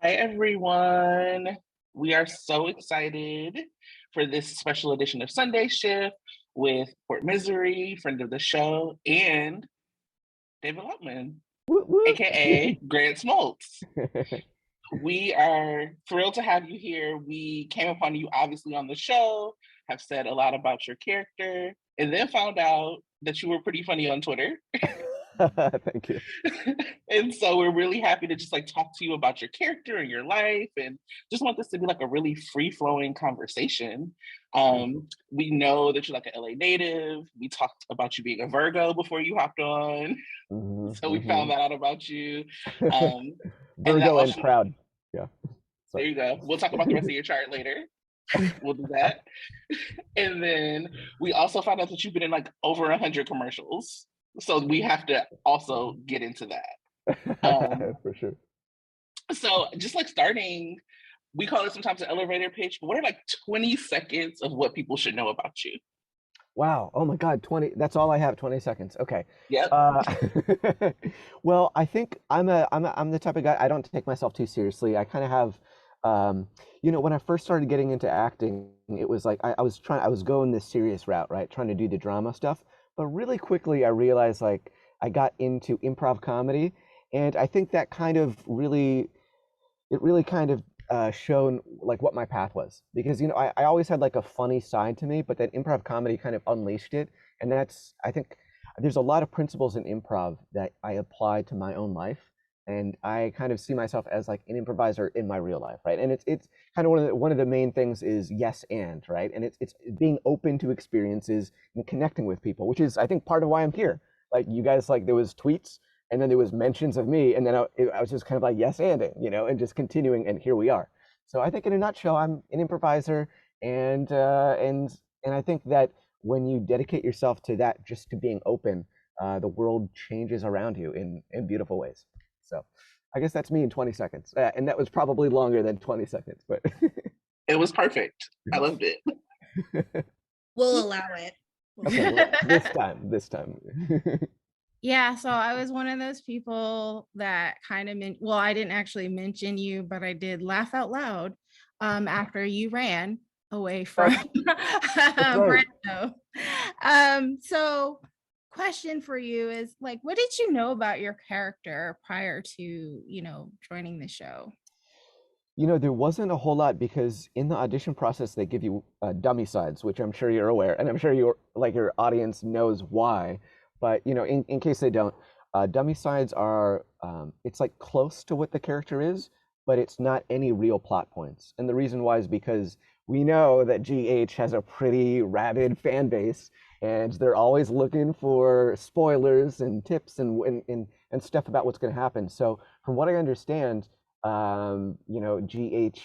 Hi, everyone. We are so excited for this special edition of Sunday Shift with Port Misery, friend of the show, and David Lautman, Woot woot. aka Grant Smoltz. We are thrilled to have you here. We came upon you obviously on the show, have said a lot about your character, and then found out that you were pretty funny on Twitter. Thank you. And so we're really happy to just like talk to you about your character and your life and just want this to be like a really free-flowing conversation. We know that you're like an LA native. We talked about you being a Virgo before you hopped on. So we found that out about you. Um, and that Virgo and also, proud. Yeah. there Sorry. you go. We'll talk about the rest of your chart later. We'll do that. And then we also found out that you've been in like over 100 commercials. So we have to also get into that. Um, For sure. so just like starting, we call it sometimes an elevator pitch, but what are like 20 seconds of what people should know about you? Wow. Oh my God. 20. That's all I have. 20 seconds. Okay. Yep. Uh, well, I think I'm the type of guy, I don't take myself too seriously. I kind of have, when I first started getting into acting, it was like I was going this serious route, right? Trying to do the drama stuff. But really quickly, I realized like I got into improv comedy. And I think that it really kind of shown like what my path was because I always had like a funny side to me, but then improv comedy kind of unleashed it, and that's I think there's a lot of principles in improv that I apply to my own life, and I kind of see myself as like an improviser in my real life, right? And it's kind of one of the main things is yes and right, and it's being open to experiences and connecting with people, which is I think part of why I'm here. Like you guys, like there was tweets and then there was mentions of me, and then I was just kind of like yes anding, and just continuing, and here we are. So I think in a nutshell, I'm an improviser, and and I think that when you dedicate yourself to that, just to being open, the world changes around you in beautiful ways. So I guess that's me in 20 seconds, and that was probably longer than 20 seconds, but It was perfect. I loved it. We'll allow it. okay, well, this time. Yeah, so I was one of those people that kind of well, I didn't actually mention you, but I did laugh out loud after you ran away from That's right. Brando. So question for you is like, what did you know about your character prior to, joining the show? There wasn't a whole lot because in the audition process they give you dummy sides, which I'm sure you're aware, and I'm sure your audience knows why. But in case they don't, dummy sides are it's like close to what the character is, but it's not any real plot points. And the reason why is because we know that GH has a pretty rabid fan base, and they're always looking for spoilers and tips and stuff about what's going to happen. So from what I understand, GH,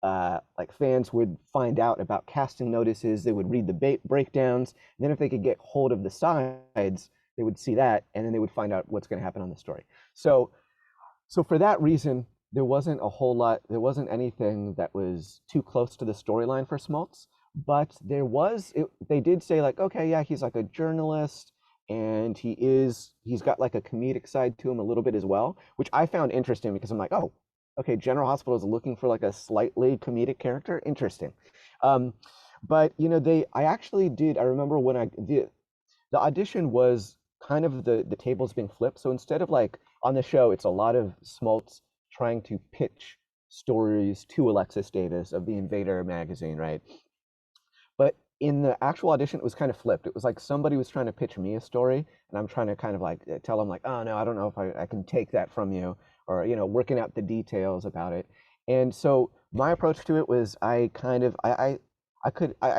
like fans would find out about casting notices, they would read the breakdowns, and then if they could get hold of the sides, they would see that, and then they would find out what's going to happen on the story. So for that reason, there wasn't anything that was too close to the storyline for Smoltz, but they did say like, okay, yeah, he's like a journalist, and he's got like a comedic side to him a little bit as well, which I found interesting because I'm like, oh, okay, General Hospital is looking for like a slightly comedic character. Interesting. Um, but I actually did. I remember when the audition was kind of the tables being flipped. So instead of like on the show, it's a lot of Smoltz trying to pitch stories to Alexis Davis of the Invader magazine, right? But in the actual audition, it was kind of flipped. It was like somebody was trying to pitch me a story, and I'm trying to kind of like tell them like, oh no, I don't know if I can take that from you, or working out the details about it. And so my approach to it was I kind of I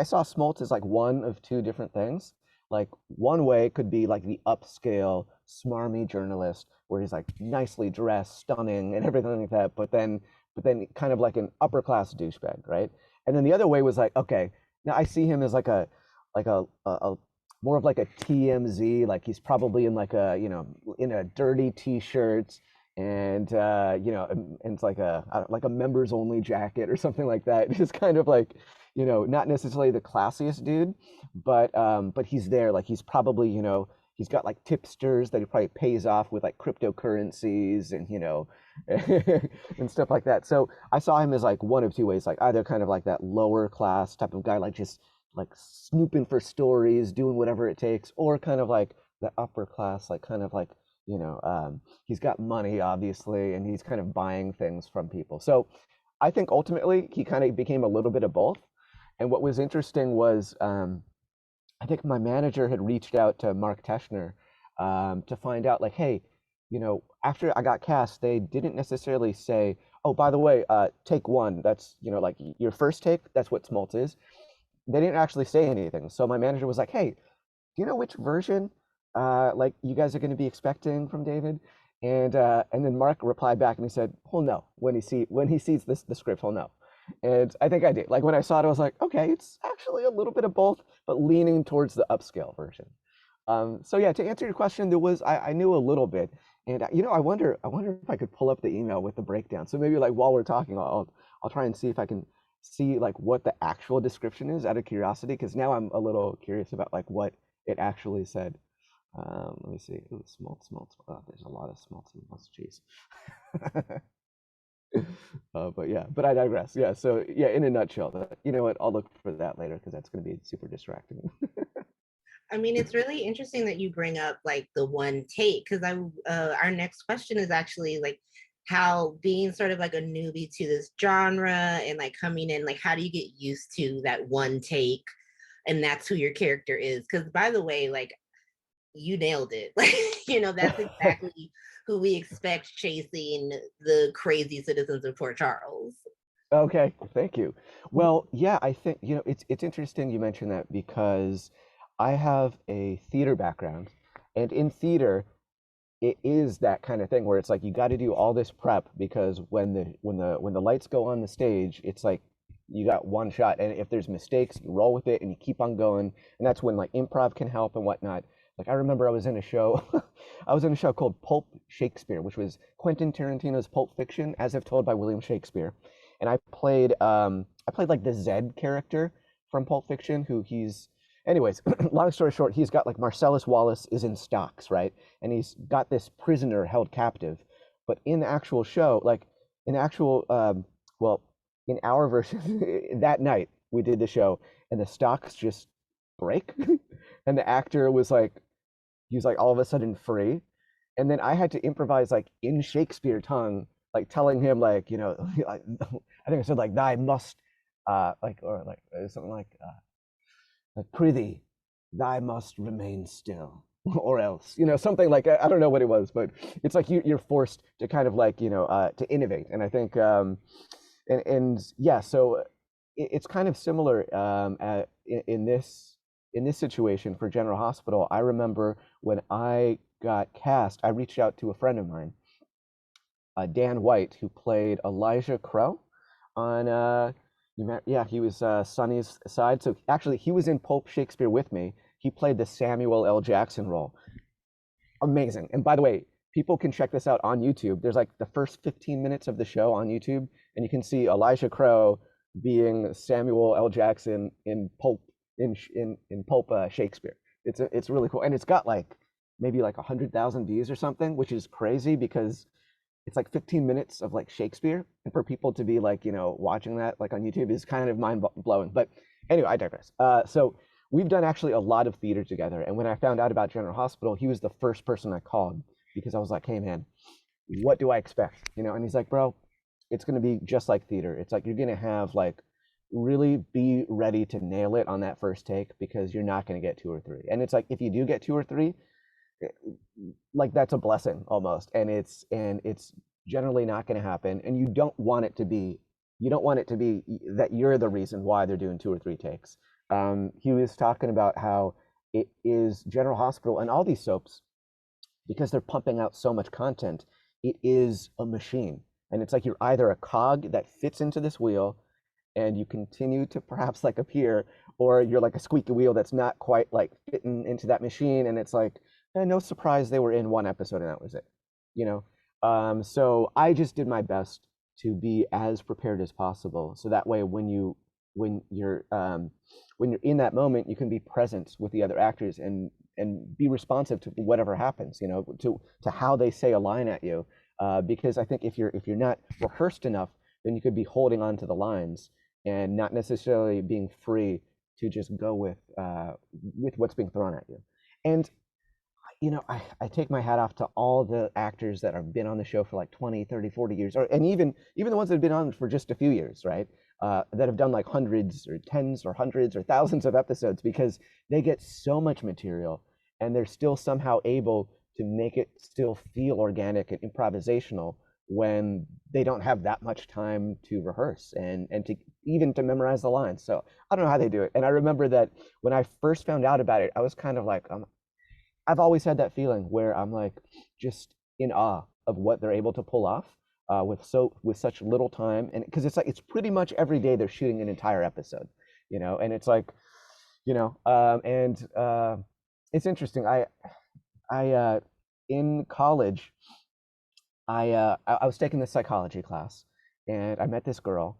saw Smoltz as like one of two different things. Like one way could be like the upscale, smarmy journalist where he's like nicely dressed, stunning, and everything like that. But then kind of like an upper class douchebag, right? And then the other way was like, okay, now I see him as like a more of like a TMZ, like he's probably in like in a dirty t-shirt and and it's like like a members only jacket or something like that. Just kind of like, not necessarily the classiest dude, but he's there. Like he's probably, he's got like tipsters that he probably pays off with like cryptocurrencies and and stuff like that. So I saw him as like one of two ways, like either kind of like that lower class type of guy, like just like snooping for stories, doing whatever it takes, or kind of like the upper class, like kind of like he's got money obviously, and he's kind of buying things from people. So I think ultimately he kind of became a little bit of both. And what was interesting was I think my manager had reached out to Mark Teschner to find out, like, hey, after I got cast, they didn't necessarily say, oh, by the way, take one, that's, like your first take, that's what Smoltz is. They didn't actually say anything. So my manager was like, hey, do you know which version like you guys are going to be expecting from David? And then Mark replied back and he said, he'll know when he sees the script, he'll know. And I think I did. Like when I saw it, I was like, okay, it's actually a little bit of both, but leaning towards the upscale version. So yeah, to answer your question, I knew a little bit, and I wonder if I could pull up the email with the breakdown. So maybe like while we're talking, I'll try and see if I can see like what the actual description is out of curiosity, because now I'm a little curious about like what it actually said. Let me see. Ooh, Smoltz. Oh, there's a lot of Smoltz in this. Jeez. But I digress. Yeah. So yeah, in a nutshell, you know what? I'll look for that later because that's going to be super distracting. I mean, it's really interesting that you bring up like the one take, because our next question is actually like how being sort of like a newbie to this genre and like coming in, like how do you get used to that one take, and that's who your character is? Because by the way, like you nailed it. Like that's exactly who we expect chasing the crazy citizens of Port Charles. Okay, thank you. Well, yeah, I think it's interesting you mentioned that because I have a theater background, and in theater, it is that kind of thing where it's like you got to do all this prep because when the lights go on the stage, it's like you got one shot, and if there's mistakes, you roll with it and you keep on going, and that's when like improv can help and whatnot. Like I remember I was in a show, I was in a show called Pulp Shakespeare, which was Quentin Tarantino's Pulp Fiction, as if told by William Shakespeare, and I played like the Zed character from Pulp Fiction, who he's anyways, long story short, he's got like Marcellus Wallace is in stocks, right? And he's got this prisoner held captive. But in the actual show, like in actual, well, in our version, that night we did the show and the stocks just break. And the actor was like, he was like all of a sudden free. And then I had to improvise like in Shakespeare tongue, like telling him like, I think I said like, thy must, or like something like prithee, thy must remain still, or else, something like I don't know what it was, but it's like you're forced to kind of like to innovate, and I think and yeah, so it's kind of similar in this situation for General Hospital. I remember when I got cast, I reached out to a friend of mine, Dan White, who played Elijah Crow on yeah, he was Sonny's side. So actually, he was in Pulp Shakespeare with me. He played the Samuel L. Jackson role. Amazing. And by the way, people can check this out on YouTube. There's like the first 15 minutes of the show on YouTube, and you can see Elijah Crow being Samuel L. Jackson in Pulp Shakespeare. It's really cool, and it's got like maybe like 100,000 views or something, which is crazy because it's like 15 minutes of like Shakespeare, and for people to be like watching that like on YouTube is kind of mind blowing. But anyway, I digress. So we've done actually a lot of theater together, and when I found out about General Hospital, he was the first person I called because I was like, hey man, what do I expect? And he's like, bro, it's going to be just like theater. It's like you're going to have like really be ready to nail it on that first take because you're not going to get two or three. And it's like if you do get two or three, like that's a blessing almost, and it's generally not going to happen, and you don't want it to be that you're the reason why they're doing two or three takes. He was talking about how it is General Hospital and all these soaps, because they're pumping out so much content, it is a machine, and it's like you're either a cog that fits into this wheel and you continue to perhaps like appear, or you're like a squeaky wheel that's not quite like fitting into that machine, and it's like no surprise they were in one episode and that was it. So I just did my best to be as prepared as possible, so that way when you're in that moment, you can be present with the other actors and and be responsive to whatever happens, to how they say a line at you, because I think if you're not rehearsed enough, then you could be holding on to the lines and not necessarily being free to just go with what's being thrown at you. And I take my hat off to all the actors that have been on the show for like 20, 30, 40 years, and even the ones that have been on for just a few years, right? That have done like hundreds or tens or hundreds or thousands of episodes, because they get so much material and they're still somehow able to make it still feel organic and improvisational when they don't have that much time to rehearse and to even to memorize the lines. So I don't know how they do it. And I remember that when I first found out about it, I was kind of like, I've always had that feeling where I'm like just in awe of what they're able to pull off with such little time. And because it's pretty much every day they're shooting an entire episode, and it's like, and it's interesting. I in college, I was taking this psychology class, and I met this girl,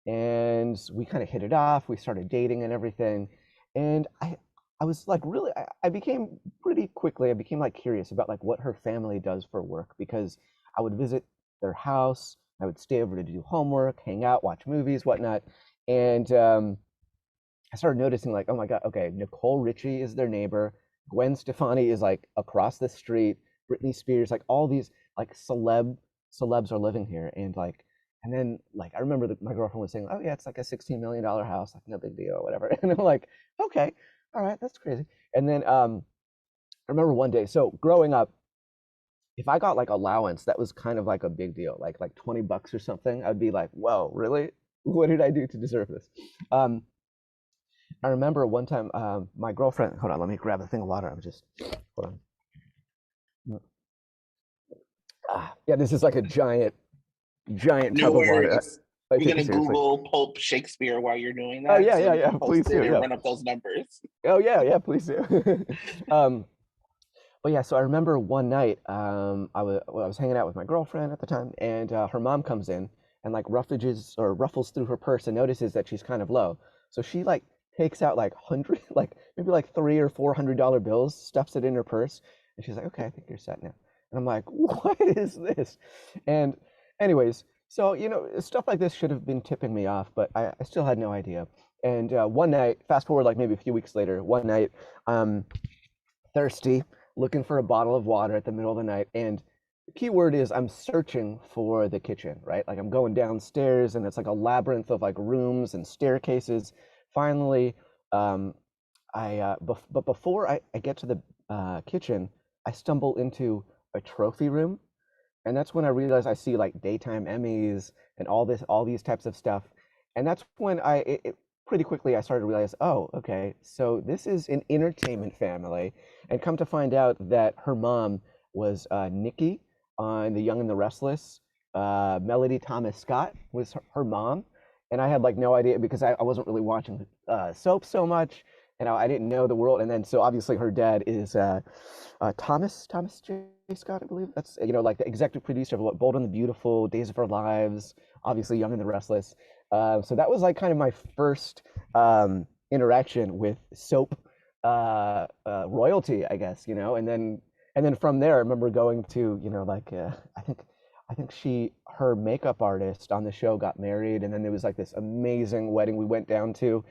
and we kind of hit it off. We started dating and everything, and I was like really I became pretty quickly, I became like curious about like what her family does for work, because I would visit their house, I would stay over to do homework, hang out, watch movies, whatnot, and I started noticing like, oh my God, okay, Nicole Richie is their neighbor, Gwen Stefani is like across the street, Britney Spears, like all these like celebs are living here, and then like I remember my girlfriend was saying, oh yeah, it's like a $16 million house, like no big deal or whatever, and I'm like, okay, all right, that's crazy. And then I remember one day, so growing up, if I got like allowance, that was kind of like a big deal, like $20 or something. I'd be like, whoa, really? What did I do to deserve this? I remember one time, my girlfriend, hold on, let me grab a thing of water. Hold on. Yeah, this is like a giant tub of water. You're going to Google Pulp Shakespeare while you're doing that. Oh, yeah, please do. Yeah. Run up those numbers. Oh, yeah, please do. But yeah, so I remember one night, I was hanging out with my girlfriend at the time, and her mom comes in and like ruffles through her purse and notices that she's kind of low. So she like takes out like maybe like $300 or $400 bills, stuffs it in her purse, and she's like, okay, I think you're set now. And I'm like, what is this? And anyways, so, stuff like this should have been tipping me off, but I still had no idea. And one night, fast forward like maybe a few weeks later, one night, thirsty, looking for a bottle of water at the middle of the night. And the key word is I'm searching for the kitchen, right? Like I'm going downstairs and it's like a labyrinth of like rooms and staircases. Finally, but before I get to the kitchen, I stumble into a trophy room. And that's when I realized I see like Daytime Emmys and all these types of stuff. And that's when pretty quickly I started to realize, oh, okay, so this is an entertainment family. And come to find out that her mom was Nikki on The Young and the Restless. Melody Thomas Scott was her mom. And I had like no idea, because I wasn't really watching soap so much, and I didn't know the world. And then so obviously her dad is Thomas J. Scott, I believe. That's like the executive producer of what, Bold and the Beautiful, Days of Our Lives, obviously Young and the Restless. So that was like kind of my first interaction with soap royalty, I guess. And then from there, I remember going to I think her makeup artist on the show got married, and then there was like this amazing wedding we went down to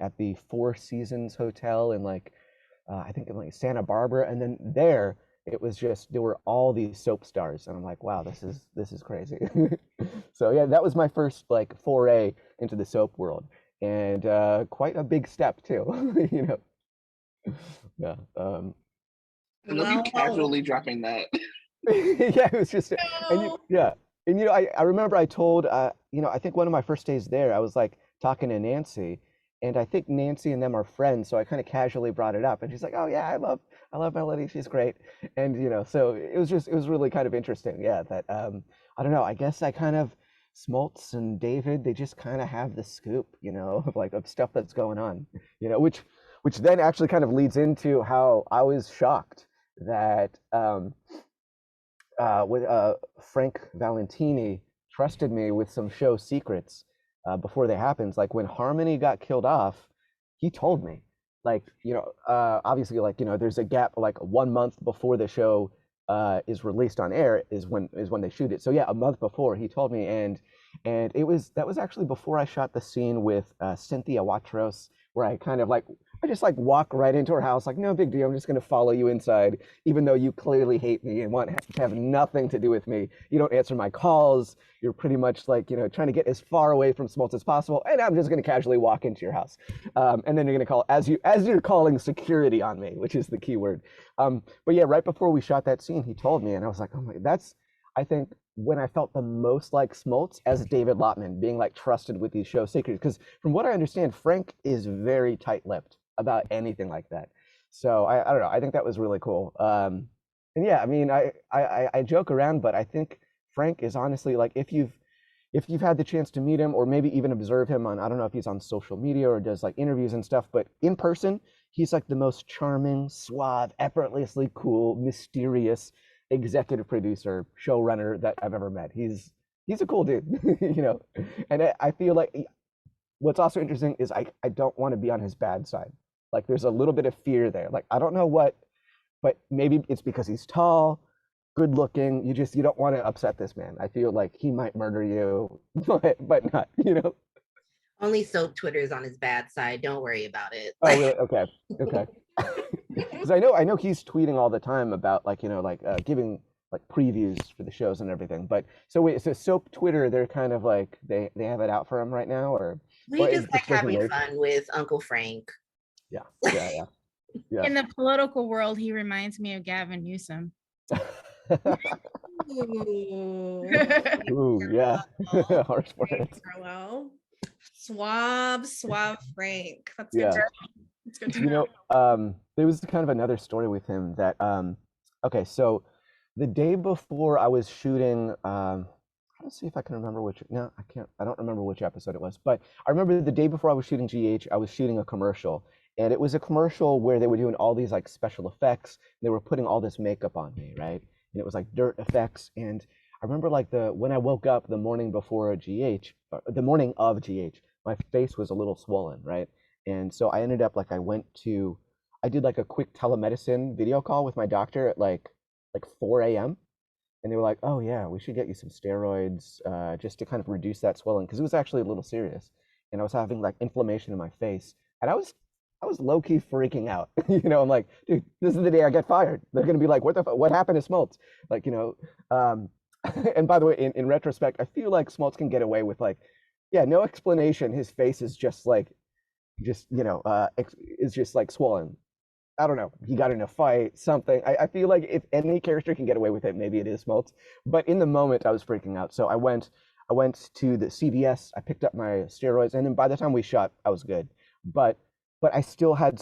at the Four Seasons Hotel in I think in like Santa Barbara, and then there were all these soap stars, and I'm like, wow, this is crazy. So yeah, that was my first like foray into the soap world, and quite a big step too. Yeah. I love you casually dropping that. Yeah, it was just, and I remember I told I think one of my first days there, I was like talking to Nancy, and I think Nancy and them are friends, so I kind of casually brought it up, and she's like, oh yeah, I love Melody, she's great. And so it was really kind of interesting, yeah, that I don't know, I guess I kind of, Smoltz and David, they just kind of have the scoop, of stuff that's going on, which then actually kind of leads into how I was shocked that Frank Valentini trusted me with some show secrets before they happened. Like when Harmony got killed off, he told me, like, obviously, like, there's a gap, like 1 month before the show is released on air is when they shoot it. So yeah, a month before he told me, and that was actually before I shot the scene with Cynthia Watros, where I kind of like I just like walk right into her house, like no big deal. I'm just gonna follow you inside, even though you clearly hate me and want to have nothing to do with me. You don't answer my calls. You're pretty much like trying to get as far away from Smoltz as possible, and I'm just gonna casually walk into your house, and then you're gonna call as you're calling security on me, which is the key word. But yeah, right before we shot that scene, he told me, and I was like, oh my, that's I think when I felt the most like Smoltz as David Lautman, being like trusted with these show secrets. Because from what I understand, Frank is very tight-lipped about anything like that. So I don't know. I think that was really cool. And yeah, I mean, I joke around, but I think Frank is honestly like if you've had the chance to meet him or maybe even observe him on, I don't know if he's on social media or does like interviews and stuff, but in person, he's like the most charming, suave, effortlessly cool, mysterious executive producer, showrunner that I've ever met. He's a cool dude, And I feel like what's also interesting is I don't want to be on his bad side. Like there's a little bit of fear there. Like I don't know what, but maybe it's because he's tall, good looking. You don't want to upset this man. I feel like he might murder you, but not, Only Soap Twitter is on his bad side. Don't worry about it. Oh, really? Okay. Because I know he's tweeting all the time about like giving like previews for the shows and everything. But so wait, so Soap Twitter, they're kind of like they have it out for him right now, or we just like having fun with Uncle Frank. Yeah. In the political world, he reminds me of Gavin Newsom. Ooh, yeah. Harsh words. Parallel. Suave Frank. That's Yeah. good. It's good to know. There was kind of another story with him that okay, so the day before I was shooting let's see if I can remember I don't remember which episode it was, but I remember the day before I was shooting GH, I was shooting a commercial, and it was a commercial where they were doing all these like special effects. They were putting all this makeup on me, right? And it was like dirt effects, and I remember like when I woke up the morning before GH, the morning of GH, my face was a little swollen, right? And so I ended up like I did like a quick telemedicine video call with my doctor at like 4 a.m. And they were like, oh yeah, we should get you some steroids just to kind of reduce that swelling, because it was actually a little serious. And I was having like inflammation in my face. And I was low-key freaking out. I'm like, dude, this is the day I get fired. They're gonna be like, what happened to Smoltz? Like, and by the way, in retrospect, I feel like Smoltz can get away with like, yeah, no explanation. His face is just like, is just like swollen. I don't know. He got in a fight, something. I feel like if any character can get away with it, maybe it is Smoltz. But in the moment, I was freaking out. So I went to the CVS. I picked up my steroids, and then by the time we shot, I was good. But I still had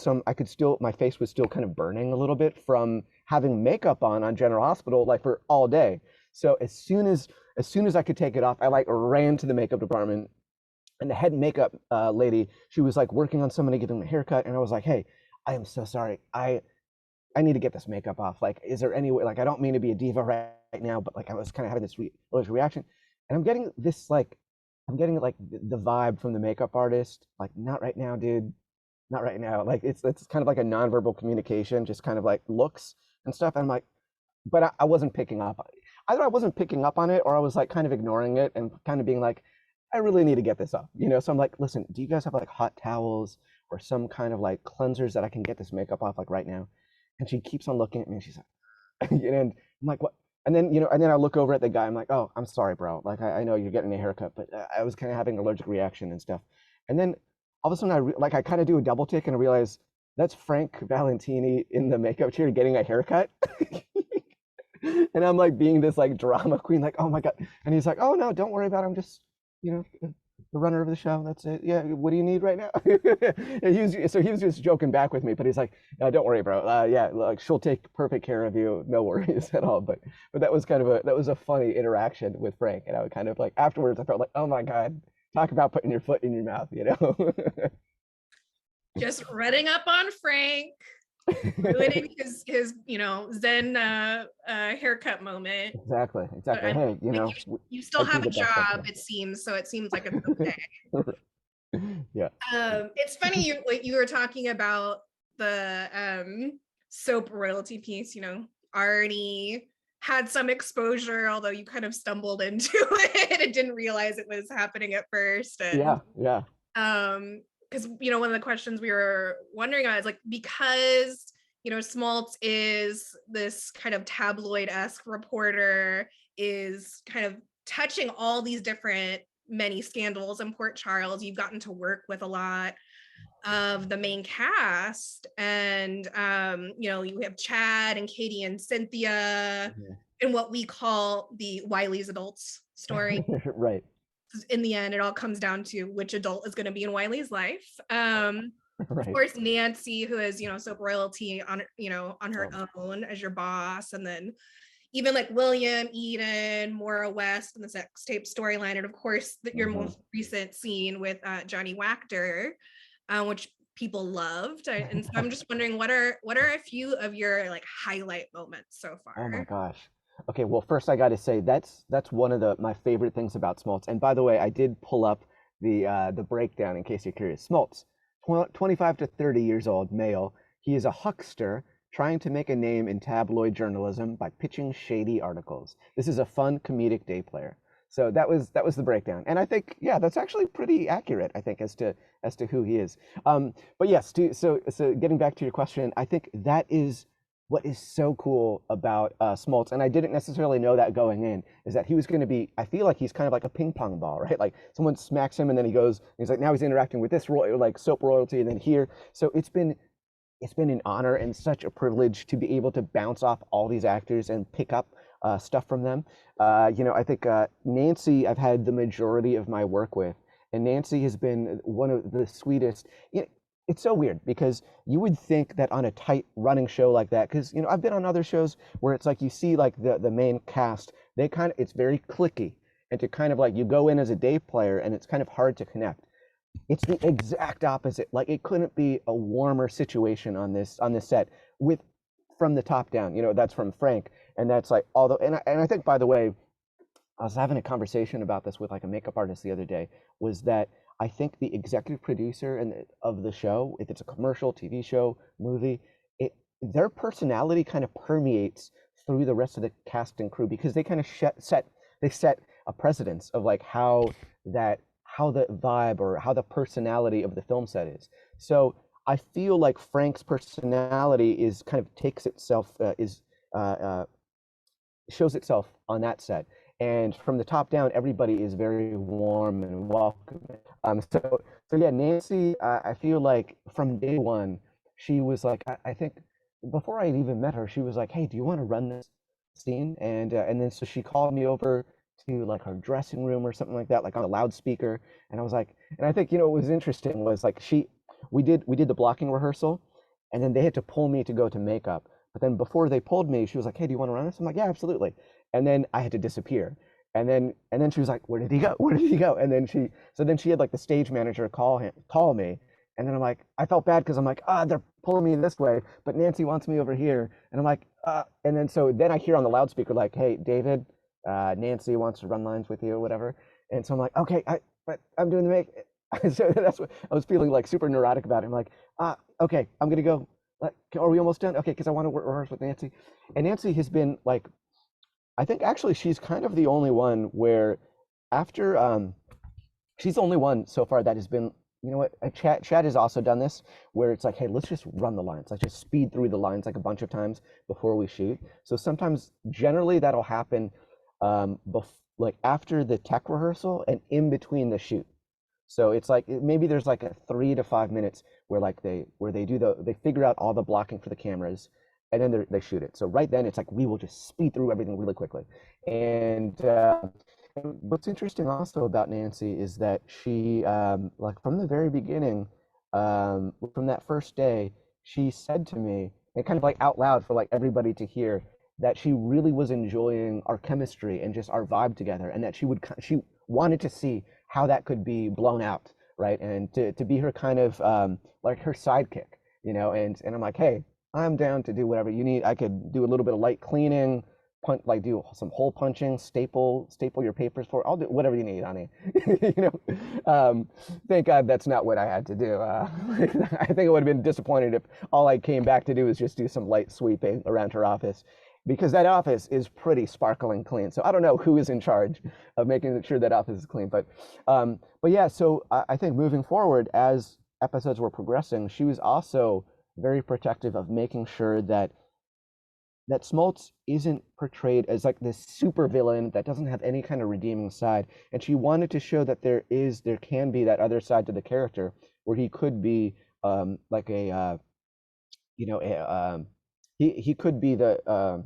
my face was still kind of burning a little bit from having makeup on General Hospital like for all day. So as soon as I could take it off, I like ran to the makeup department, and the head makeup lady, she was like working on somebody giving me a haircut, and I was like, hey, I am so sorry. I need to get this makeup off. Like, is there any way, like, I don't mean to be a diva right now, but like I was kind of having this reaction, and I'm getting like the vibe from the makeup artist, like, not right now, dude, not right now. Like it's kind of like a nonverbal communication, just kind of like looks and stuff. And I'm like, but I wasn't picking up. Either I wasn't picking up on it, or I was like kind of ignoring it and kind of being like, I really need to get this off, So I'm like, listen, do you guys have like hot towels or some kind of like cleansers that I can get this makeup off like right now? And she keeps on looking at me, and she's like, and I'm like, what? And then, and then I look over at the guy. I'm like, oh, I'm sorry, bro. Like, I know you're getting a haircut, but I was kind of having an allergic reaction and stuff. And then all of a sudden, I kind of do a double take, and I realize that's Frank Valentini in the makeup chair getting a haircut. And I'm like being this like drama queen, like, oh my God. And he's like, oh no, don't worry about it. I'm just, the runner of the show. That's it. Yeah. What do you need right now? And he was just joking back with me, but he's like, don't worry, bro. Yeah, like she'll take perfect care of you. No worries at all. But that was a funny interaction with Frank. And I would kind of like, afterwards, I felt like, oh my God, talk about putting your foot in your mouth, Just running up on Frank, ruining his Zen haircut moment. Exactly. Hey, you still have a job, it seems. So it seems like it's okay. Yeah. It's funny you were talking about the soap royalty piece, already had some exposure, although you kind of stumbled into it and didn't realize it was happening at first. And yeah. Because one of the questions we were wondering about is like, because Smoltz is this kind of tabloid-esque reporter, is kind of touching all these many scandals in Port Charles. You've gotten to work with a lot of the main cast, and you have Chad and Katie and Cynthia in what we call the Wiley's adults story. Right. In the end, it all comes down to which adult is going to be in Wiley's life. Right. Of course, Nancy, who is soap royalty on her own as your boss, and then even like William, Eden, Maura West, and the sex tape storyline, and of course your most recent scene with Johnny Wachter, which people loved. And so I'm just wondering, what are a few of your like highlight moments so far? Oh my gosh. Okay, well, first I got to say that's one of my favorite things about Smoltz. And by the way, I did pull up the breakdown in case you're curious. Smoltz, 25 to 30 years old, male. He is a huckster trying to make a name in tabloid journalism by pitching shady articles. This is a fun comedic day player. So that was the breakdown, and I think that's actually pretty accurate. I think as to who he is. But yes, so getting back to your question, I think that is what is so cool about Smoltz, and I didn't necessarily know that going in, is that he was going to be. I feel like he's kind of like a ping pong ball, right? Like someone smacks him, and then he goes. He's like, now he's interacting with this like soap royalty, and then here. So it's been an honor and such a privilege to be able to bounce off all these actors and pick up stuff from them. I think Nancy, I've had the majority of my work with, and Nancy has been one of the sweetest. It's so weird because you would think that on a tight running show like that, because I've been on other shows where it's like you see like the main cast, it's very cliquey, and to kind of like you go in as a day player and it's kind of hard to connect. It's the exact opposite. Like it couldn't be a warmer situation on this set from the top down. That's from Frank, and that's like and I think, by the way, I was having a conversation about this with like a makeup artist the other day, was that I think the executive producer of the show, if it's a commercial, TV show, movie, their personality kind of permeates through the rest of the cast and crew, because they kind of set a precedence of like how the vibe or how the personality of the film set is. So I feel like Frank's personality shows itself on that set. And from the top down, everybody is very warm and welcoming. So yeah, Nancy, I feel like from day one, she was like, I think before I even met her, she was like, hey, do you want to run this scene? And then so she called me over to like her dressing room or something like that, like on a loudspeaker. And I was like, and I think, what was interesting was like we did the blocking rehearsal, and then they had to pull me to go to makeup. But then before they pulled me, she was like, hey, do you want to run this? I'm like, yeah, absolutely. And then I had to disappear. And then she was like, where did he go? Where did he go? And then she had like the stage manager call me. And then I'm like, I felt bad because I'm like, they're pulling me this way, but Nancy wants me over here. And I'm like, and then I hear on the loudspeaker like, hey, David, Nancy wants to run lines with you or whatever. And so I'm like, okay, but I'm doing the make. So that's what I was feeling, like super neurotic about it. I'm like, okay, I'm gonna go. Like, are we almost done? Okay, because I want to rehearse with Nancy. And Nancy has been like, I think actually she's kind of the only one where after she's the only one so far that has been, Chad has also done this, where it's like, hey, let's just run the lines. Let's just speed through the lines like a bunch of times before we shoot. So sometimes, generally, that'll happen like after the tech rehearsal and in between the shoot. So it's like maybe there's like a 3 to 5 minutes where they figure out all the blocking for the cameras, and then they shoot it. So right then it's like we will just speed through everything really quickly. And what's interesting also about Nancy is that she like from the very beginning, from that first day, she said to me, and kind of like out loud for like everybody to hear, that she really was enjoying our chemistry and just our vibe together, and that she wanted to see how that could be blown out, right? And to be her kind of like her sidekick, and I'm like, hey, I'm down to do whatever you need. I could do a little bit of light cleaning, do some hole punching, staple your papers for. I'll do whatever you need, honey. You know, thank God that's not what I had to do. I think it would have been disappointed if all I came back to do was just do some light sweeping around her office, because that office is pretty sparkling clean. So I don't know who is in charge of making sure that office is clean, but yeah. So I think moving forward, as episodes were progressing, she was also very protective of making sure that Smoltz isn't portrayed as like this super villain that doesn't have any kind of redeeming side. And she wanted to show that there can be that other side to the character where he could be like a he could be the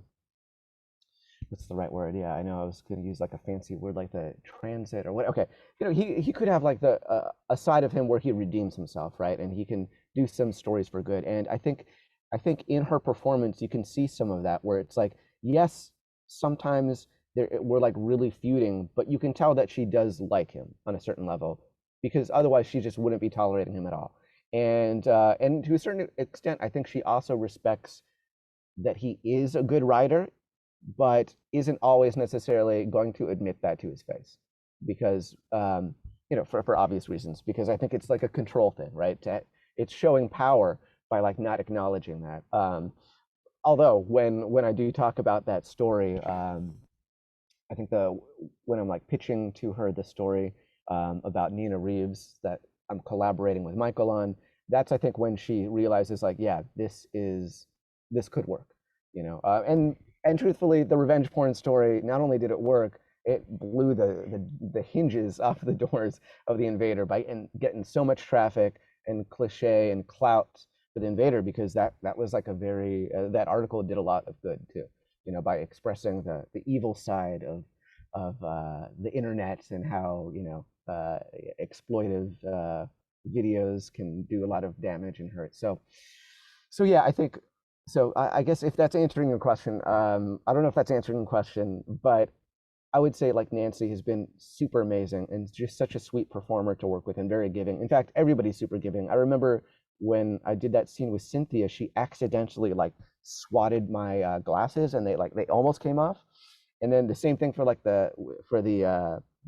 what's the right word? Yeah, I know I was going to use like a fancy word like the transit or what. Okay, you know, he could have like the a side of him where he redeems himself, right? And he can do some stories for good. And I think in her performance you can see some of that, where it's like, yes, sometimes we're like really feuding, but you can tell that she does like him on a certain level, because otherwise she just wouldn't be tolerating him at all. And to a certain extent, I think she also respects that he is a good writer, but isn't always necessarily going to admit that to his face, because you know, for obvious reasons, because I think it's like a control thing, right? It's showing power by like not acknowledging that. Although when I do talk about that story, I think when I'm like pitching to her the story about Nina Reeves that I'm collaborating with Michael on, that's I think when she realizes like, yeah, this could work, you know. And truthfully, the revenge porn story, not only did it work, it blew the hinges off the doors of the Invader by getting so much traffic and cliche and clout for the Invader, because that was like a very that article did a lot of good too, you know, by expressing the evil side of the internet and how, you know, exploitive videos can do a lot of damage and hurt. So yeah, I think so. I guess if that's answering your question, I don't know if that's answering your question, but I would say like Nancy has been super amazing and just such a sweet performer to work with and very giving. In fact, everybody's super giving. I remember when I did that scene with Cynthia, she accidentally like swatted my glasses and they almost came off. And then the same thing for like the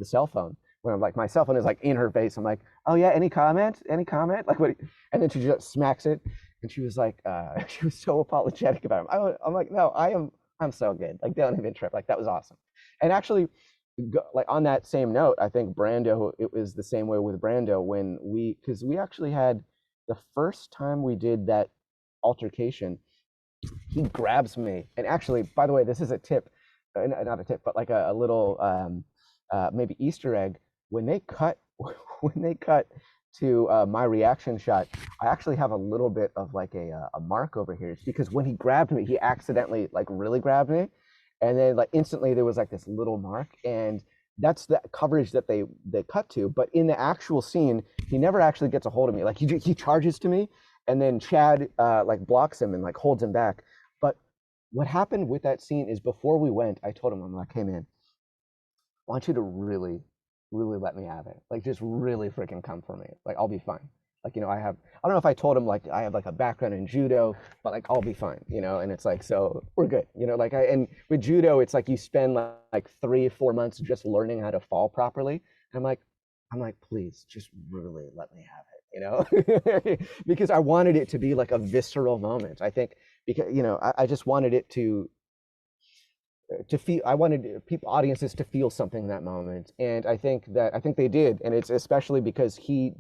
cell phone, when I'm like, my cell phone is like in her face. I'm like, oh yeah, any comment? Like what? And then she just smacks it. And she was like, she was so apologetic about him. I'm like, no, I'm so good. Like, don't even trip. Like, that was awesome. And actually, like on that same note, I think Brando, it was the same way with Brando because we actually had the first time we did that altercation, he grabs me. And actually, by the way, this is a tip, not a tip, but like a little maybe Easter egg. When they cut to my reaction shot, I actually have a little bit of like a mark over here. It's because when he grabbed me, he accidentally like really grabbed me, and then like instantly there was like this little mark, and that's the coverage that they cut to. But in the actual scene, he never actually gets a hold of me. Like he charges to me, and then Chad like blocks him and like holds him back. But what happened with that scene is, before we went, I told him, I'm like, hey man, I want you to really let me have it. Like, just really freaking come for me. Like, I'll be fine. Like, you know, I don't know if I told him like I have like a background in judo, but like I'll be fine, you know. And it's like, so we're good, you know. Like and with judo, it's like you spend like 3-4 months just learning how to fall properly. And I'm like, please, just really let me have it, you know, because I wanted it to be like a visceral moment. I think because, you know, I just wanted it to feel. I wanted audiences to feel something in that moment, and I think they did. And it's especially because he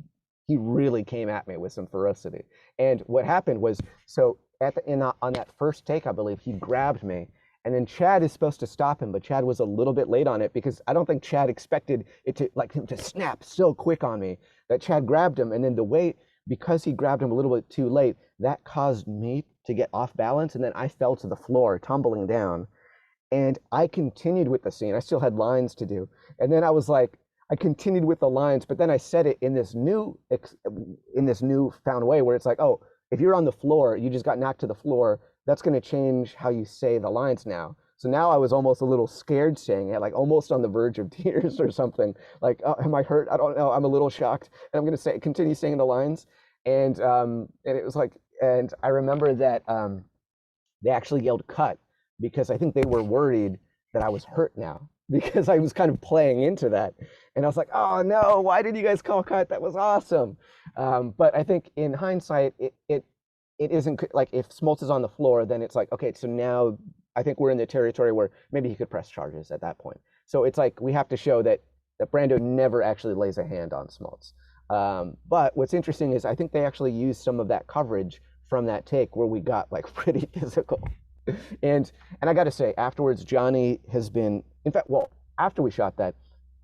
really came at me with some ferocity. And what happened was, so on that first take, I believe he grabbed me, and then Chad is supposed to stop him, but Chad was a little bit late on it, because I don't think Chad expected it to like him to snap so quick on me that Chad grabbed him, and then because he grabbed him a little bit too late, that caused me to get off balance, and then I fell to the floor, tumbling down. And I continued with the scene. I still had lines to do. And then I was like, I continued with the lines, but then I said it in this newfound way, where it's like, oh, if you're on the floor, you just got knocked to the floor, that's going to change how you say the lines now. So now I was almost a little scared saying it, like almost on the verge of tears or something. Like, oh, am I hurt? I don't know. I'm a little shocked. And I'm going to continue saying the lines. And it was like, and I remember that they actually yelled cut because I think they were worried that I was hurt now because I was kind of playing into that. And I was like, oh no, why did you guys call cut? That was awesome. But I think in hindsight, it isn't like if Smoltz is on the floor, then it's like, okay, so now I think we're in the territory where maybe he could press charges at that point. So it's like we have to show that Brando never actually lays a hand on Smoltz. But what's interesting is I think they actually used some of that coverage from that take where we got like pretty physical. And I got to say, afterwards, Johnny has been, in fact, well, after we shot that,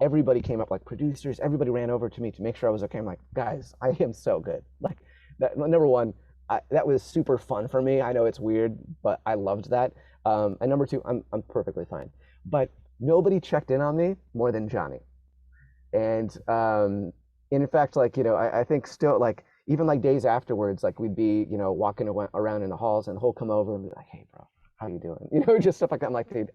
everybody came up, like producers, everybody ran over to me to make sure I was okay. I'm like, guys, I am so good. Like, that, number one, that was super fun for me. I know it's weird, but I loved that. And number two, I'm perfectly fine. But nobody checked in on me more than Johnny. And in fact, like, you know, I think still, like, even like days afterwards, like we'd be, you know, walking around in the halls and he'll come over and be like, hey, bro, how you doing? You know, just stuff like that. I'm like, dude,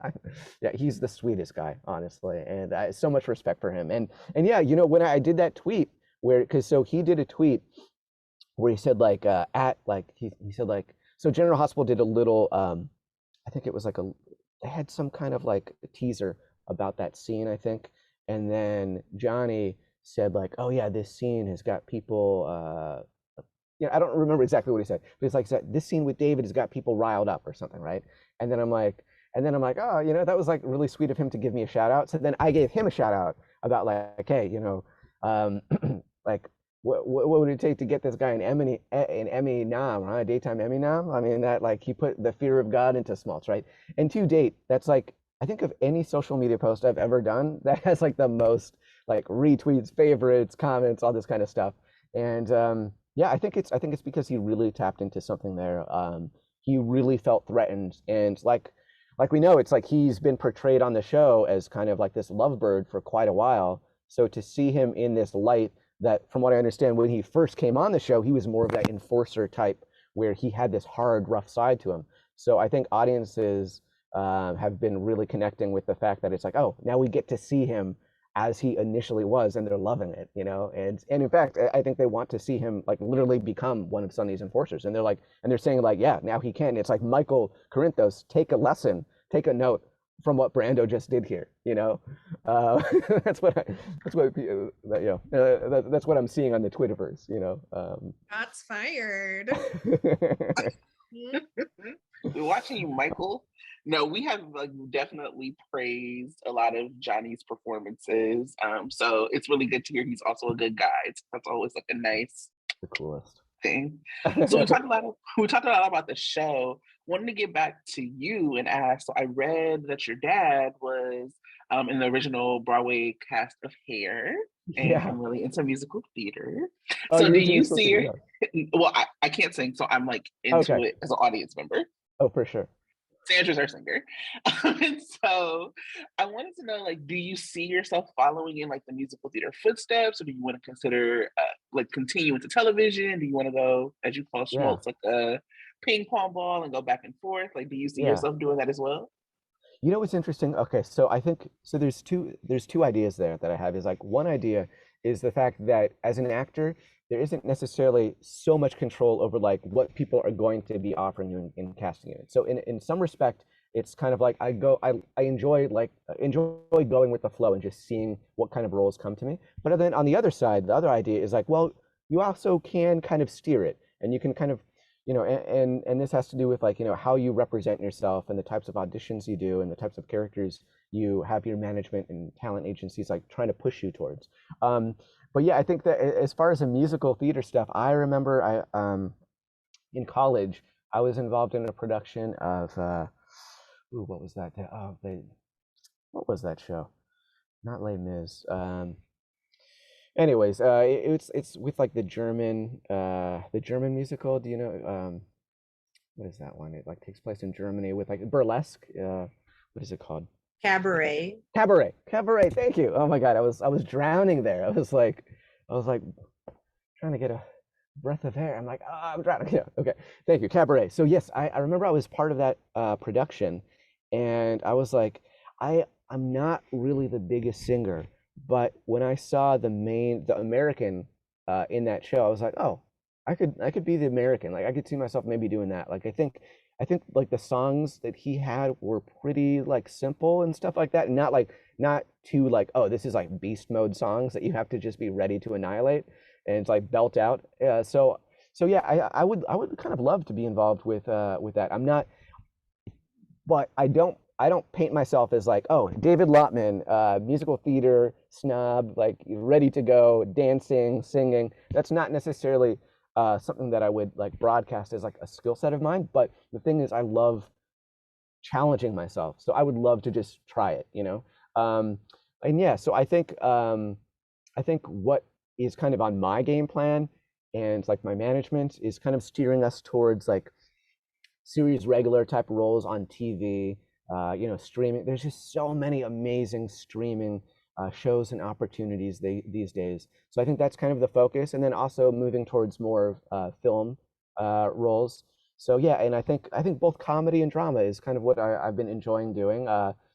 yeah, he's the sweetest guy, honestly. And I so much respect for him. And yeah, you know, when I did that tweet where, because so he did a tweet where he said like, he said like, so General Hospital did a little, I think it was like they had some kind of like a teaser about that scene, I think. And then Johnny said like, oh yeah, this scene has got people, you know, I don't remember exactly what he said, but it's like said, this scene with David has got people riled up or something, right? And then I'm like, oh, you know, that was like really sweet of him to give me a shout out. So then I gave him a shout out about like, hey, you know, like what would it take to get this guy an Emmy nom, right? A Daytime Emmy nom? I mean, that like he put the fear of God into Smoltz, right? And to date, that's like, I think of any social media post I've ever done that has like the most like retweets, favorites, comments, all this kind of stuff. And yeah, I think it's because he really tapped into something there. He really felt threatened, and like we know, it's like he's been portrayed on the show as kind of like this lovebird for quite a while. So to see him in this light that, from what I understand, when he first came on the show, he was more of that enforcer type where he had this hard, rough side to him. So I think audiences have been really connecting with the fact that it's like, oh, now we get to see him as he initially was, and they're loving it, you know. And in fact, I think they want to see him like literally become one of Sonny's enforcers. And they're like, and they're saying like, yeah, now he can. It's like Michael Corinthos, take a lesson, take a note from what Brando just did here, you know. That's what you know, that's what I'm seeing on the Twitterverse, you know. Shots fired. We're watching you, Michael. No, we have like definitely praised a lot of Johnny's performances. So it's really good to hear he's also a good guy. That's always like a nice, the coolest thing. So we talked a lot about the show. Wanted to get back to you and ask. So I read that your dad was in the original Broadway cast of Hair, and Yeah. I'm really into musical theater. Oh, So you're do into you musical see theater, your? Well, I can't sing, so I'm like into Okay. it as an audience member. Oh, for sure. Sandra's our singer. And so I wanted to know, like, do you see yourself following in like the musical theater footsteps, or do you want to consider like continue into television? Do you want to go, as you call Yeah. Schmaltz, like a ping pong ball and go back and forth? Like, do you see Yeah. yourself doing that as well? You know what's interesting? Okay, so I think so there's two ideas there that I have. Is like, one idea is the fact that as an actor, there isn't necessarily so much control over like what people are going to be offering you in casting units. So in some respect, it's kind of like I enjoy going with the flow and just seeing what kind of roles come to me. But then on the other side, the other idea is like, well, you also can kind of steer it, and you can kind of, you know, and this has to do with like, you know, how you represent yourself and the types of auditions you do and the types of characters you have your management and talent agencies like trying to push you towards. But yeah, I think that as far as the musical theater stuff, I remember in college I was involved in a production of what was that? What was that show? Not Les Mis. Anyways, it's with like the German musical. Do you know what is that one? It like takes place in Germany with like burlesque. What is it called? Cabaret. Cabaret. Thank you. Oh my God, I was drowning there. I was like trying to get a breath of air. I'm like, oh, I'm drowning. Yeah. Okay. Thank you. Cabaret. So yes, I remember I was part of that production, and I was like, I'm not really the biggest singer, but when I saw the American in that show, I was like, oh, I could be the American. Like I could see myself maybe doing that. Like I think I think like the songs that he had were pretty like simple and stuff like that, and not too like, oh, this is like beast mode songs that you have to just be ready to annihilate and it's like belt out. So yeah, I would kind of love to be involved with that. I'm not, but I don't paint myself as like, oh, David Lautman, musical theater snob, like ready to go, dancing, singing. That's not necessarily something that I would like broadcast as like a skill set of mine. But the thing is, I love challenging myself, so I would love to just try it, you know. And yeah, so I think what is kind of on my game plan and like my management is kind of steering us towards like series regular type roles on TV, streaming. There's just so many amazing streaming shows and opportunities these days. So I think that's kind of the focus, and then also moving towards more film roles. So yeah, and I think both comedy and drama is kind of what I've been enjoying doing.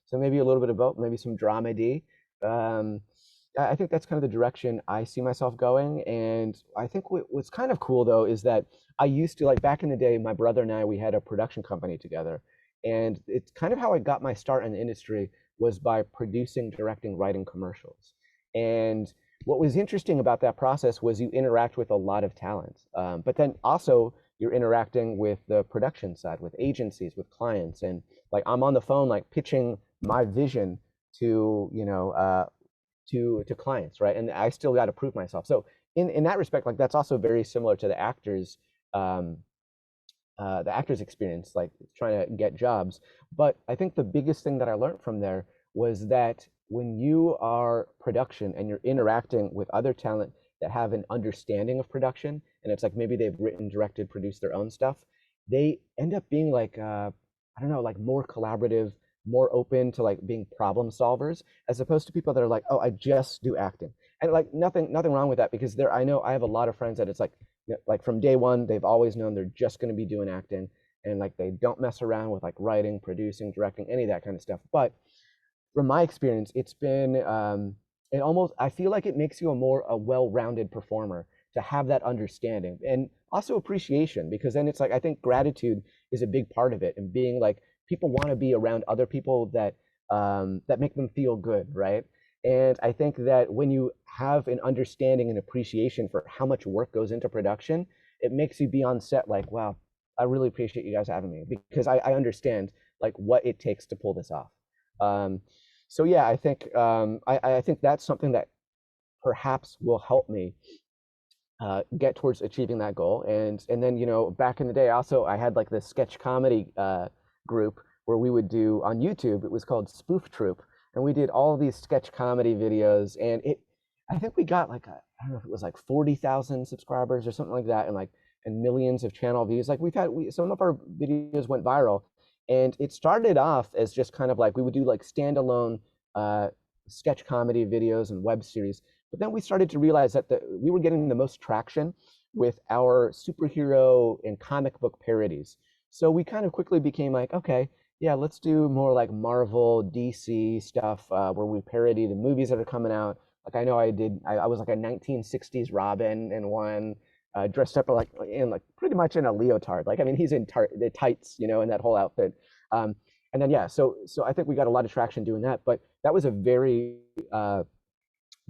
So maybe a little bit of both, maybe some dramedy. Um, I think that's kind of the direction I see myself going. And I think what's kind of cool though is that I used to like back in the day, my brother and I, we had a production company together. And it's kind of how I got my start in the industry was by producing, directing, writing commercials. And what was interesting about that process was you interact with a lot of talent, but then also you're interacting with the production side, with agencies, with clients, and like I'm on the phone like pitching my vision to to clients, right? And I still got to prove myself. So in that respect, like that's also very similar to um, the actor's experience, like trying to get jobs. But I think the biggest thing that I learned from there was that when you are production and you're interacting with other talent that have an understanding of production, and it's like maybe they've written, directed, produced their own stuff, they end up being like I don't know, like more collaborative, more open to like being problem solvers, as opposed to people that are like, oh, I just do acting. And like nothing wrong with that, because I know I have a lot of friends that it's like, like from day one, they've always known they're just going to be doing acting, and like they don't mess around with like writing, producing, directing, any of that kind of stuff. But from my experience, it's been it almost, I feel like it makes you a well-rounded performer to have that understanding and also appreciation, because then it's like I think gratitude is a big part of it, and being like people want to be around other people that make them feel good, right? And I think that when you have an understanding and appreciation for how much work goes into production, it makes you be on set like, wow, I really appreciate you guys having me, because I understand like what it takes to pull this off. Um, so yeah, I think that's something that perhaps will help me get towards achieving that goal. And then back in the day, also I had like this sketch comedy group where we would do on YouTube. It was called Spoof Troop, and we did all these sketch comedy videos. And I think we got like I don't know if it was like 40,000 subscribers or something like that, and millions of channel views. Like some of our videos went viral, and it started off as just kind of like we would do like standalone sketch comedy videos and web series. But then we started to realize that we were getting the most traction with our superhero and comic book parodies. So we kind of quickly became like, okay, yeah, let's do more like Marvel, DC stuff where we parody the movies that are coming out. Like I know I was like a 1960s Robin in one, dressed up like pretty much in a leotard. Like I mean, he's in the tights, in that whole outfit. And then yeah, so I think we got a lot of traction doing that. But that was a very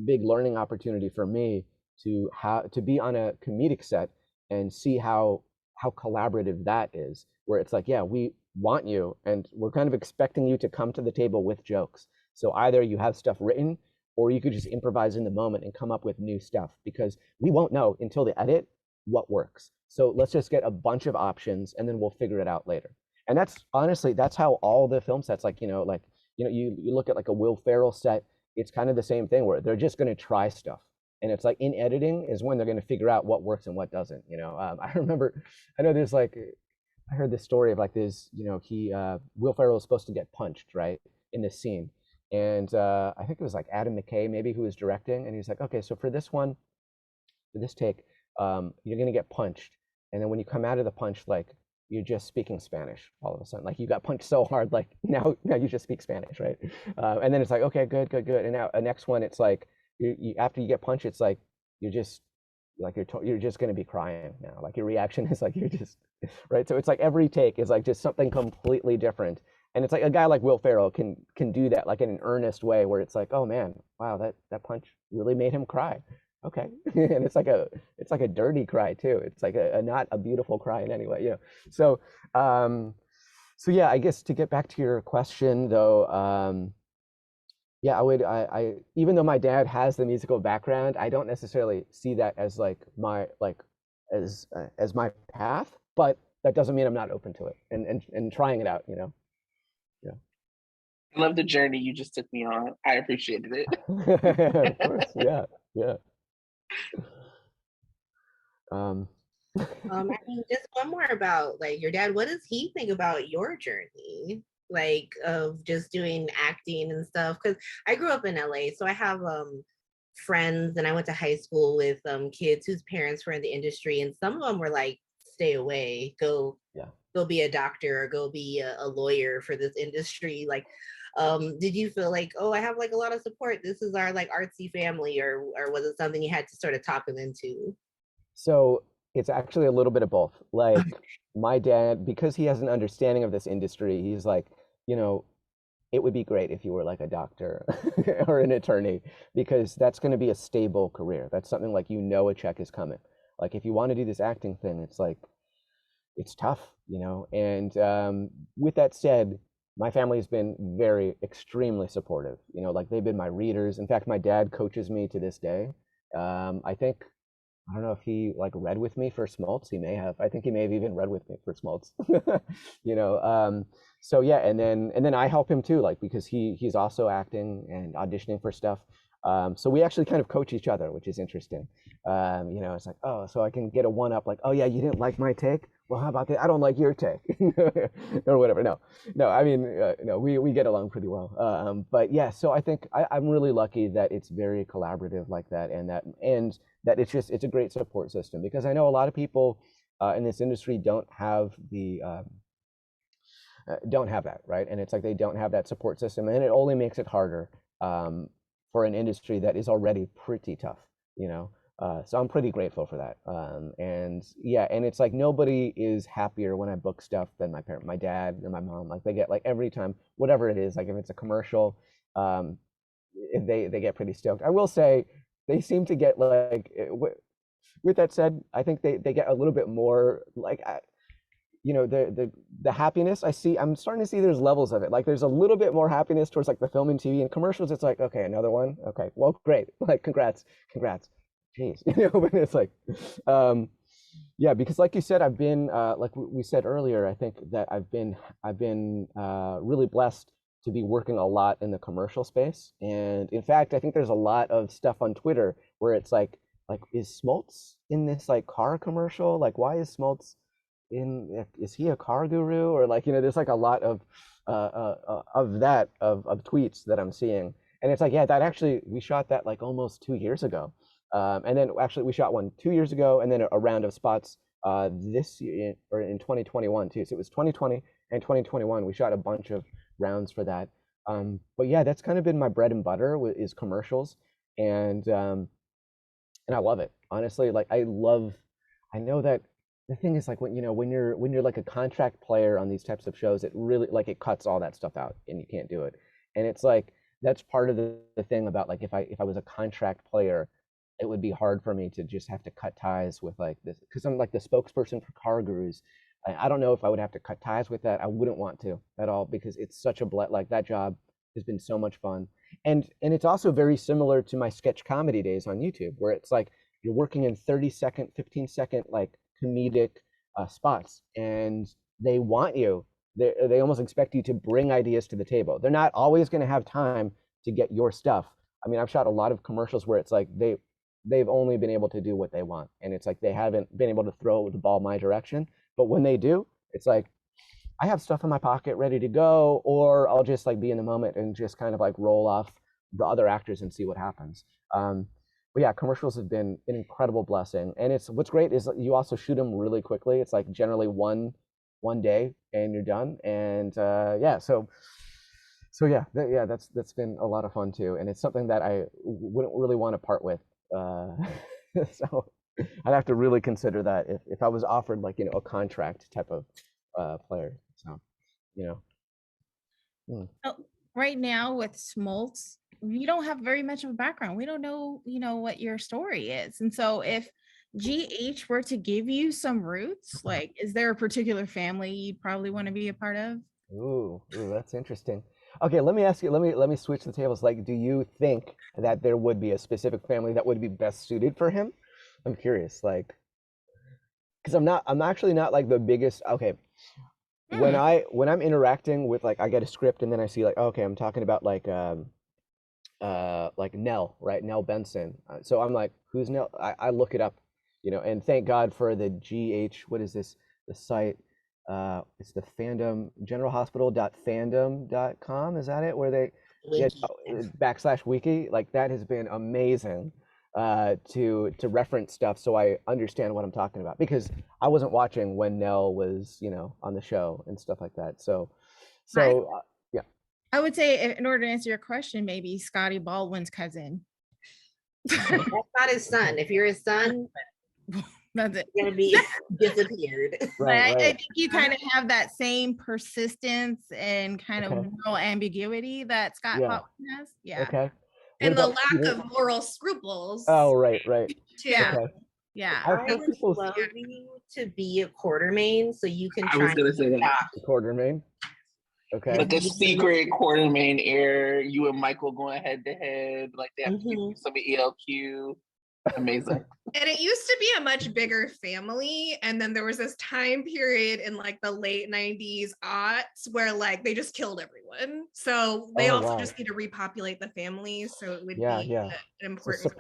big learning opportunity for me to be on a comedic set and see how collaborative that is, where it's like, yeah, we want you and we're kind of expecting you to come to the table with jokes. So either you have stuff written or you could just improvise in the moment and come up with new stuff, because we won't know until the edit what works. So let's just get a bunch of options and then we'll figure it out later. And that's honestly, that's how all the film sets, like, you look at like a Will Ferrell set, it's kind of the same thing where they're just going to try stuff. And it's like in editing is when they're going to figure out what works and what doesn't. I know there's like, I heard this story of like this, Will Ferrell was supposed to get punched, right, in this scene. And I think it was like Adam McKay, maybe, who was directing. And he's like, okay, so for this take, you're going to get punched. And then when you come out of the punch, like, you're just speaking Spanish all of a sudden. Like you got punched so hard, like now you just speak Spanish, right? And then it's like, okay, good. And now the next one, it's like after you get punched, it's like you're just like you're just gonna be crying now. Like your reaction is like right? So it's like every take is like just something completely different. And it's like a guy like Will Ferrell can do that like in an earnest way where it's like, oh man, wow, that punch really made him cry. Okay. And it's like a dirty cry too. It's like a not a beautiful cry in any way, you know. So so yeah, I guess to get back to your question though, yeah, I even though my dad has the musical background, I don't necessarily see that as like my like as my path, but that doesn't mean I'm not open to it and trying it out, you know. Yeah. I love the journey you just took me on. I appreciated it. Of course, yeah, yeah. Um, I mean, just one more about like your dad. What does he think about your journey, like of just doing acting and stuff? Because I grew up in LA, so I have friends, and I went to high school with kids whose parents were in the industry, and some of them were like, "Stay away, yeah. go be a doctor or go be a lawyer for this industry." Like, did you feel like, oh, I have like a lot of support? This is our like artsy family, or was it something you had to sort of talk them into? So it's actually a little bit of both. Like my dad, because he has an understanding of this industry, he's like, you know, it would be great if you were like a doctor or an attorney because that's going to be a stable career. That's something like you know a check is coming. Like if you want to do this acting thing, it's like it's tough, you know. And with that said, my family has been very extremely supportive. You know, like they've been my readers. In fact, my dad coaches me to this day. I think I don't know if he like read with me for Smoltz. He may have. I think he may have even read with me for Smoltz. You know. So yeah, and then I help him too, like because he's also acting and auditioning for stuff. So we actually kind of coach each other, which is interesting. You know, it's like, oh, so I can get a one up, like, oh yeah, you didn't like my take. Well, how about that? I don't like your take, or whatever. No. I mean, no, we get along pretty well. But yeah, so I think I'm really lucky that it's very collaborative like that, and that it's a great support system because I know a lot of people in this industry don't have that, right? And it's like they don't have that support system, and it only makes it harder for an industry that is already pretty tough, you know. So I'm pretty grateful for that. And yeah, and it's like nobody is happier when I book stuff than my dad and my mom. Like they get like every time, whatever it is, like if it's a commercial, um, they get pretty stoked. I will say they seem to get like with that said, I think they get a little bit more like you know the happiness I see. I'm starting to see there's levels of it. Like there's a little bit more happiness towards like the film and TV and commercials. It's like okay, another one. Okay, well, great. Like congrats. Jeez, you know. But it's like, yeah, because like you said, I've been like we said earlier. I think that I've been really blessed to be working a lot in the commercial space. And in fact, I think there's a lot of stuff on Twitter where it's like is Smoltz in this like car commercial? Like why is Smoltz is he a car guru or like you know there's like a lot of tweets that I'm seeing and it's like yeah that actually we shot that like almost 2 years ago and then actually we shot one 2 years ago and then a round of spots this year or in 2021 too, so it was 2020 and 2021 we shot a bunch of rounds for that. But yeah, that's kind of been my bread and butter is commercials. And I love it honestly. Like I know that the thing is like when you know when you're like a contract player on these types of shows, it really like it cuts all that stuff out and you can't do it. And it's like that's part of the thing about like if I was a contract player, it would be hard for me to just have to cut ties with like this because I'm like the spokesperson for car gurus. I don't know if I would have to cut ties with that. I wouldn't want to at all because it's such a like that job has been so much fun. And it's also very similar to my sketch comedy days on YouTube where it's like you're working in 30-second, 15-second like comedic spots and they want you they almost expect you to bring ideas to the table. They're not always going to have time to get your stuff. I mean, I've shot a lot of commercials where it's like they've only been able to do what they want and it's like they haven't been able to throw the ball my direction, but when they do it's like I have stuff in my pocket ready to go, or I'll just like be in the moment and just kind of like roll off the other actors and see what happens. But yeah, commercials have been an incredible blessing, and it's what's great is you also shoot them really quickly. It's like generally one day and you're done, and yeah, so yeah, that's been a lot of fun too, and it's something that I wouldn't really want to part with. So I'd have to really consider that if I was offered like, a contract type of player. So, you know. So, right now with Smoltz, we don't have very much of a background. We don't know, what your story is. And so if GH were to give you some roots, like, is there a particular family you'd probably want to be a part of? Ooh, that's interesting. Okay, let me ask you, let me switch the tables. Like, do you think that there would be a specific family that would be best suited for him? I'm curious, like, because I'm actually not like the biggest. Okay, when I'm interacting with, like, I get a script and then I see like, okay, I'm talking about like Nell, right? Nell Benson. So I'm like, who's Nell? I look it up, and thank God for the GH. What is this? The site. It's the fandom generalhospital.fandom.com. Is that it? Where they get /wiki. Like, that has been amazing to reference stuff so I understand what I'm talking about, because I wasn't watching when Nell was, on the show and stuff like that. So yeah. I would say, in order to answer your question, maybe Scotty Baldwin's cousin. That's not his son. If you're his son, that's it. Gonna be disappeared. Right. I think you kind of have that same persistence and kind of moral ambiguity that Scott Baldwin has. Yeah. Okay. And the lack of moral scruples. Oh, right. Yeah. Okay. Yeah. I would love you to be a Quartermain so you can try. I was gonna say that. Quartermain. Okay. Like a secret Quartermain heir, you and Michael going head to head, like they have to give you some ELQ. Amazing. And it used to be a much bigger family, and then there was this time period in like the late 90s aughts where like they just killed everyone, so they just need to repopulate the families, so it would be an important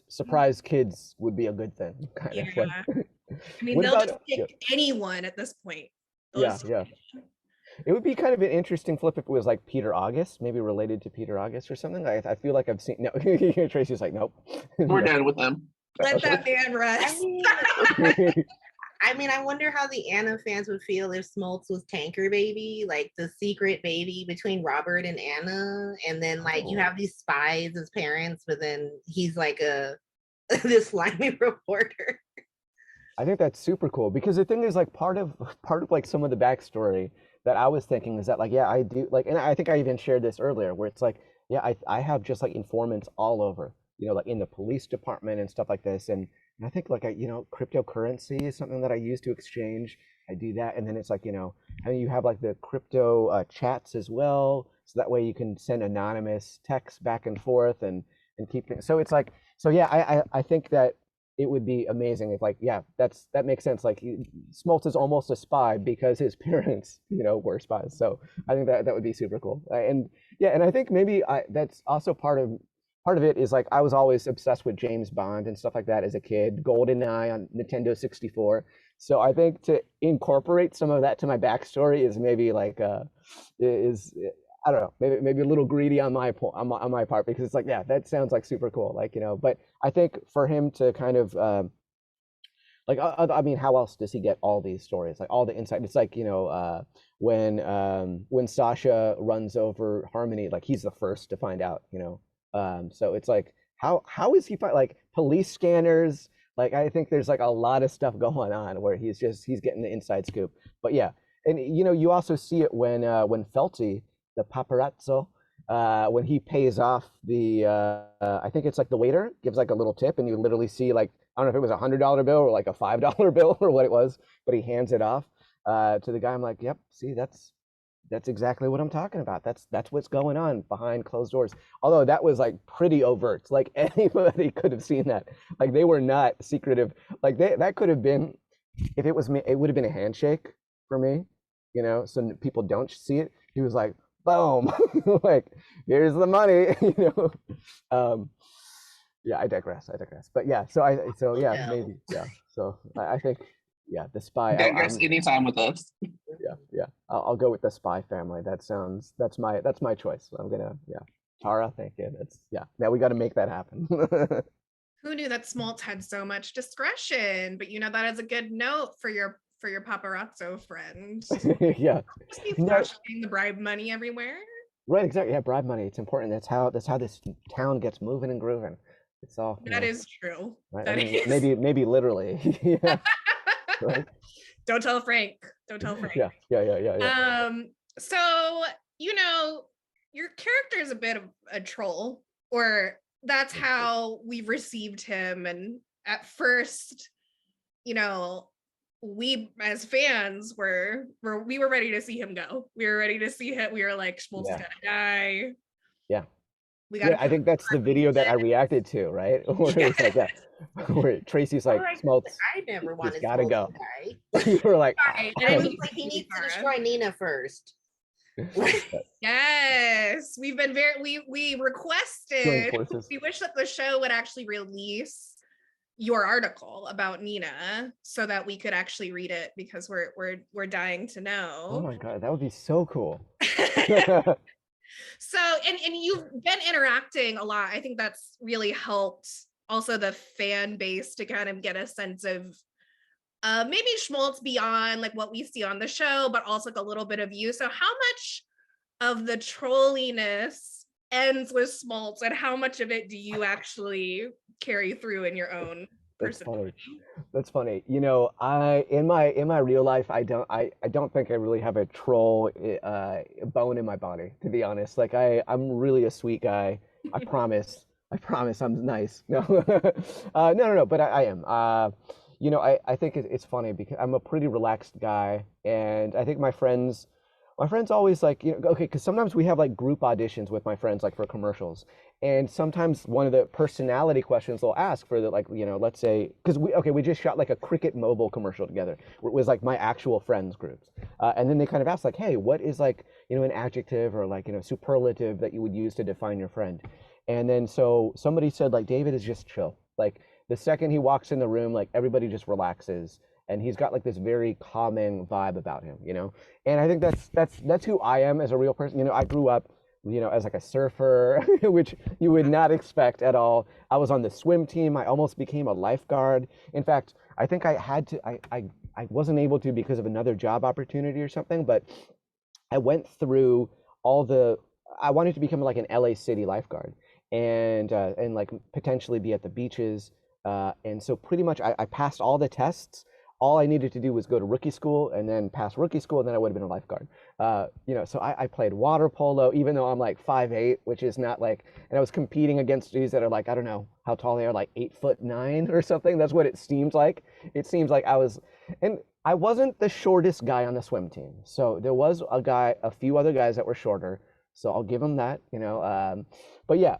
surprise kids would be a good thing, kind of. Like, I mean, they'll just pick anyone at this point. It would be kind of an interesting flip if it was like Peter August, maybe related to Peter August or something. I feel like I've seen. No, Tracy's like, nope. We're done with them. Let that man rest. I mean, I wonder how the Anna fans would feel if Smoltz was Tanker Baby, like the secret baby between Robert and Anna, and then like you have these spies as parents, but then he's like this slimy reporter. I think that's super cool, because the thing is, like, part of like some of the backstory that I was thinking is that, like, I do, like, and I think I even shared this earlier, where it's like, I have just like informants all over, like in the police department and stuff like this. And I think like, cryptocurrency is something that I use to exchange. I do that. And then it's like, and you have like the crypto chats as well. So that way you can send anonymous texts back and forth and keep things. So it's like, I think that it would be amazing if, like, that makes sense. Like, Smoltz is almost a spy because his parents, were spies. So I think that would be super cool. And I think maybe that's also part of it is, like, I was always obsessed with James Bond and stuff like that as a kid. GoldenEye on Nintendo 64. So I think to incorporate some of that to my backstory is maybe like I don't know, maybe a little greedy on my part, because it's like, that sounds like super cool, like, but I think for him to kind of like, I mean, how else does he get all these stories, like all the insight? It's like, when Sasha runs over Harmony, like, he's the first to find out, so it's like, how is he like police scanners? Like, I think there's like a lot of stuff going on where he's getting the inside scoop. But and you also see it when Felty, the paparazzo, when he pays off the I think it's like the waiter gives like a little tip, and you literally see, like, I don't know if it was $100 bill or like a $5 bill or what it was, but he hands it off to the guy. I'm like, yep, see, that's exactly what I'm talking about. That's what's going on behind closed doors. Although that was like pretty overt, like anybody could have seen that. Like, they were not secretive. Like, that could have been, if it was me, it would have been a handshake for me, so people don't see it. He was like, boom, like, here's the money, I digress. But maybe, so I think, the spy. Digress anytime with us. I'll go with the spy family. That's my choice. I'm gonna, Tara, thank you. Now we got to make that happen. Who knew that Smoltz had so much discretion? But that is a good note for your paparazzo friend. Just be flashing the bribe money everywhere. Right, exactly. Yeah, bribe money. It's important. That's how this town gets moving and grooving. It's all, That is true. right? That I mean, is. maybe literally. Yeah. Right? Don't tell Frank. Don't tell Frank. Yeah. So, you know, your character is a bit of a troll, or that's how we received him. And at first, you know, we as fans we were ready to see him go. We were ready to see him. We were like, Schmaltz is gonna die. Yeah. We got. I think that's the video that I reacted to, right? Where it's like that, where Tracy's like, Smoltz, I never he's wanted gotta Smoltz go. to die. You were like, Right. And it was like he needs to destroy Nina first. Yes, we've been we requested. We wish that the show would actually release your article about Nina so that we could actually read it, because we're dying to know. Oh my god, that would be so cool. So and you've been interacting a lot. I think that's really helped also the fan base to kind of get a sense of maybe Schmaltz beyond like what we see on the show, but also like a little bit of you. So how much of the trolliness ends with Smoltz, and how much of it do you actually carry through in your own personality? That's funny. You know, in my real life, I don't think I really have a troll bone in my body, to be honest. Like I'm really a sweet guy. I promise. I'm nice. No, no. But I am. You know, I think it's funny because I'm a pretty relaxed guy, and I think my friends always like, you know, okay, because sometimes we have like group auditions with my friends, like for commercials. And sometimes one of the personality questions they'll ask for the, like, you know, let's say, because we just shot like a Cricket Mobile commercial together. It was like my actual friends groups. And then they kind of asked like, hey, what is like, you know, an adjective or like, you know, superlative that you would use to define your friend? And then so somebody said like, David is just chill. Like the second he walks in the room, like everybody just relaxes. And he's got like this very calming vibe about him, you know? And I think that's who I am as a real person. You know, I grew up, you know, as like a surfer, which you would not expect at all. I was on the swim team. I almost became a lifeguard. In fact, I think I had to, I wasn't able to because of another job opportunity or something, but I went through I wanted to become like an LA City lifeguard and like potentially be at the beaches. And so pretty much I passed all the tests. All I needed to do was go to rookie school and then pass rookie school, and then I would have been a lifeguard. You know, so I played water polo, even though I'm like 5'8", which is not like, and I was competing against dudes that are like, I don't know how tall they are, like 8'9" or something. That's what it seems like. It seems like and I wasn't the shortest guy on the swim team. So there was a few other guys that were shorter. So I'll give them that, you know. But yeah,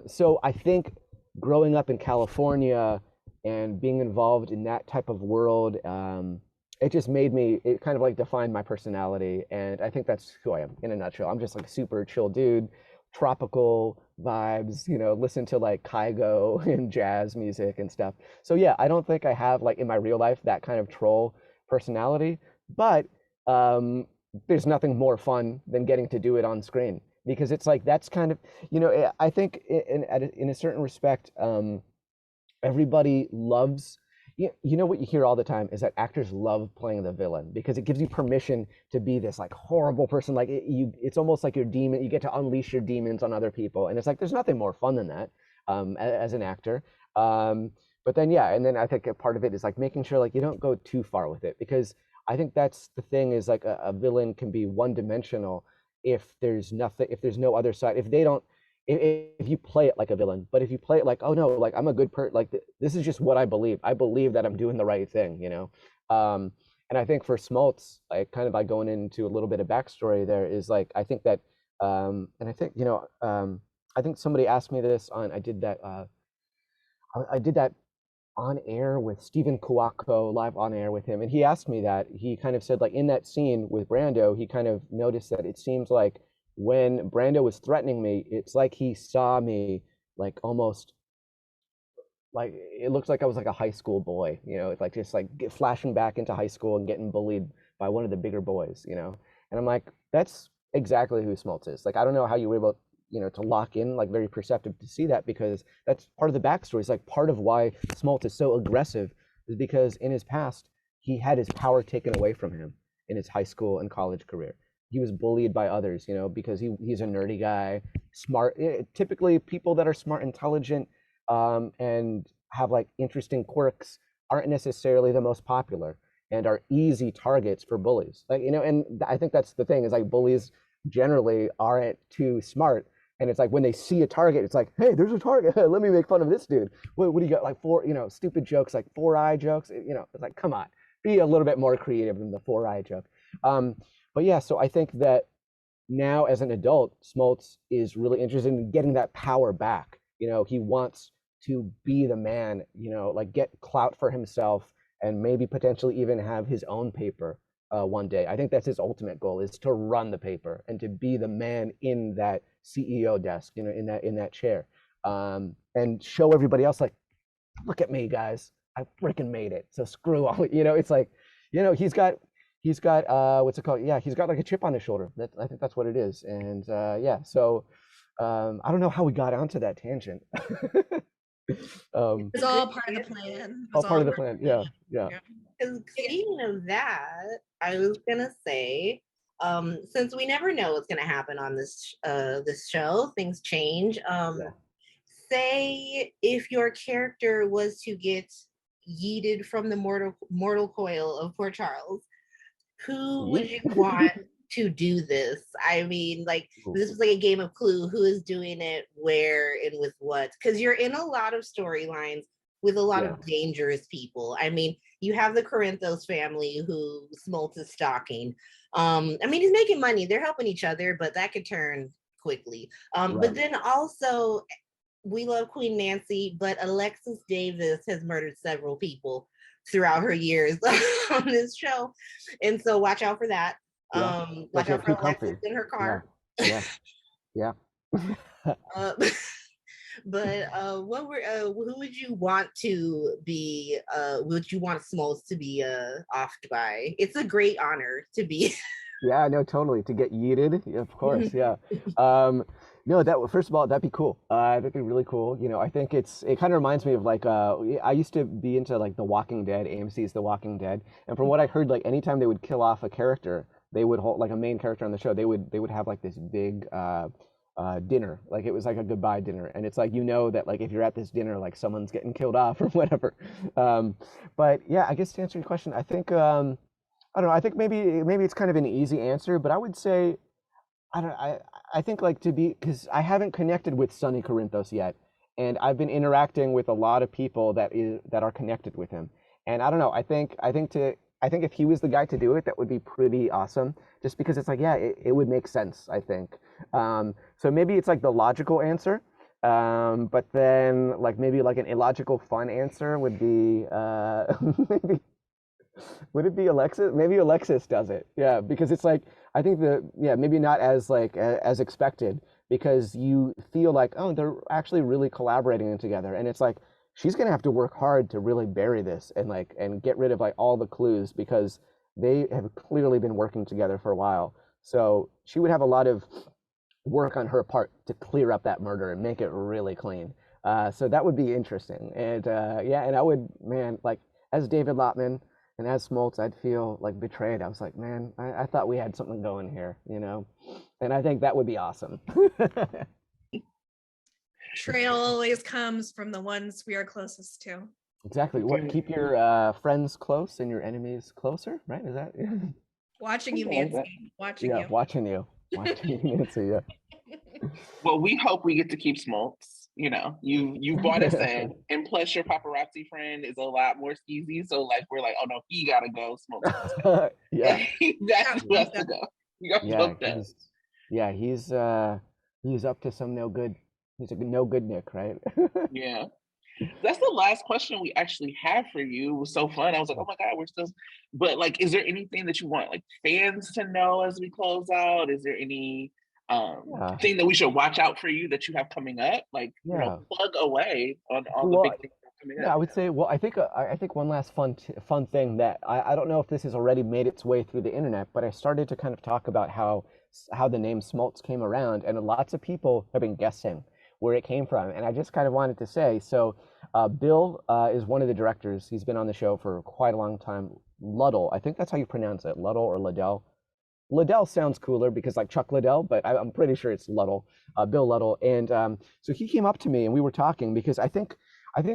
so I think growing up in California and being involved in that type of world, it kind of like defined my personality. And I think that's who I am in a nutshell. I'm just like a super chill dude, tropical vibes, you know, listen to like Kygo and jazz music and stuff. So yeah, I don't think I have like in my real life that kind of troll personality, but there's nothing more fun than getting to do it on screen, because it's like, that's kind of, you know, I think in a certain respect, everybody loves, you know what you hear all the time is that actors love playing the villain because it gives you permission to be this like horrible person. Like it's almost like your demon. You get to unleash your demons on other people, and it's like there's nothing more fun than that as an actor. But then yeah, and then I think a part of it is like making sure like you don't go too far with it, because I think that's the thing is like a villain can be one-dimensional if there's no other side. If you play it like a villain, but if you play it like, oh no, like I'm a good person, like this is just what I believe. I believe that I'm doing the right thing, you know? And I think for Smoltz, like kind of like going into a little bit of backstory there is like, I think that, and I think, you know, I think somebody asked me this I did that on air with Stephen Kouako, live on air with him. And he asked me that. He kind of said like in that scene with Brando, he kind of noticed that it seems like when Brando was threatening me, it's like he saw me like almost like it looks like I was like a high school boy, you know, it's like just like flashing back into high school and getting bullied by one of the bigger boys, you know. And I'm like, that's exactly who Smoltz is. Like I don't know how you were able, you know, to lock in, like very perceptive to see that, because that's part of the backstory. It's like part of why Smoltz is so aggressive is because in his past he had his power taken away from him in his high school and college career. He was bullied by others, you know, because he's a nerdy guy, smart. Typically, people that are smart, intelligent, and have like interesting quirks aren't necessarily the most popular and are easy targets for bullies. Like, you know, and I think that's the thing is like bullies generally aren't too smart. And it's like when they see a target, it's like, hey, there's a target. Let me make fun of this dude. What do you got? Like four, you know, stupid jokes, like 4-eye jokes. You know, it's like, come on, be a little bit more creative than the 4-eye joke. But yeah, so I think that now as an adult, Smoltz is really interested in getting that power back. You know, he wants to be the man, you know, like get clout for himself and maybe potentially even have his own paper one day. I think that's his ultimate goal is to run the paper and to be the man in that CEO desk, you know, in that chair, and show everybody else like, look at me, guys, I freaking made it. So screw all, you know, it's like, you know, he's got what's it called? Yeah, he's got like a chip on his shoulder. I think that's what it is. And yeah, so I don't know how we got onto that tangent. It's all part of the plan. All part of the plan. Yeah, yeah. Because speaking of that, I was gonna say, since we never know what's gonna happen on this show, things change. Say if your character was to get yeeted from the mortal coil of Port Charles, who would you want to do this? I mean, like, this is like a game of Clue. Who is doing it, where, and with what? Because you're in a lot of storylines with a lot of dangerous people. I mean, you have the Corinthos family who Smoltz is stalking. I mean, he's making money. They're helping each other, but that could turn quickly. But then also, we love Queen Nancy, but Alexis Davis has murdered several people throughout her years on this show. And so watch out for that. Watch out for Alexis in her car. Yeah. But who would you want to be, would you want Smoltz to be offed by? It's a great honor to be. Yeah, no, totally. To get yeeted, of course, yeah. No, that first of all, that'd be cool. That'd be really cool. You know, I think it kind of reminds me of like I used to be into like The Walking Dead, AMC's The Walking Dead, and from what I heard, like anytime they would kill off a character, they would hold like a main character on the show, they would have like this big dinner, like it was like a goodbye dinner, and it's like, you know, that like if you're at this dinner, like someone's getting killed off or whatever. But yeah, I guess to answer your question, I think I don't know. I think maybe it's kind of an easy answer, but I would say I think like to be, because I haven't connected with Sonny Corinthos yet, and I've been interacting with a lot of people that are connected with him, and I don't know. I think if he was the guy to do it, that would be pretty awesome. Just because it's like, yeah, it would make sense. I think. So maybe it's like the logical answer, but then like maybe like an illogical fun answer would be maybe. Would it be Alexis? Maybe Alexis does it. Yeah, because it's like I think maybe not as like as expected, because you feel like, oh, they're actually really collaborating together, and it's like she's gonna have to work hard to really bury this and get rid of like all the clues, because they have clearly been working together for a while. So she would have a lot of work on her part to clear up that murder and make it really clean. So that would be interesting. And yeah, and I would, man, like as David Lautman. And as Smoltz, I'd feel like betrayed. I was like, man, I thought we had something going here, you know? And I think that would be awesome. Betrayal always comes from the ones we are closest to. Exactly. What? Keep your friends close and your enemies closer, right? Is that? Watching you, Nancy. Watching you. Watching you, Nancy. Yeah. Well, we hope we get to keep Smoltz. You know, you brought us in, and plus your paparazzi friend is a lot more skeezy. So like we're like, oh no, he gotta go. Smoltz. Yeah, that's who has to go. He's up to some no good. He's a no good Nick, right? Yeah. That's the last question we actually have for you. It was so fun. I was like, oh my God, we're still, but like, is there anything that you want like fans to know as we close out? Is there any thing that we should watch out for you that you have coming up? Like, you know, plug away on all the big things coming up. Yeah, I would say, well, I think one last fun thing that I don't know if this has already made its way through the internet, but I started to kind of talk about how the name Smoltz came around, and lots of people have been guessing where it came from. And I just kind of wanted to say, so Bill is one of the directors. He's been on the show for quite a long time. Luddle, I think that's how you pronounce it, Luddle or Liddell. Liddell sounds cooler because like Chuck Liddell, but I'm pretty sure it's Luddle, Bill Luddle. And so he came up to me and we were talking because I think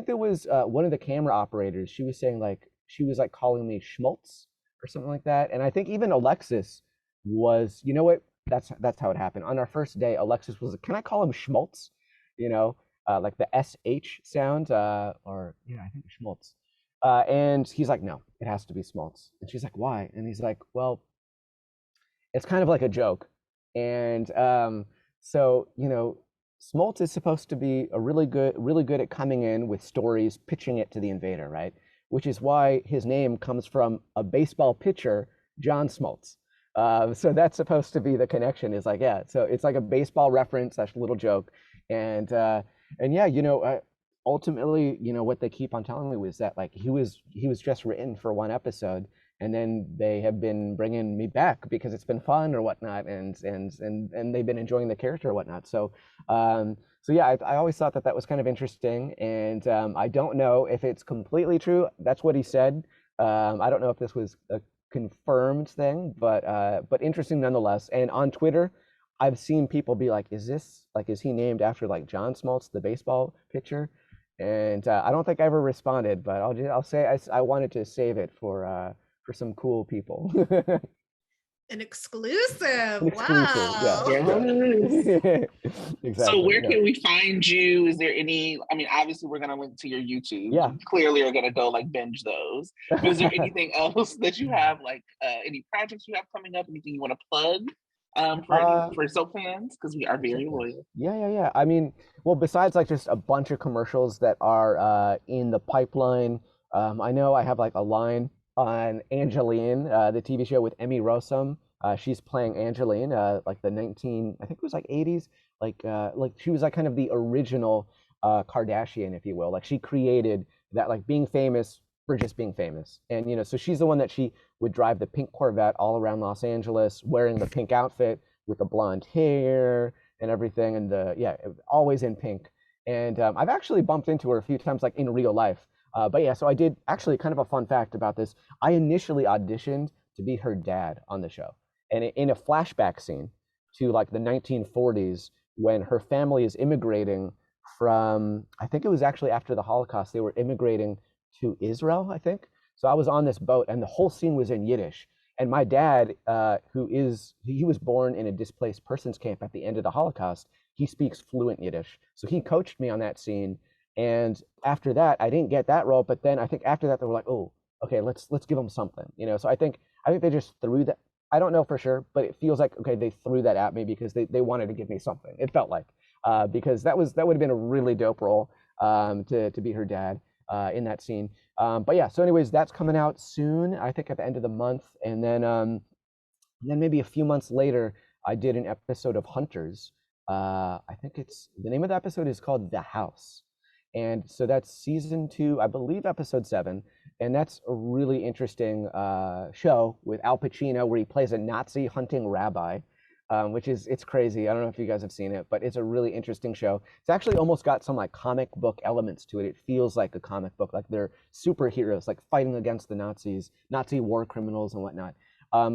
there was one of the camera operators. She was saying like she was like calling me Schmaltz or something like that. And I think even Alexis was, you know what? That's how it happened. On our first day, Alexis was like, "Can I call him Schmaltz?" You know, like the SH sound, or yeah, I think Schmaltz. And he's like, "No, it has to be Smoltz." And she's like, "Why?" And he's like, "Well, it's kind of like a joke." And so, Smoltz is supposed to be really good at coming in with stories, pitching it to the invader, right? Which is why his name comes from a baseball pitcher, John Smoltz. So that's supposed to be the connection. Is like, yeah. So it's like a baseball reference, that's a little joke, and yeah, ultimately, what they keep on telling me was that like he was just written for one episode, and then they have been bringing me back because it's been fun or whatnot, and they've been enjoying the character or whatnot. So yeah, I always thought that was kind of interesting, and I don't know if it's completely true. That's what he said. I don't know if this was a confirmed thing, but interesting nonetheless. And on Twitter, I've seen people be like, is he named after like John Smoltz, the baseball pitcher? And I don't think I ever responded, but I'll say I wanted to save it for some cool people. An exclusive. Exclusive, Wow. Yes. Exactly. So where yeah. can we find you? Is there any, I mean, obviously we're gonna link to your YouTube. Yeah. You clearly are gonna go like binge those. But is there anything else that you have, like any projects you have coming up, anything you want to plug for soap fans? Because we are very loyal. Yeah. I mean, well, besides like just a bunch of commercials that are in the pipeline, I know I have like a line on Angeline, the TV show with Emmy Rossum. She's playing Angeline, like the 19, I think it was like 80s, like she was like kind of the original Kardashian, if you will. Like she created that like being famous for just being famous. And so she's the one that she would drive the pink Corvette all around Los Angeles wearing the pink outfit with the blonde hair and everything, and always in pink. And I've actually bumped into her a few times like in real life. But yeah, so I did actually kind of a fun fact about this. I initially auditioned to be her dad on the show. And in a flashback scene to like the 1940s when her family is immigrating from, I think it was actually after the Holocaust, they were immigrating to Israel, I think. So I was on this boat and the whole scene was in Yiddish. And my dad, he was born in a displaced persons camp at the end of the Holocaust. He speaks fluent Yiddish. So he coached me on that scene. And after that, I didn't get that role. But then I think after that, they were like, "Oh, okay, let's give him something." So I think they just threw that. I don't know for sure, but it feels like okay, they threw that at me because they wanted to give me something. It felt like because that would have been a really dope role to be her dad in that scene. But yeah, so anyways, that's coming out soon. I think at the end of the month, and then maybe a few months later, I did an episode of Hunters. I think it's the name of the episode is called The House. And so that's season 2, I believe episode 7. And that's a really interesting show with Al Pacino where he plays a Nazi hunting rabbi, which it's crazy. I don't know if you guys have seen it, but it's a really interesting show. It's actually almost got some like comic book elements to it. It feels like a comic book, like they're superheroes, like fighting against the Nazis, Nazi war criminals and whatnot.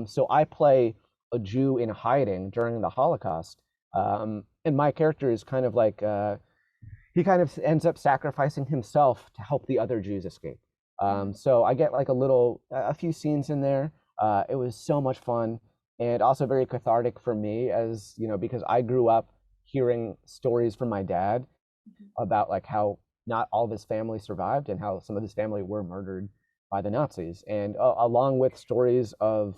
So I play a Jew in hiding during the Holocaust. And my character is kind of like, he kind of ends up sacrificing himself to help the other Jews escape. So I get like a few scenes in there. It was so much fun and also very cathartic for me as, because I grew up hearing stories from my dad about like how not all of his family survived and how some of his family were murdered by the Nazis. And along with stories of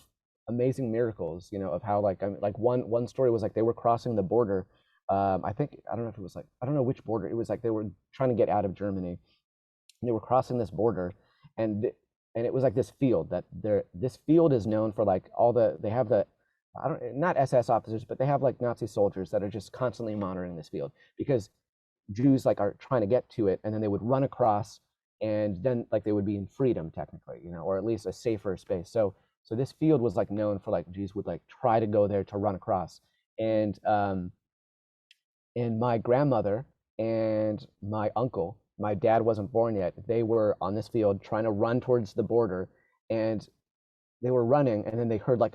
amazing miracles, of how like one story was like they were crossing the border. I don't know if it was like, I don't know which border. It was like they were trying to get out of Germany. And they were crossing this border, and it was like this field this field is known for like they have the, I don't, not SS officers, but they have like Nazi soldiers that are just constantly monitoring this field because Jews like are trying to get to it, and then they would run across, and then like they would be in freedom technically, or at least a safer space. So this field was like known for like Jews would like try to go there to run across, and my grandmother and my uncle, my dad wasn't born yet, they were on this field trying to run towards the border, and they were running, and then they heard like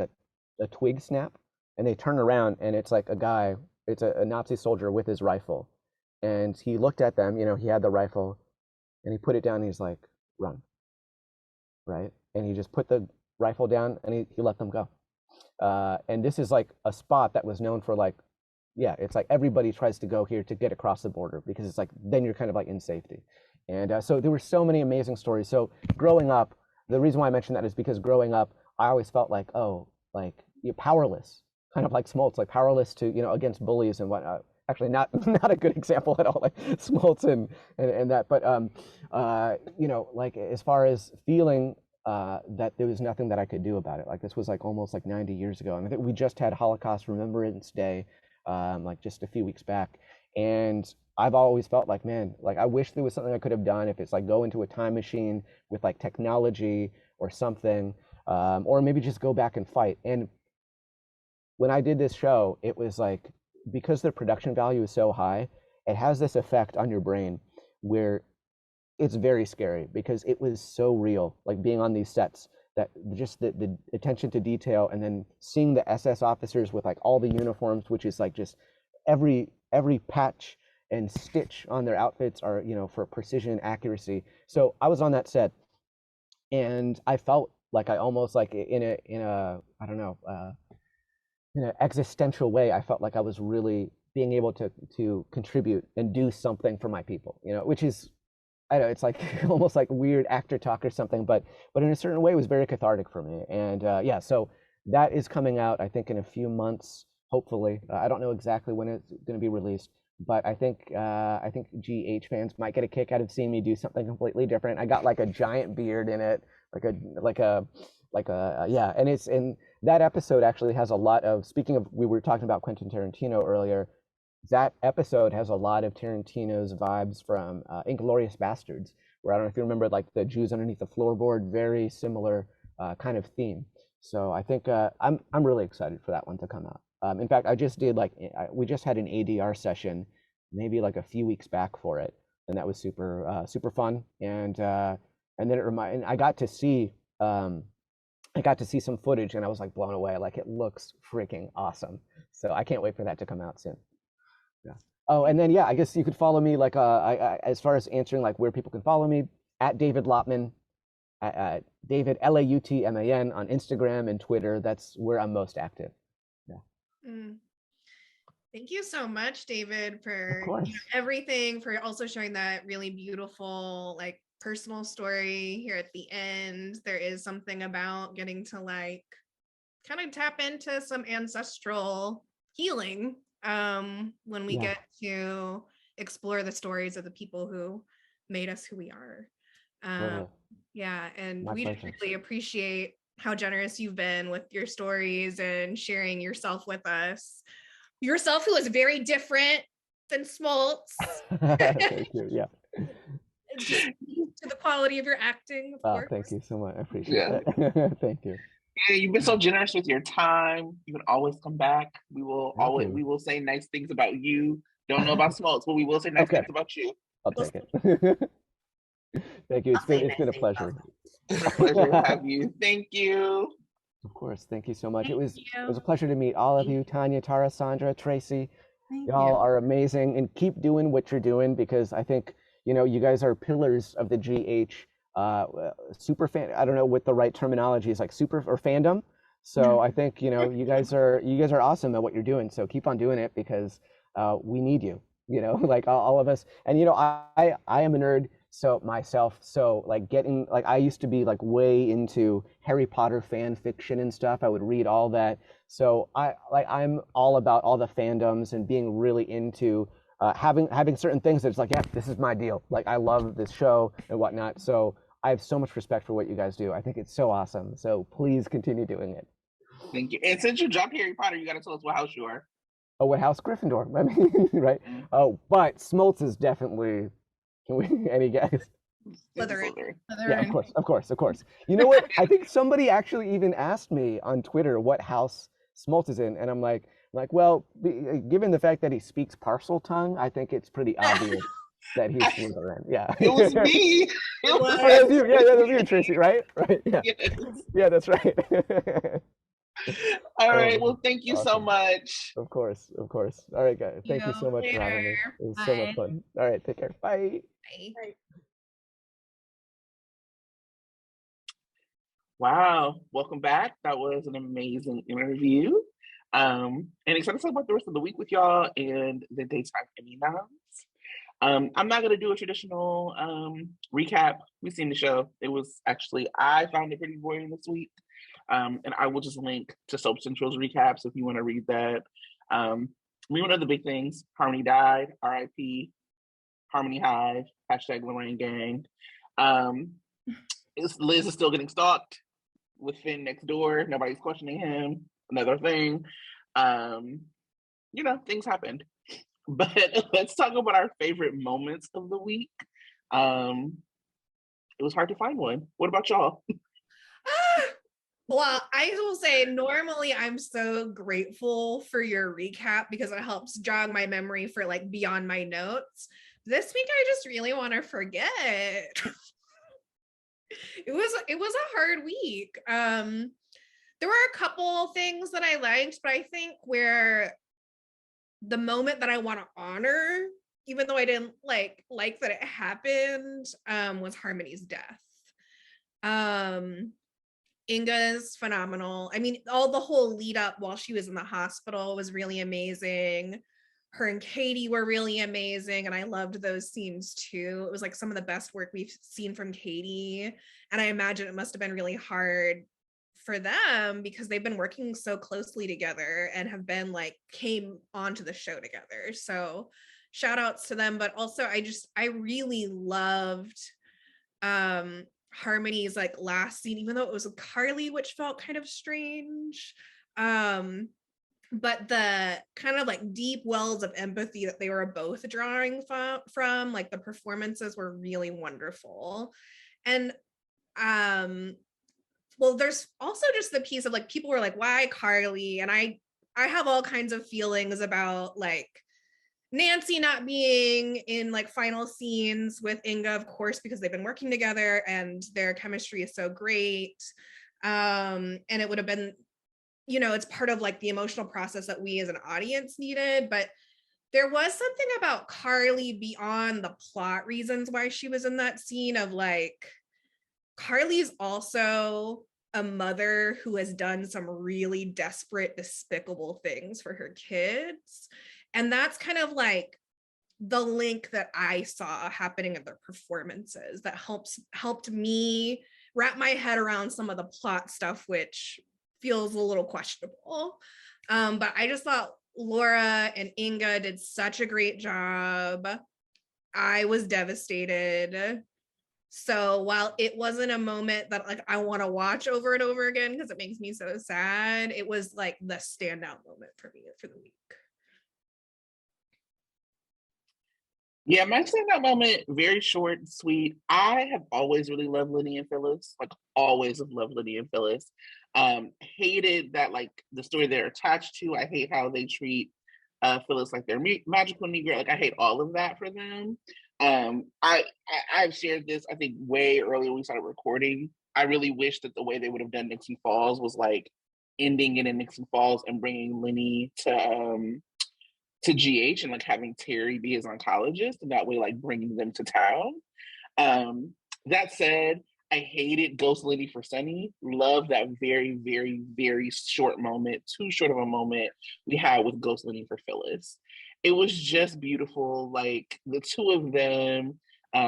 a twig snap, and they turn around, and it's like a guy, it's a Nazi soldier with his rifle, and he looked at them, he had the rifle, and he put it down, and he's like, run, right? And he just put the rifle down, and he let them go. And this is like a spot that was known for like, yeah, it's like everybody tries to go here to get across the border, because it's like, then you're kind of like in safety. And so there were so many amazing stories. So growing up, the reason why I mentioned that is because growing up, I always felt like, oh, like you're powerless, kind of like Smoltz, like powerless to, against bullies and whatnot. Actually, not a good example at all, like Smoltz and that. But, like as far as feeling that there was nothing that I could do about it. Like this was like almost like 90 years ago. And I think we just had Holocaust Remembrance Day, like just a few weeks back. And I've always felt like, man, like I wish there was something I could have done, if it's like go into a time machine with like technology or something, or maybe just go back and fight. And when I did this show, it was like, because the production value is so high, it has this effect on your brain where it's very scary, because it was so real, like being on these sets, that just the attention to detail, and then seeing the SS officers with like all the uniforms, which is like just every patch and stitch on their outfits are, for precision and accuracy. So I was on that set, and I felt like I almost like in a I don't know, in an existential way, I felt like I was really being able to contribute and do something for my people, which is, I know it's like almost like weird actor talk or something, but in a certain way it was very cathartic for me. And yeah, so that is coming out, I think, in a few months, hopefully. I don't know exactly when it's going to be released, but I think GH fans might get a kick out of seeing me do something completely different. I got like a giant beard in it, like a yeah, and that episode actually has a lot of, speaking of, we were talking about Quentin Tarantino earlier, that episode has a lot of Tarantino's vibes from Inglourious Bastards, where I don't know if you remember, like the Jews underneath the floorboard, very similar kind of theme. So I think I'm really excited for that one to come out. In fact, I just did we just had an ADR session, maybe like a few weeks back for it, and that was super fun. And then I got to see some footage, and I was like blown away. Like it looks freaking awesome. So I can't wait for that to come out soon. Yeah. Oh, and then yeah, I guess you could follow me like as far as answering like where people can follow me, at David Lautman, at David Lautman on Instagram and Twitter. That's where I'm most active. Yeah. Thank you so much, David, for everything, for also showing that really beautiful like personal story here at the end. There is something about getting to like kind of tap into some ancestral healing when we get to explore the stories of the people who made us who we are. Yeah, and we just really appreciate how generous you've been with your stories and sharing yourself with us. Yourself, who is very different than Smoltz. Thank you. Yeah. To the quality of your acting, of course. Thank you so much. I appreciate it. Thank you. Yeah, you've been so generous with your time. You can always come back. We will say nice things about you. Don't know about Smoltz, but we will say nice things about you. I'll take it. Thank you. It's been a pleasure. It's a pleasure to have you. Thank you. Of course. Thank you so much. It was a pleasure to meet all of you. Tanya, Tara, Sandra, Tracy. Y'all are amazing, and keep doing what you're doing, because I think you guys are pillars of the GH super fan. I don't know what the right terminology is, like super or fandom. So I think you guys are awesome at what you're doing. So keep on doing it, because we need you. Like all of us. And I am a nerd. So myself, like I used to be like way into Harry Potter fan fiction and stuff. I would read all that. So I'm all about all the fandoms and being really into having certain things that's like, yeah, this is my deal. Like I love this show and whatnot. So I have so much respect for what you guys do. I think it's so awesome. So please continue doing it. Thank you. And since you dropped Harry Potter, you got to tell us what house you are. Oh, what house? Gryffindor. I mean, right? Oh, but Smoltz is definitely. Can we? Any guess? Slytherin. Yeah, of course. You know what? I think somebody actually even asked me on Twitter what house Smoltz is in, and I'm like, well, given the fact that he speaks Parseltongue, I think it's pretty obvious that he's Slytherin. Yeah. It was me. It was you. Yeah, that was you, Tracy. Right. Yeah. Yes. Yeah, that's right. All right. Well, thank you so Awesome. much. Of course. All right, guys. Thank you so much for having me. Later. It was so much Bye. fun. All right, take care. Bye. Bye. Wow. Welcome back. That was an amazing interview. And excited to talk about the rest of the week with y'all and the Daytime Emmy noms. I'm not gonna do a traditional recap. We've seen the show. It was actually, I found it pretty boring this week. And I will just link to Soap Central's recaps if you want to read that. One of the big things, Harmony died, RIP, Harmony Hive, hashtag Lorraine Gang. Liz is still getting stalked with Finn next door. Nobody's questioning him. Another thing. Things happened. But let's talk about our favorite moments of the week. It was hard to find one. What about y'all? Well, I will say normally I'm so grateful for your recap because it helps jog my memory for like beyond my notes. This week I just really want to forget. It was a hard week. There were a couple things that I liked, but I think where the moment that I want to honor, even though I didn't like that it happened, was Harmony's death. Inga's phenomenal. I mean, the whole lead up while she was in the hospital was really amazing. Her and Katie were really amazing, and I loved those scenes too. It was like some of the best work we've seen from Katie, and I imagine it must have been really hard for them because they've been working so closely together and have been like came onto the show together. So shout outs to them, but also I really loved Harmony's like last scene, even though it was with Carly, which felt kind of strange. But the kind of like deep wells of empathy that they were both drawing from like the performances were really wonderful. And well, there's also just the piece of like people were like, why Carly? And I have all kinds of feelings about like Nancy not being in like final scenes with Inga, of course, because they've been working together and their chemistry is so great. And it would have been, it's part of like the emotional process that we as an audience needed. But there was something about Carly beyond the plot reasons why she was in that scene of like, Carly's also a mother who has done some really desperate, despicable things for her kids. And that's kind of like the link that I saw happening in their performances that helped me wrap my head around some of the plot stuff, which feels a little questionable. But I just thought Laura and Inga did such a great job. I was devastated. So while it wasn't a moment that like I want to watch over and over again because it makes me so sad, it was like the standout moment for me for the week. Yeah, my standout moment, very short and sweet. I have always really loved Lenny and Phyllis, like always have loved Lenny and Phyllis. Hated that like the story they're attached to. I hate how they treat Phyllis like they're magical Negro. Like I hate all of that for them. I've shared this, I think, way earlier when we started recording. I really wish that the way they would have done Nixon Falls was like ending it in Nixon Falls and bringing Lenny to GH and like having Terry be his oncologist and that way like bringing them to town. That said, I hated Ghost Lenny for Sunny. Love that very, very, very short moment, too short of a moment we had with Ghost Lenny for Phyllis. It was just beautiful. Like the two of them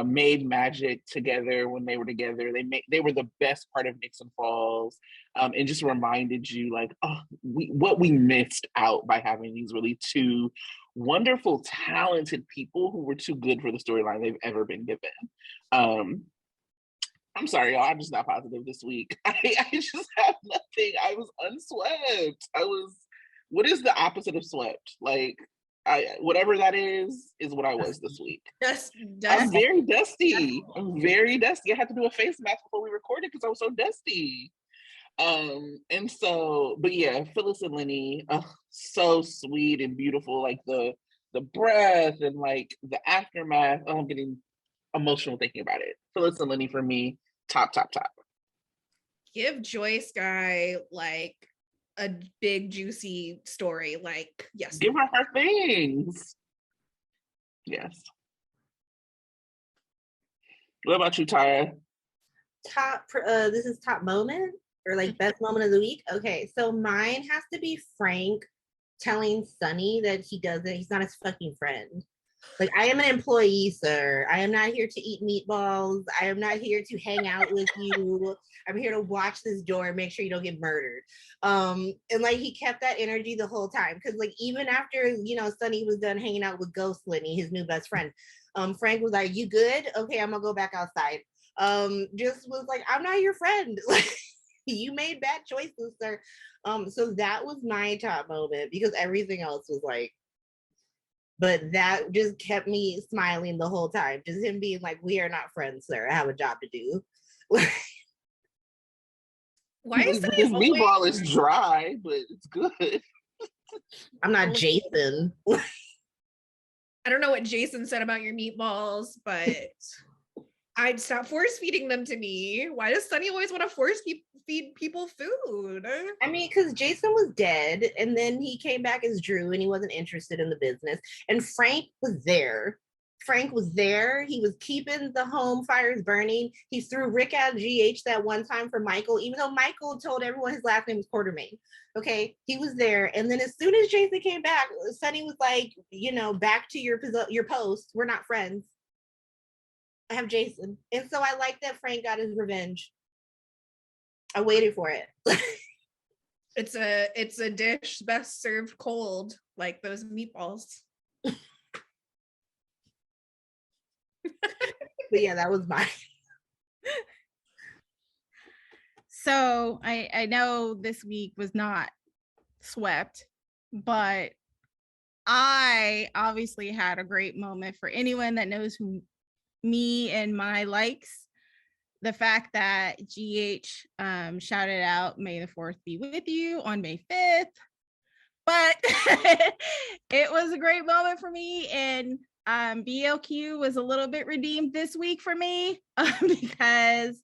made magic together when they were together. They were the best part of Nixon Falls, and just reminded you like, oh, what we missed out by having these really two wonderful, talented people who were too good for the storyline they've ever been given. I'm sorry, y'all. I'm just not positive this week. I just have nothing. I was unswept. What is the opposite of swept? Like, whatever that is what I was this week. I'm very dusty. I'm very dusty. I had to do a face mask before we recorded because I was so dusty. And so, but yeah, Phyllis and Lenny, so sweet and beautiful. Like the breath and like the aftermath. Oh, I'm getting emotional thinking about it. Phyllis and Lenny for me, top. Give Joyce guy like a big juicy story. Like, yes, give her things. Yes. What about you, Tara? This is top moment or like best moment of the week. Okay, so mine has to be Frank telling Sonny that he's not his fucking friend. Like, I am an employee, sir. I am not here to eat meatballs. I am not here to hang out with you. I'm here to watch this door and make sure you don't get murdered. And like, he kept that energy the whole time. Cause like, even after, Sonny was done hanging out with Ghost Lenny, his new best friend, Frank was like, you good? Okay, I'm gonna go back outside. Just was like, I'm not your friend. You made bad choices, sir. So that was my top moment because everything else was like, but that just kept me smiling the whole time. Just him being like, we are not friends, sir. I have a job to do. Why is this meatball is dry, but it's good. I'm not Jason. I don't know what Jason said about your meatballs, but I'd stop force feeding them to me. Why does Sonny always want to force feed people food? I mean, because Jason was dead, and then he came back as Drew, and he wasn't interested in the business. And Frank was there. He was keeping the home fires burning. He threw Rick out of GH that one time for Michael, even though Michael told everyone his last name was Quartermain. Okay, he was there. And then as soon as Jason came back, Sonny was like, back to your post. We're not friends. I have Jason. And so I like that Frank got his revenge. I waited for it. It's a dish best served cold, like those meatballs. But yeah, that was mine. So I know this week was not swept, but I obviously had a great moment. For anyone that knows who me and my likes, the fact that GH shouted out May the 4th be with you on May 5th, but it was a great moment for me. And BLQ was a little bit redeemed this week for me because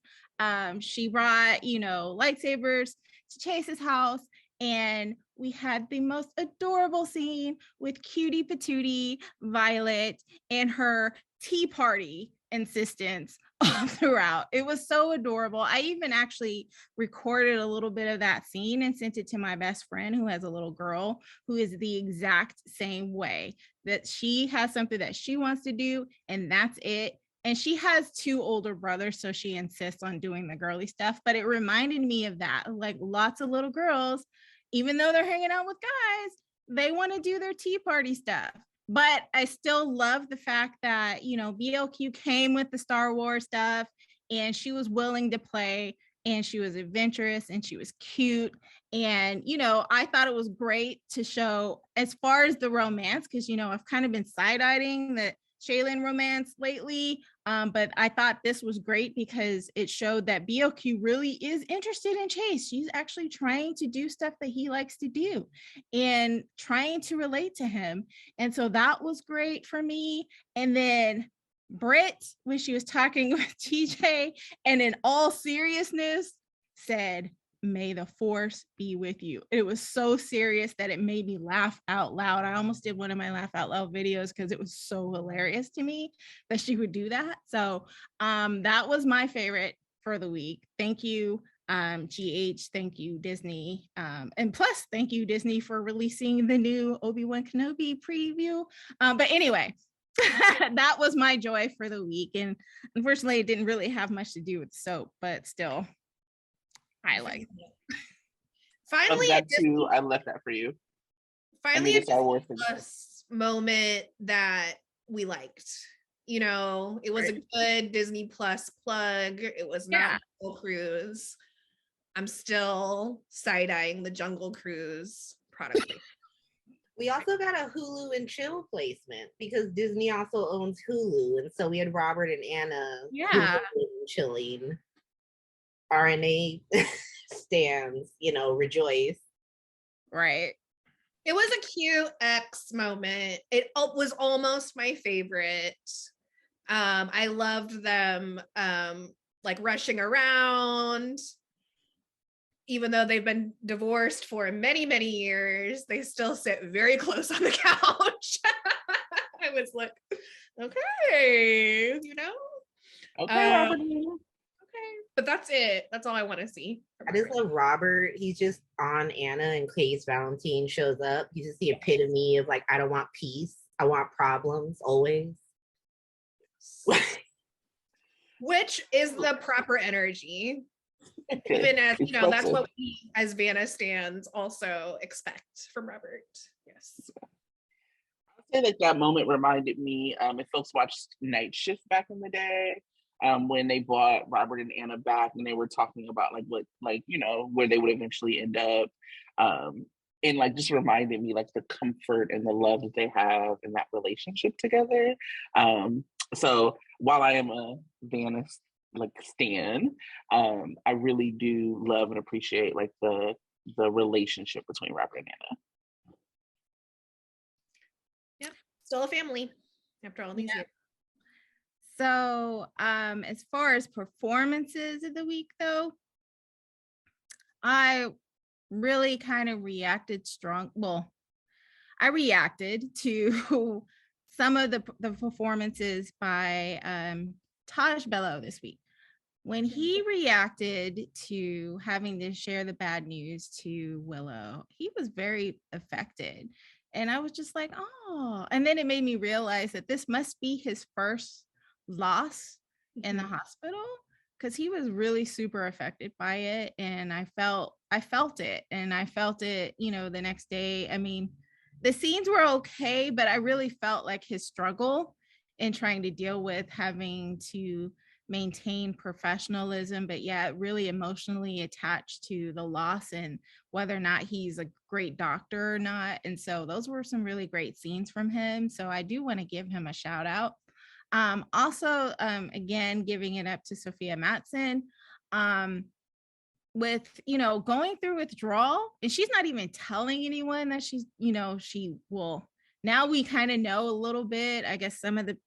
she brought, lightsabers to Chase's house, and we had the most adorable scene with cutie patootie Violet and her tea party insistence all throughout. It was so adorable. I even actually recorded a little bit of that scene and sent it to my best friend who has a little girl who is the exact same way, that she has something that she wants to do and that's it. And she has 2 older brothers, so she insists on doing the girly stuff. But it reminded me of that, like lots of little girls, even though they're hanging out with guys, they want to do their tea party stuff. But I still love the fact that, BLQ came with the Star Wars stuff and she was willing to play, and she was adventurous and she was cute. And, I thought it was great to show as far as the romance, because, I've kind of been side-eyeing the Shaylin romance lately. But I thought this was great because it showed that BLQ really is interested in Chase. She's actually trying to do stuff that he likes to do and trying to relate to him. And so that was great for me. And then Britt, when she was talking with TJ and in all seriousness said, "May the force be with you." It was so serious that it made me laugh out loud. I almost did one of my laugh out loud videos because it was so hilarious to me that she would do that. So that was my favorite for the week. Thank you, GH. Thank you, Disney. And plus, thank you, Disney, for releasing the new Obi-Wan Kenobi preview. But anyway, that was my joy for the week. And unfortunately, it didn't really have much to do with soap, but still, I like it. Finally, that too. I left that for you. Finally, a Disney Plus moment that we liked. It was a good Disney Plus plug. It was not Jungle Cruise. I'm still side-eyeing the Jungle Cruise product. We also got a Hulu and Chill placement because Disney also owns Hulu, and so we had Robert and Anna chilling. RNA stands, rejoice. Right. It was a cute X moment. It was almost my favorite. I loved them like rushing around. even though they've been divorced for many, many years, they still sit very close on the couch. I was like, okay, you know? Okay, Robert. Okay, but that's it. That's all I want to see. I just love Robert. He's just on Anna, and Clay's Valentine shows up. He's just the epitome of like, I don't want peace. I want problems always. Which is the proper energy. Even as, you know, that's what we as Vanna stands also expect from Robert. Yes. I'll say that that moment reminded me, if folks watched Night Shift back in the day, when they brought Robert and Anna back and they were talking about like what, like, you know, where they would eventually end up. And like just reminded me like the comfort and the love that they have in that relationship together. So while I am a Vanna like stan, I really do love and appreciate like the relationship between Robert and Anna. Yeah, still a family after all these years. So as far as performances of the week though, I really kind of reacted strong. Well, I reacted to some of the performances by Taj Bello this week. When he reacted to having to share the bad news to Willow, he was very affected. And I was just like, oh. And then it made me realize that this must be his first loss in the hospital, because he was really super affected by it. And I felt it. And I felt it, you know, the next day. I mean, the scenes were okay, but I really felt like his struggle in trying to deal with having to maintain professionalism, but yet really emotionally attached to the loss and whether or not he's a great doctor or not. And so those were some really great scenes from him. So I do want to give him a shout out. Also, again, giving it up to Sophia Matson. With, you know, going through withdrawal, and she's not even telling anyone that she's, you know, she will. Now we kind of know a little bit. I guess some of the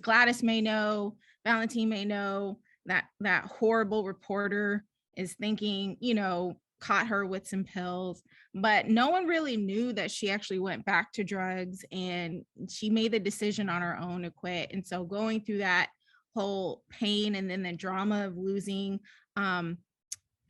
Gladys may know, Valentine may know that that horrible reporter is thinking, you know, caught her with some pills, but no one really knew that she actually went back to drugs, and she made the decision on her own to quit. And so going through that whole pain and then the drama of losing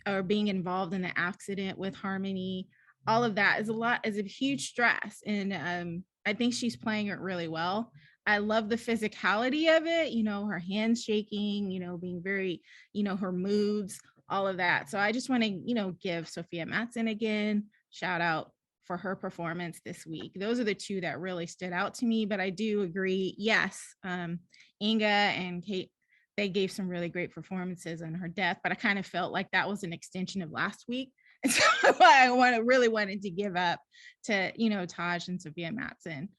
or being involved in the accident with Harmony, all of that is a huge stress. And I think she's playing it really well. I love the physicality of it, you know, her hands shaking, you know, being very, you know, her moods, all of that. So I just want to, you know, give Sophia Matson again, shout out for her performance this week. Those are the two that really stood out to me, but I do agree. Yes. Inga and Kate, they gave some really great performances on her death, but I kind of felt like that was an extension of last week. And so I really wanted to give up to, you know, Taj and Sophia Matson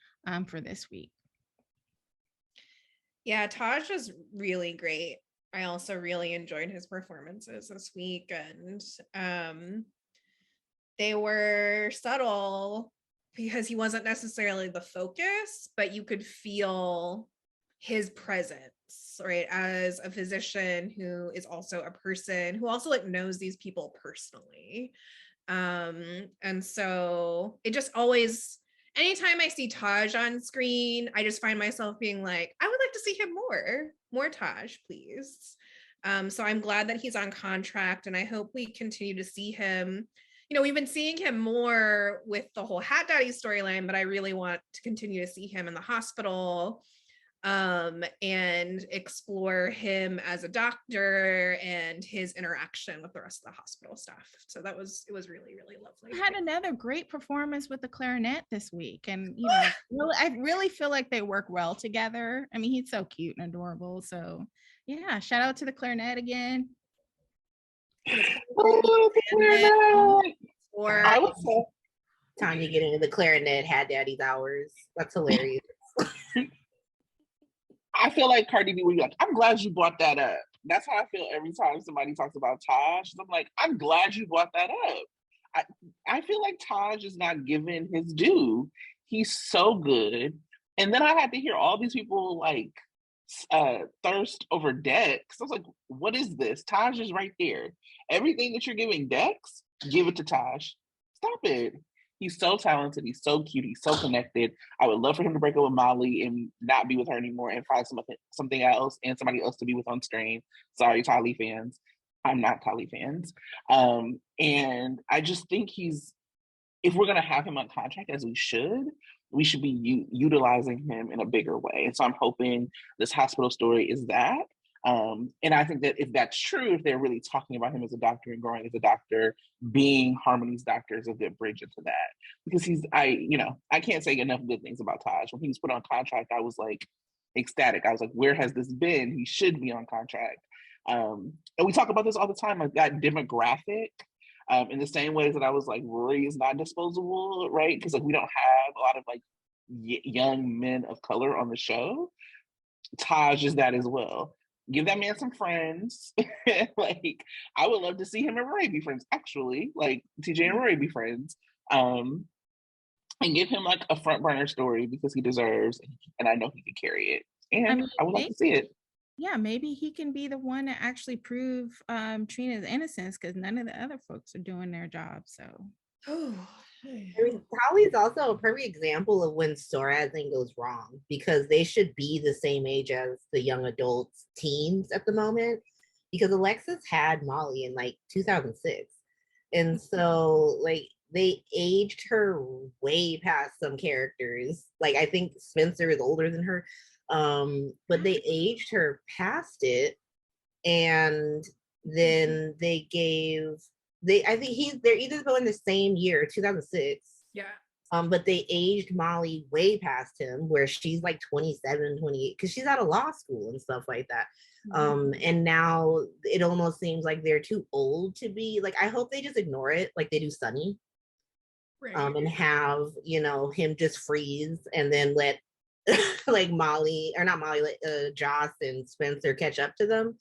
for this week. Yeah, Taj was really great. I also really enjoyed his performances this week, and they were subtle because he wasn't necessarily the focus, but you could feel his presence, right? As a physician who is also a person who also like knows these people personally. And so it just always, anytime I see Taj on screen, I just find myself being like, I would like to see him more Taj, please. So I'm glad that he's on contract, and I hope we continue to see him. You know, we've been seeing him more with the whole Hat Daddy storyline, but I really want to continue to see him in the hospital and explore him as a doctor and his interaction with the rest of the hospital staff. So it was really, really lovely. I had another great performance with the clarinet this week, and you know, I really feel like they work well together. I mean, he's so cute and adorable. So yeah, shout out to the clarinet again. Or I would say Tanya getting into the clarinet Hat Daddy's hours. That's hilarious. I feel like Cardi B would be like, I'm glad you brought that up. That's how I feel every time somebody talks about Taj. I'm like, I'm glad you brought that up. I feel like Taj is not given his due. He's so good. And then I had to hear all these people like thirst over Dex. I was like, what is this? Taj is right there. Everything that you're giving Dex, give it to Taj. Stop it. He's so talented. He's so cute. He's so connected. I would love for him to break up with Molly and not be with her anymore and find something else and somebody else to be with on screen. Sorry, Tylee fans. I'm not Tylee fans. And I just think if we're going to have him on contract, as we should be utilizing him in a bigger way. And so I'm hoping this hospital story is that. And I think that if that's true, if they're really talking about him as a doctor and growing as a doctor, being Harmony's doctor is a good bridge into that. Because I can't say enough good things about Taj. When he was put on contract, I was like ecstatic. I was like, where has this been? He should be on contract. And we talk about this all the time, like that demographic. In the same ways that I was like, Rory is not disposable, right? Because like we don't have a lot of like young men of color on the show. Taj is that as well. Give that man some friends. Like I would love to see him and Rory be friends. Actually, like TJ and Rory be friends. And give him like a front burner story because he deserves, and I know he can carry it. And I would like to see it. Yeah, maybe he can be the one to actually prove Trina's innocence because none of the other folks are doing their job. So, I mean, Holly's also a perfect example of when storytelling goes wrong because they should be the same age as the young adults, teens at the moment. Because Alexis had Molly in like 2006, and so like they aged her way past some characters. Like I think Spencer is older than her. But they aged her past it, and then I think they're either going the same year, 2006. Yeah. But they aged Molly way past him, where she's like 27, 28, because she's out of law school and stuff like that. And now it almost seems like they're too old to be like, I hope they just ignore it like they do Sunny. Right. And have, him just freeze and then let like Joss and Spencer catch up to them.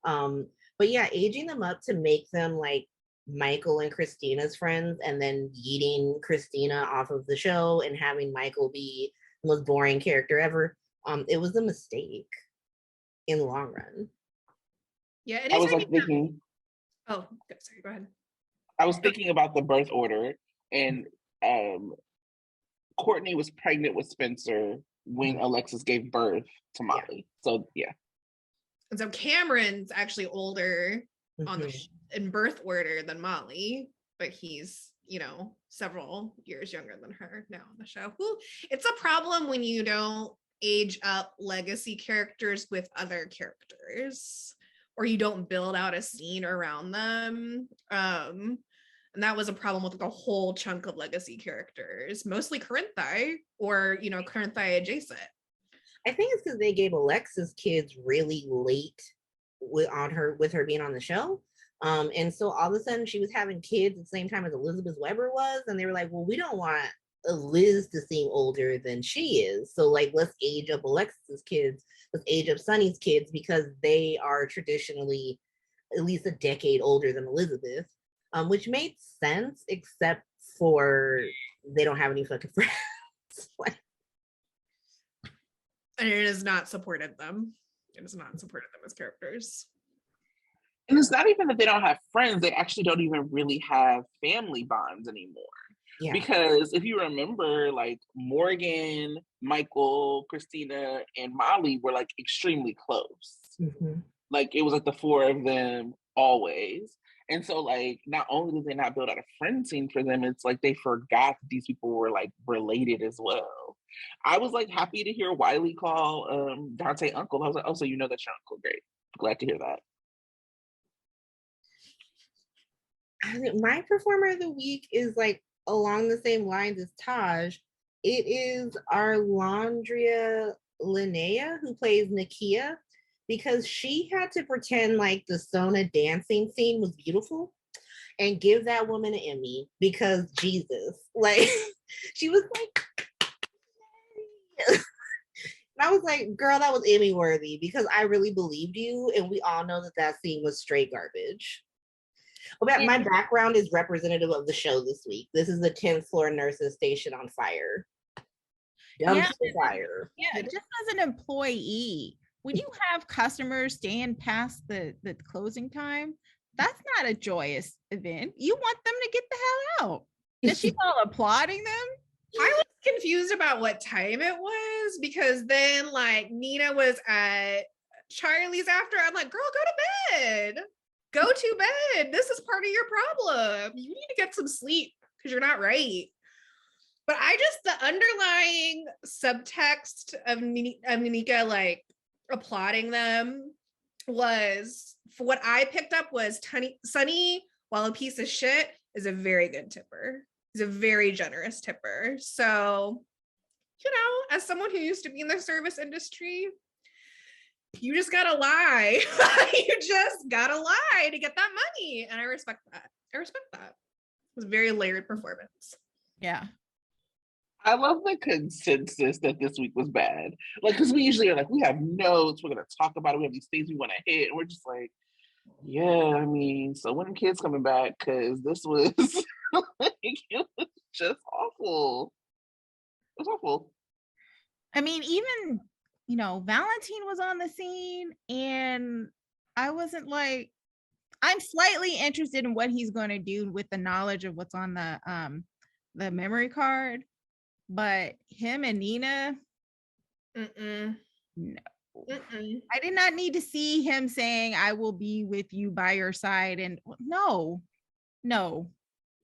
But yeah, aging them up to make them like Michael and Christina's friends and then yeeting Christina off of the show and having Michael be the most boring character ever. It was a mistake in the long run. Yeah, I was like thinking. Oh, sorry, go ahead. I was thinking about the birth order, and Courtney was pregnant with Spencer when Alexis gave birth to Molly. Yeah. So yeah. And so Cameron's actually older on the in birth order than Molly, but he's, several years younger than her now on the show. Ooh, it's a problem when you don't age up legacy characters with other characters, or you don't build out a scene around them. And that was a problem with like a whole chunk of legacy characters, mostly Corinthi or, Corinthi adjacent. I think it's because they gave Alexis kids really late with her being on the show. And so all of a sudden she was having kids at the same time as Elizabeth Weber was. And they were like, well, we don't want Liz to seem older than she is. So like, let's age up Alexis's kids. Let's age up Sunny's kids because they are traditionally at least a decade older than Elizabeth. Which made sense, except for they don't have any fucking friends. And it has not supported them. It has not supported them as characters. And it's not even that they don't have friends. They actually don't even really have family bonds anymore. Yeah. Because if you remember, like Morgan, Michael, Christina, and Molly were like extremely close. Mm-hmm. Like it was like the four of them always. And so, like, not only did they not build out a friend scene for them, it's like they forgot that these people were, like, related as well. I was, like, happy to hear Wiley call Dante uncle. I was like, oh, so you know that's your uncle. Great. Glad to hear that. I think my performer of the week is, like, along the same lines as Taj. It is Arlandria Linnea, who plays Nakia, because she had to pretend like the Sona dancing scene was beautiful and give that woman an Emmy because Jesus, like she was like, and I was like, girl, that was Emmy worthy because I really believed you. And we all know that scene was straight garbage. But my background is representative of the show this week. This is the 10th floor nurses station on fire. Dumpster fire. Yeah, just as an employee, when you have customers staying past the closing time, that's not a joyous event. You want them to get the hell out. Is she all applauding them? I was confused about what time it was, because then like Nina was at Charlie's after. I'm like, girl, go to bed. Go to bed. This is part of your problem. You need to get some sleep because you're not right. But the underlying subtext of Nika like applauding them was, for what I picked up, was Sonny, while a piece of shit, is a very good tipper. He's a very generous tipper. So, as someone who used to be in the service industry, you just gotta lie. You just gotta lie to get that money. And I respect that. It was a very layered performance. Yeah. I love the consensus that this week was bad. Like, because we usually are like, we have notes, we're going to talk about it, we have these things we want to hit. And we're just like, yeah, I mean, so when the kids coming back? Because this was, it was just awful. It was awful. I mean, even, Valentine was on the scene, and I wasn't like, I'm slightly interested in what he's going to do with the knowledge of what's on the memory card. But him and Nina, no. I did not need to see him saying, I will be with you by your side. And no,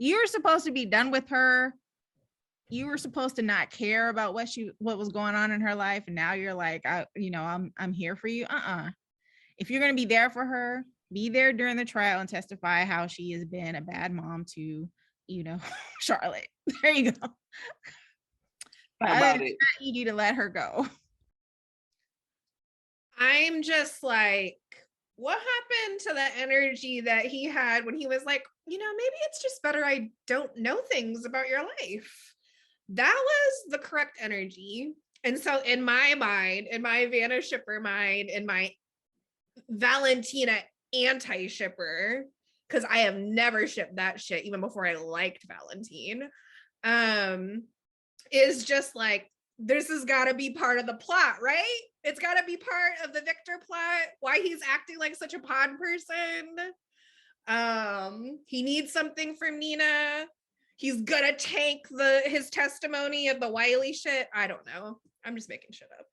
you're supposed to be done with her. You were supposed to not care about what was going on in her life. And now you're like, I'm here for you. If you're going to be there for her, be there during the trial and testify how she has been a bad mom to, Charlotte. There you go. How about it? You need to let her go. I'm just like, what happened to the energy that he had when he was like, maybe it's just better I don't know things about your life. That was the correct energy. And so in my mind, in my Vanna shipper mind, in my Valentina anti-shipper, because I have never shipped that shit even before I liked Valentine, is just like, this has got to be part of the plot, right? It's got to be part of the Victor plot, why he's acting like such a pod person. He needs something from Nina. He's gonna tank his testimony of the Wiley shit. I don't know. I'm just making shit up.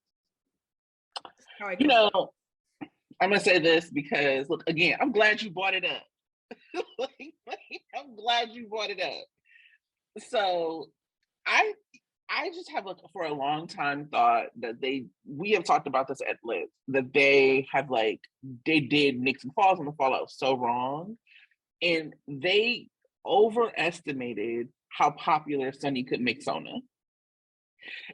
I'm gonna say this because, look, again, I'm glad you brought it up. I'm glad you brought it up. So I just have for a long time thought that we have talked about this at length, that they did Nixon Falls and the Fallout so wrong. And they overestimated how popular Sonny could make Sona.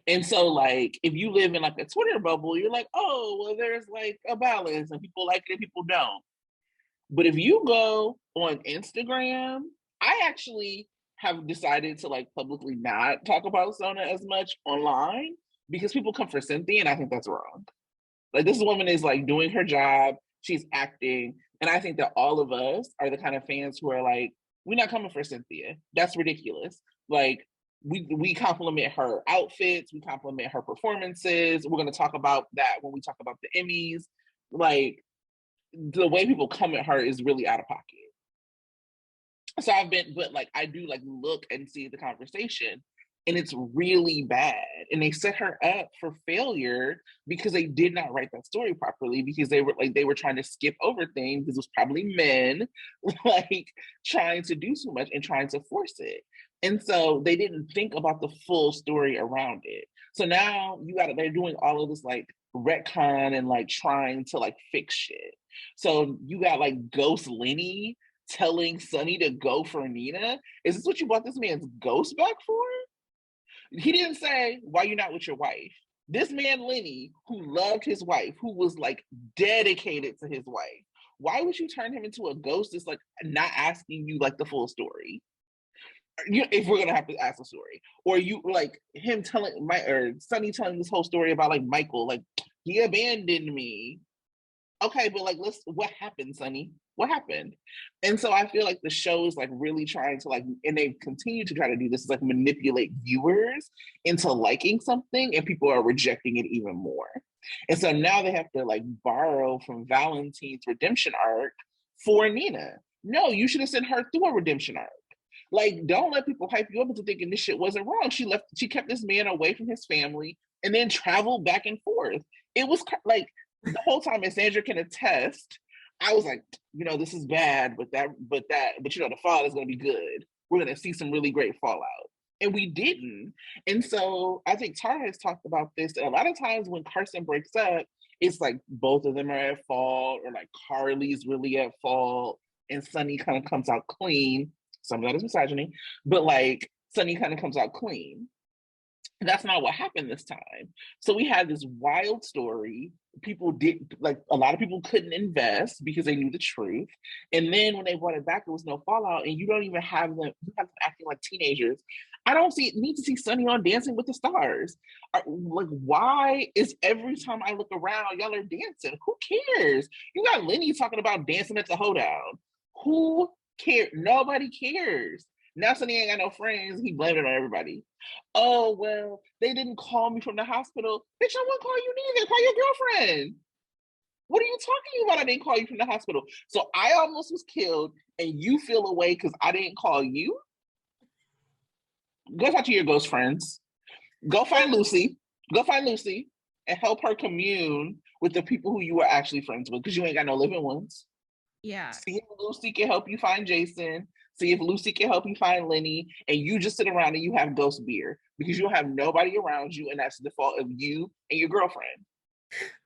And so like, if you live in like a Twitter bubble, you're like, oh, well, there's like a balance and people like it and people don't. But if you go on Instagram, I actually have decided to like publicly not talk about Sona as much online because people come for Cynthia and I think that's wrong. Like, this woman is like doing her job, she's acting, and I think that all of us are the kind of fans who are like, we're not coming for Cynthia. That's ridiculous. Like, we compliment her outfits, we compliment her performances. We're going to talk about that when we talk about the Emmys. Like, the way people come at her is really out of pocket. So I do like look and see the conversation, and it's really bad. And they set her up for failure because they did not write that story properly, because they were trying to skip over things. This was probably men like trying to do too much and trying to force it. And so they didn't think about the full story around it. So now they're doing all of this like retcon and like trying to like fix shit. So you got like Ghost Lenny telling Sonny to go for Nina. Is this what you bought this man's ghost back for? He didn't say, why you not with your wife? This man, Lenny, who loved his wife, who was like dedicated to his wife, why would you turn him into a ghost that's like not asking you like the full story? If we're gonna have to ask the story, or you like him telling Sonny telling this whole story about like Michael, like he abandoned me. Okay, but like, what happened, Sonny? What happened? And so I feel like the show is like really trying to like, and they continue to try to do this, is like manipulate viewers into liking something, and people are rejecting it even more. And so now they have to like borrow from Valentine's redemption arc for Nina. No, you should have sent her through a redemption arc. Like, don't let people hype you up into thinking this shit wasn't wrong. She kept this man away from his family and then traveled back and forth. It was like the whole time, and Sandra can attest, I was like, this is bad, but the fall is going to be good. We're going to see some really great fallout. And we didn't. And so I think Tara has talked about this. And a lot of times when Carson breaks up, it's like both of them are at fault, or like Carly's really at fault, and Sonny kind of comes out clean. Some of that is misogyny, but like Sonny kind of comes out clean. And that's not what happened this time. So we had this wild story. A lot of people couldn't invest because they knew the truth. And then when they brought it back, there was no fallout, and you don't even have them, you have them acting like teenagers. I don't need to see Sonny on Dancing with the Stars. Like, why is every time I look around, y'all are dancing? Who cares? You got Lenny talking about dancing at the hoedown. Who cares? Nobody cares. Now Sonny ain't got no friends. He blamed it on everybody. Oh, well, they didn't call me from the hospital. Bitch, I won't call you neither. Call your girlfriend. What are you talking about? I didn't call you from the hospital. So I almost was killed, and you feel away because I didn't call you? Go talk to your ghost friends. Go find Lucy. Go find Lucy and help her commune with the people who you were actually friends with, because you ain't got no living ones. Yeah. See if Lucy can help you find Jason. See if Lucy can help you find Lenny, and you just sit around and you have ghost beer because you don't have nobody around you, and that's the fault of you and your girlfriend.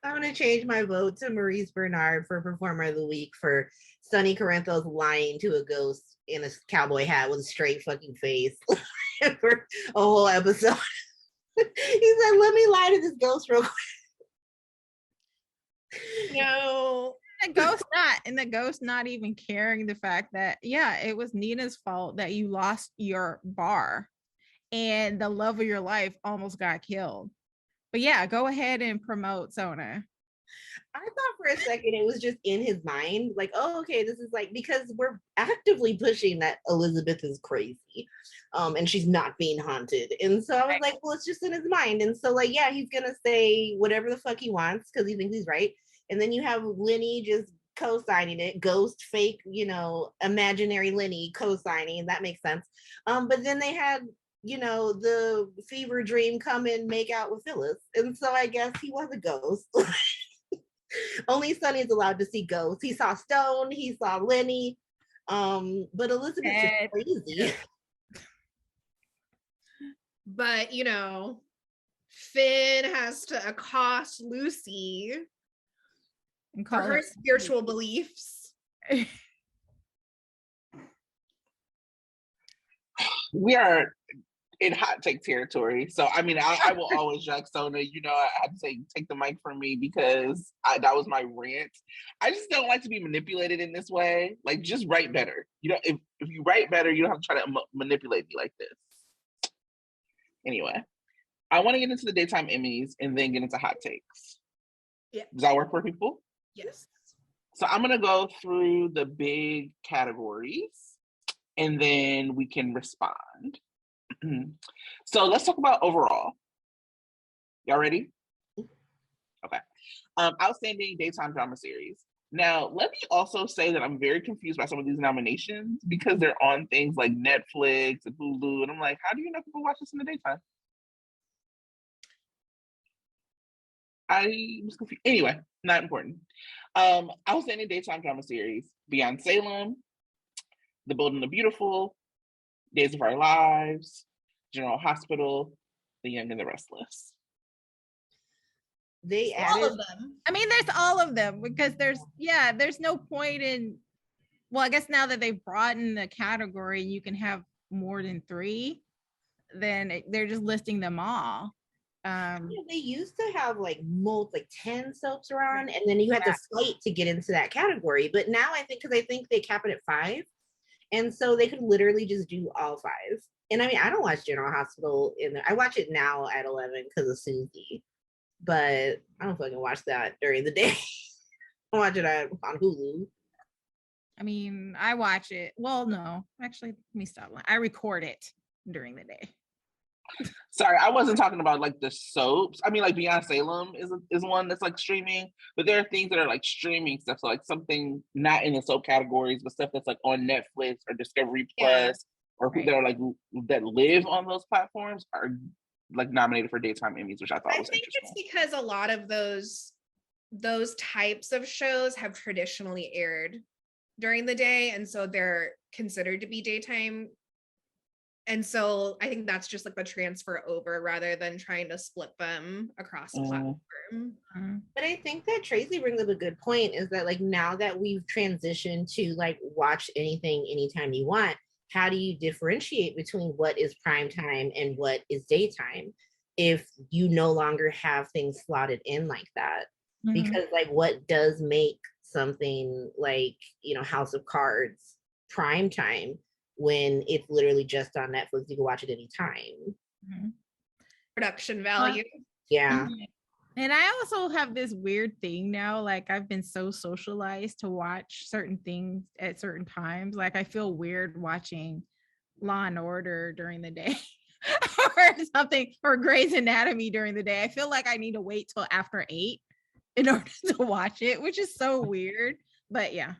I'm going to change my vote to Maurice Bernard for Performer of the Week for Sonny Corinthos lying to a ghost in a cowboy hat with a straight fucking face for a whole episode. He said, let me lie to this ghost real quick. No. The ghost not even caring the fact that, yeah, it was Nina's fault that you lost your bar and the love of your life almost got killed. But yeah, go ahead and promote Sona. I thought for a second it was just in his mind, like, oh, okay, this is like, because we're actively pushing that Elizabeth is crazy, and she's not being haunted. And so I was like, well, it's just in his mind. And so, like, yeah, he's gonna say whatever the fuck he wants because he thinks he's right. And then you have Lenny just co-signing it, ghost, fake, imaginary Lenny co-signing. That makes sense. But then they had, the fever dream come and make out with Phyllis. And so I guess he was a ghost. Only Sonny's allowed to see ghosts. He saw Stone, he saw Lenny, but Elizabeth's just crazy. But, Finn has to accost Lucy And for her spiritual beliefs. We are in hot take territory. So, I mean, I will always drag Sona. I have to say, take the mic from me because that was my rant. I just don't like to be manipulated in this way. Like, just write better. If you write better, you don't have to try to manipulate me like this. Anyway, I want to get into the Daytime Emmys and then get into hot takes. Yeah. Does that work for people? Yes. So I'm going to go through the big categories and then we can respond. So let's talk about overall. Y'all ready? Okay. Outstanding Daytime Drama Series. Now, let me also say that I'm very confused by some of these nominations because they're on things like Netflix and Hulu, and I'm like, how do you know people watch this in the daytime? I was confused. Anyway, not important. Outstanding Daytime Drama Series. Beyond Salem, The Bold and the Beautiful, Days of Our Lives, General Hospital, The Young and the Restless. They all added of them. I mean, there's all of them because there's no point in, well, I guess now that they've broadened the category, you can have more than 3, then they're just listing them all. They used to have like 10 soaps around, and then you had to fight to get into that category. But now I think they cap it at 5, and so they could literally just do all 5. And I mean, I don't watch General Hospital I watch it now at 11 because of Susie, but I don't fucking watch that during the day. I watch it on Hulu. I mean, I watch it. Well, no, actually, let me stop. I record it during the day. Sorry, I wasn't talking about like the soaps. I mean, like Beyond Salem is one that's like streaming, but there are things that are like streaming stuff. So like something not in the soap categories, but stuff that's like on Netflix or Discovery Plus, or that are like that live on those platforms are like nominated for Daytime Emmys, which I thought was interesting. It's because a lot of those types of shows have traditionally aired during the day, and so they're considered to be daytime. And so I think that's just like the transfer over rather than trying to split them across a platform. But I think that Tracy brings up a good point, is that like now that we've transitioned to like watch anything anytime you want, how do you differentiate between what is prime time and what is daytime if you no longer have things slotted in like that? Because like what does make something like, you know, House of Cards prime time when it's literally just on Netflix? You can watch it anytime. Production value. Yeah. And I also have this weird thing now, like I've been so socialized to watch certain things at certain times. Like I feel weird watching Law and Order during the day or something, or Grey's Anatomy during the day. I feel like I need to wait till after 8 in order to watch it, which is so weird. But yeah.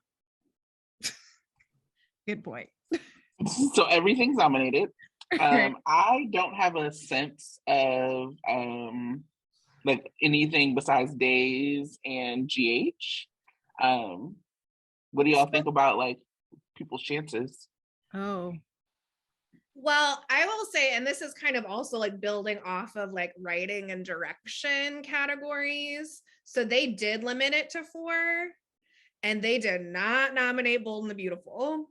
Good point. So everything's nominated. I don't have a sense of like anything besides Days and GH. What do y'all think about like people's chances? Oh. Well, I will say, and this is kind of also like building off of like writing and direction categories. So they did limit it to 4, and they did not nominate Bold and the Beautiful.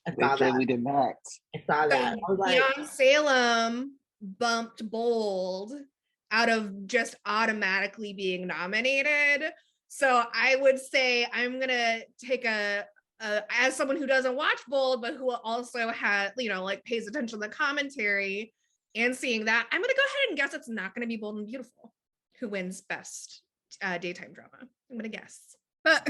They clearly did not. I saw that. I was like, Beyond Salem bumped Bold out of just automatically being nominated. So I would say I'm gonna take as someone who doesn't watch Bold, but who also has, you know, like pays attention to the commentary and seeing that, I'm gonna go ahead and guess it's not gonna be Bold and Beautiful who wins best daytime drama. I'm gonna guess. But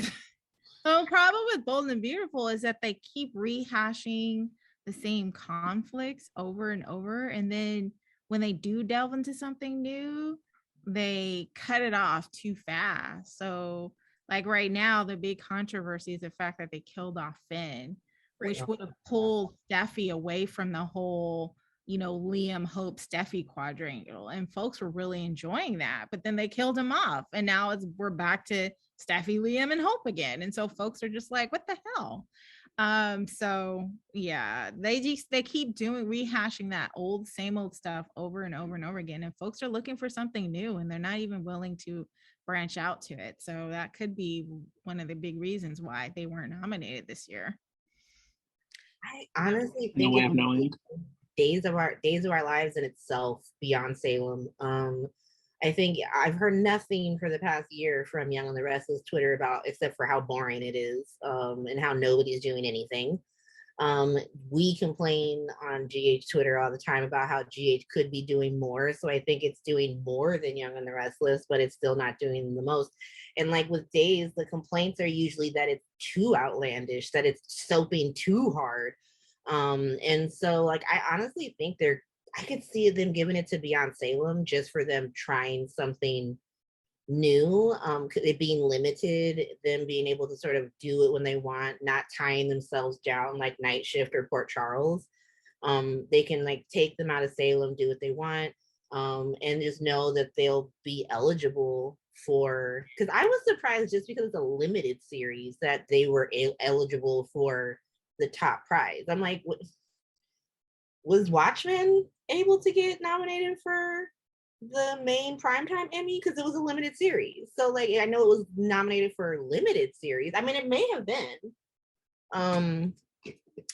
the problem with Bold and Beautiful is that they keep rehashing the same conflicts over and over. And then when they do delve into something new, they cut it off too fast. So like right now, the big controversy is the fact that they killed off Finn, which would have pulled Steffi away from the whole, you know, Liam, Hope, Steffi quadrangle. And folks were really enjoying that. But then they killed him off. And now we're back to Steffi, Liam, and Hope again. And so folks are just like, what the hell? So yeah, they keep rehashing that same old stuff over and over and over again. And folks are looking for something new, and they're not even willing to branch out to it. So that could be one of the big reasons why they weren't nominated this year. I honestly think no way of knowing. Days of Our Lives in itself, Beyond Salem. I think I've heard nothing for the past year from Young and the Restless Twitter except for how boring it is, and how nobody's doing anything. We complain on GH Twitter all the time about how GH could be doing more. So I think it's doing more than Young and the Restless, but it's still not doing the most. And like with Days, the complaints are usually that it's too outlandish, that it's soaping too hard. And so like I honestly think I could see them giving it to Beyond Salem just for them trying something new, it being limited, them being able to sort of do it when they want, not tying themselves down like Night Shift or Port Charles. They can like take them out of Salem, do what they want, and just know that they'll be eligible for, because I was surprised just because it's a limited series that they were eligible for the top prize. I'm like, was Watchmen able to get nominated for the main primetime Emmy? Because it was a limited series. So like I know it was nominated for limited series. I mean, it may have been.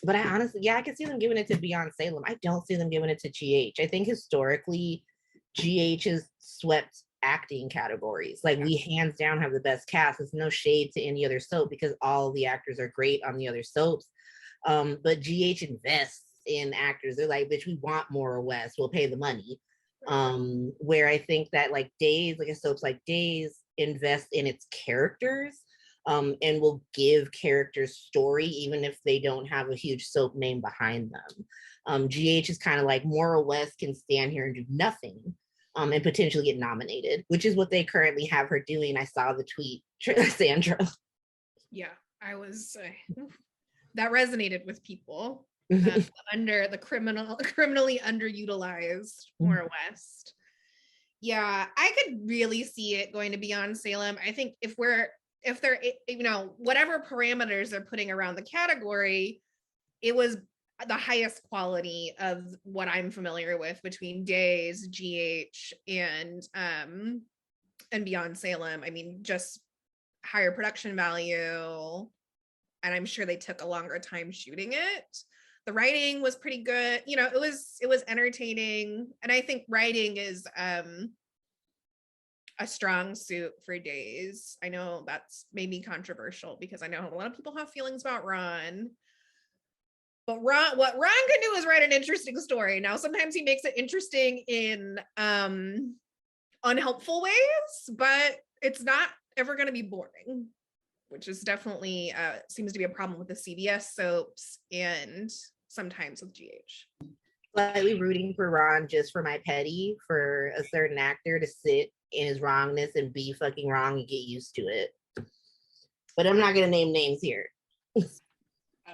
But I honestly, I can see them giving it to Beyond Salem. I don't see them giving it to GH. I think historically, GH has swept acting categories. Like we hands down have the best cast. There's no shade to any other soap because all the actors are great on the other soaps. But GH invests in actors. They're like, bitch, we want more or less. We'll pay the money. Where I think that like Days, like a soaps like Days, invest in its characters. and will give characters story even if they don't have a huge soap name behind them. GH is kind of like more or less can stand here and do nothing, and potentially get nominated, which is what they currently have her doing. I saw the tweet, Sandra. Yeah, I was that resonated with people under the criminally underutilized more West. Yeah, I could really see it going to Beyond Salem. I think if they're, you know, whatever parameters they're putting around the category, it was the highest quality of what I'm familiar with between Days, GH, and Beyond Salem. I mean, just higher production value, and I'm sure they took a longer time shooting it. The writing was pretty good. You know, it was entertaining, and I think writing is a strong suit for Days. I know that's maybe controversial because I know a lot of people have feelings about Ron. But what Ron can do is write an interesting story. Now, sometimes he makes it interesting in unhelpful ways, but it's not ever going to be boring, which is definitely seems to be a problem with the CBS soaps and sometimes with GH. Slightly rooting for Ron just for my petty for a certain actor to sit in his wrongness and be fucking wrong and get used to it. But I'm not going to name names here.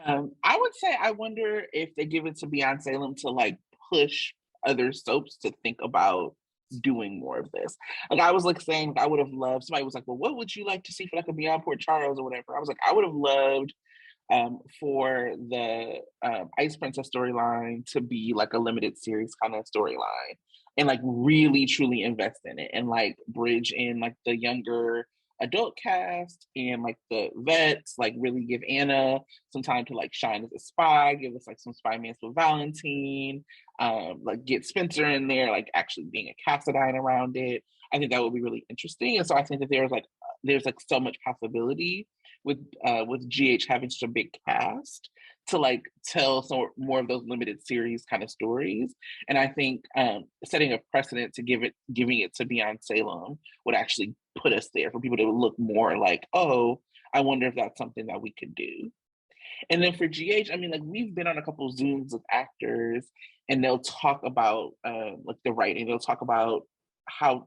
I would say I wonder if they give it to Beyond Salem to like push other soaps to think about doing more of this. Like I was like saying, I would have loved, somebody was like, well, what would you like to see for like a Beyond Port Charles or whatever? I was like, I would have loved for the Ice Princess storyline to be like a limited series kind of storyline and like really truly invest in it and like bridge in like the younger adult cast and like the vets, like really give Anna some time to like shine as a spy, give us like some spy mans with Valentine, like get Spencer in there, like actually being a Cassadine around it. I think that would be really interesting. And so I think that there's like so much possibility with GH having such a big cast to like tell some more of those limited series kind of stories. And I think setting a precedent to giving it to Beyond Salem would actually put us there for people to look more like, oh, I wonder if that's something that we could do. And then for GH, I mean, like we've been on a couple of Zooms with actors and they'll talk about like the writing, they'll talk about how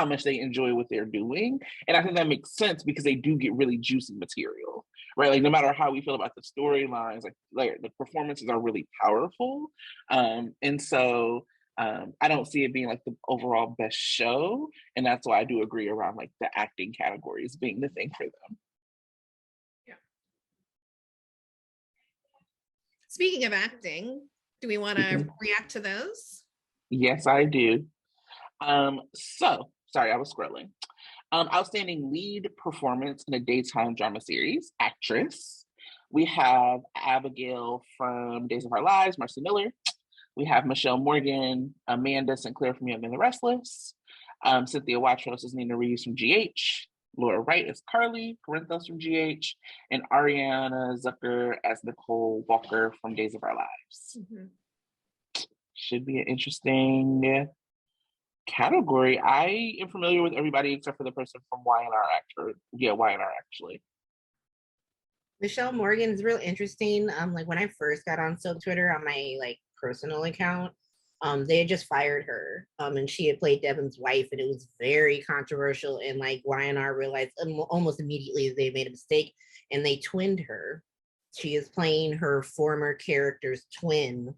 much they enjoy what they're doing. And I think that makes sense because they do get really juicy material, right? Like no matter how we feel about the storylines, like the performances are really powerful. And so I don't see it being like the overall best show. And that's why I do agree around like the acting categories being the thing for them. Yeah. Speaking of acting, do we want to react to those? Yes, I do. So, sorry, I was scrolling. Outstanding lead performance in a daytime drama series, actress. We have Abigail from Days of Our Lives, Marcy Miller. We have Michelle Morgan, Amanda Sinclair from Young and the Restless. Cynthia Watros is Nina Reeves from GH. Laura Wright is Carly Corinthos from GH. And Ariana Zucker as Nicole Walker from Days of Our Lives. Mm-hmm. Should be an interesting category. I am familiar with everybody except for the person from YNR actually. Michelle Morgan is real interesting. Like when I first got on Soap Twitter on my like personal account, they had just fired her. And she had played Devin's wife, and it was very controversial. And like YNR realized almost immediately they made a mistake, and they twinned her. She is playing her former character's twin.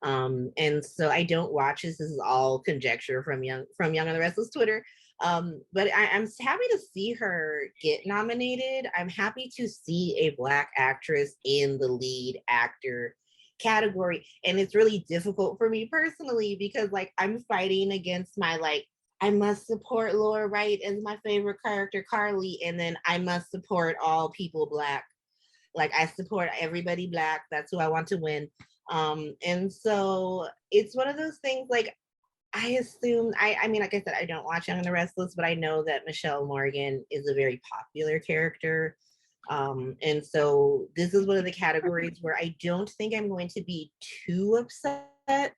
And so I don't watch this. This is all conjecture from Young and the Restless Twitter. But I'm happy to see her get nominated. I'm happy to see a Black actress in the lead actor category. And it's really difficult for me personally because like I'm fighting against my like, I must support Laura Wright as my favorite character, Carly, and then I must support all people Black. Like I support everybody Black. That's who I want to win. And so it's one of those things like I assume, I mean, like I said, I don't watch Young and the Restless, but I know that Michelle Morgan is a very popular character. And so this is one of the categories where I don't think I'm going to be too upset,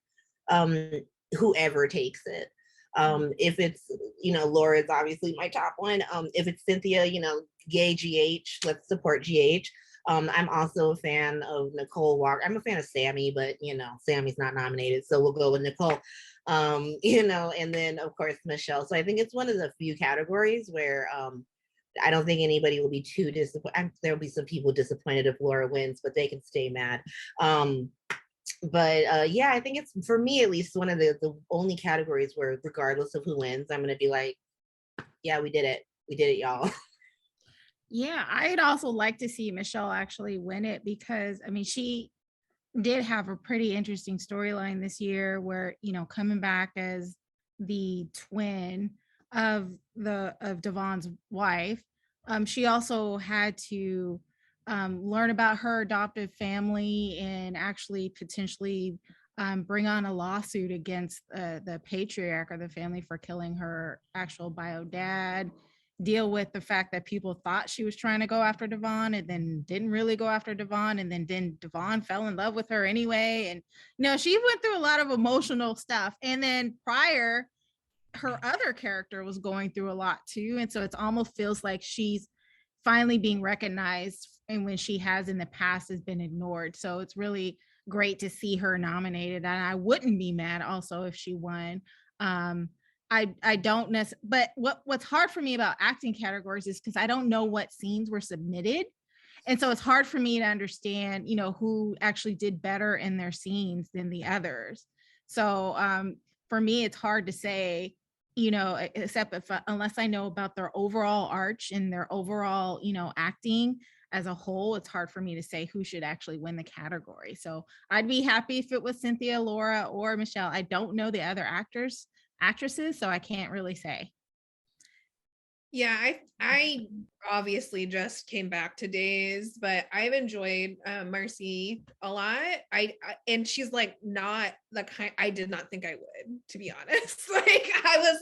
whoever takes it. If it's, Laura is obviously my top one. If it's Cynthia, yay GH, let's support GH. I'm also a fan of Nicole Walker. I'm a fan of Sammy, but Sammy's not nominated, so we'll go with Nicole. And then of course Michelle. So I think it's one of the few categories where I don't think anybody will be too disappointed. There'll be some people disappointed if Laura wins, but they can stay mad. Yeah, I think it's, for me at least, one of the only categories where regardless of who wins, I'm gonna be like, yeah, we did it, y'all. Yeah, I'd also like to see Michelle actually win it, because I mean, she did have a pretty interesting storyline this year where, coming back as the twin of Devon's wife. She also had to learn about her adoptive family and actually potentially bring on a lawsuit against the patriarch of the family for killing her actual bio dad, deal with the fact that people thought she was trying to go after Devon and then didn't really go after Devon, and then Devon fell in love with her anyway. And she went through a lot of emotional stuff. And then prior, her other character was going through a lot too. And so it almost feels like she's finally being recognized, and when she has in the past has been ignored. So it's really great to see her nominated, and I wouldn't be mad also if she won. I don't necessarily, but what's hard for me about acting categories is because I don't know what scenes were submitted. And so it's hard for me to understand, who actually did better in their scenes than the others. So for me, it's hard to say, except unless I know about their overall arch and their overall, acting as a whole, it's hard for me to say who should actually win the category. So I'd be happy if it was Cynthia, Laura, or Michelle. I don't know the other actresses, so I can't really say. Yeah, I obviously just came back to Days, but I've enjoyed Marcy a lot. And she's like not the kind, I did not think I would, to be honest. I was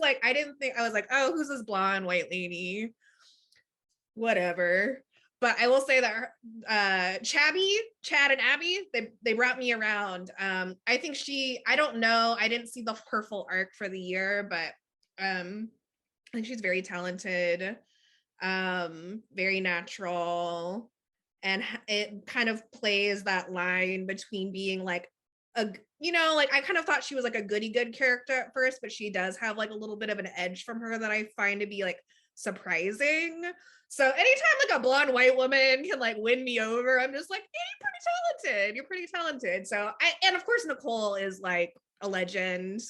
like, oh, who's this blonde white lady? Whatever. But I will say that Chad and Abby, they brought me around. I think I don't know, I didn't see her full arc for the year, but I think she's very talented, very natural, and it kind of plays that line between being like I kind of thought she was like a goody good character at first, but she does have like a little bit of an edge from her that I find to be like surprising. So anytime like a blonde white woman can like win me over, I'm just like, yeah, you're pretty talented. So and of course Nicole is like a legend.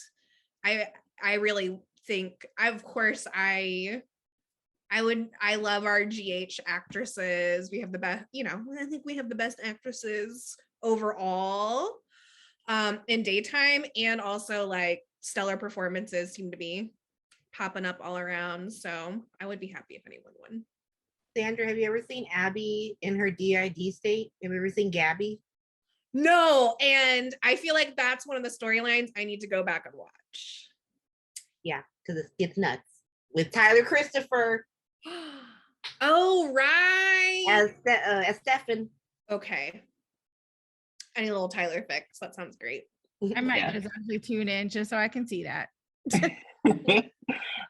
I really think, of course, I love our GH actresses. We have the best, I think we have the best actresses overall in daytime, and also like stellar performances seem to be popping up all around. So I would be happy if anyone won. Sandra, have you ever seen Abby in her DID state? Have you ever seen Gabby? No, and I feel like that's one of the storylines I need to go back and watch. Yeah, because it gets nuts with Tyler Christopher. Oh, right. As Stefan. Okay. I need a little Tyler fix. That sounds great. I might just actually tune in just so I can see that.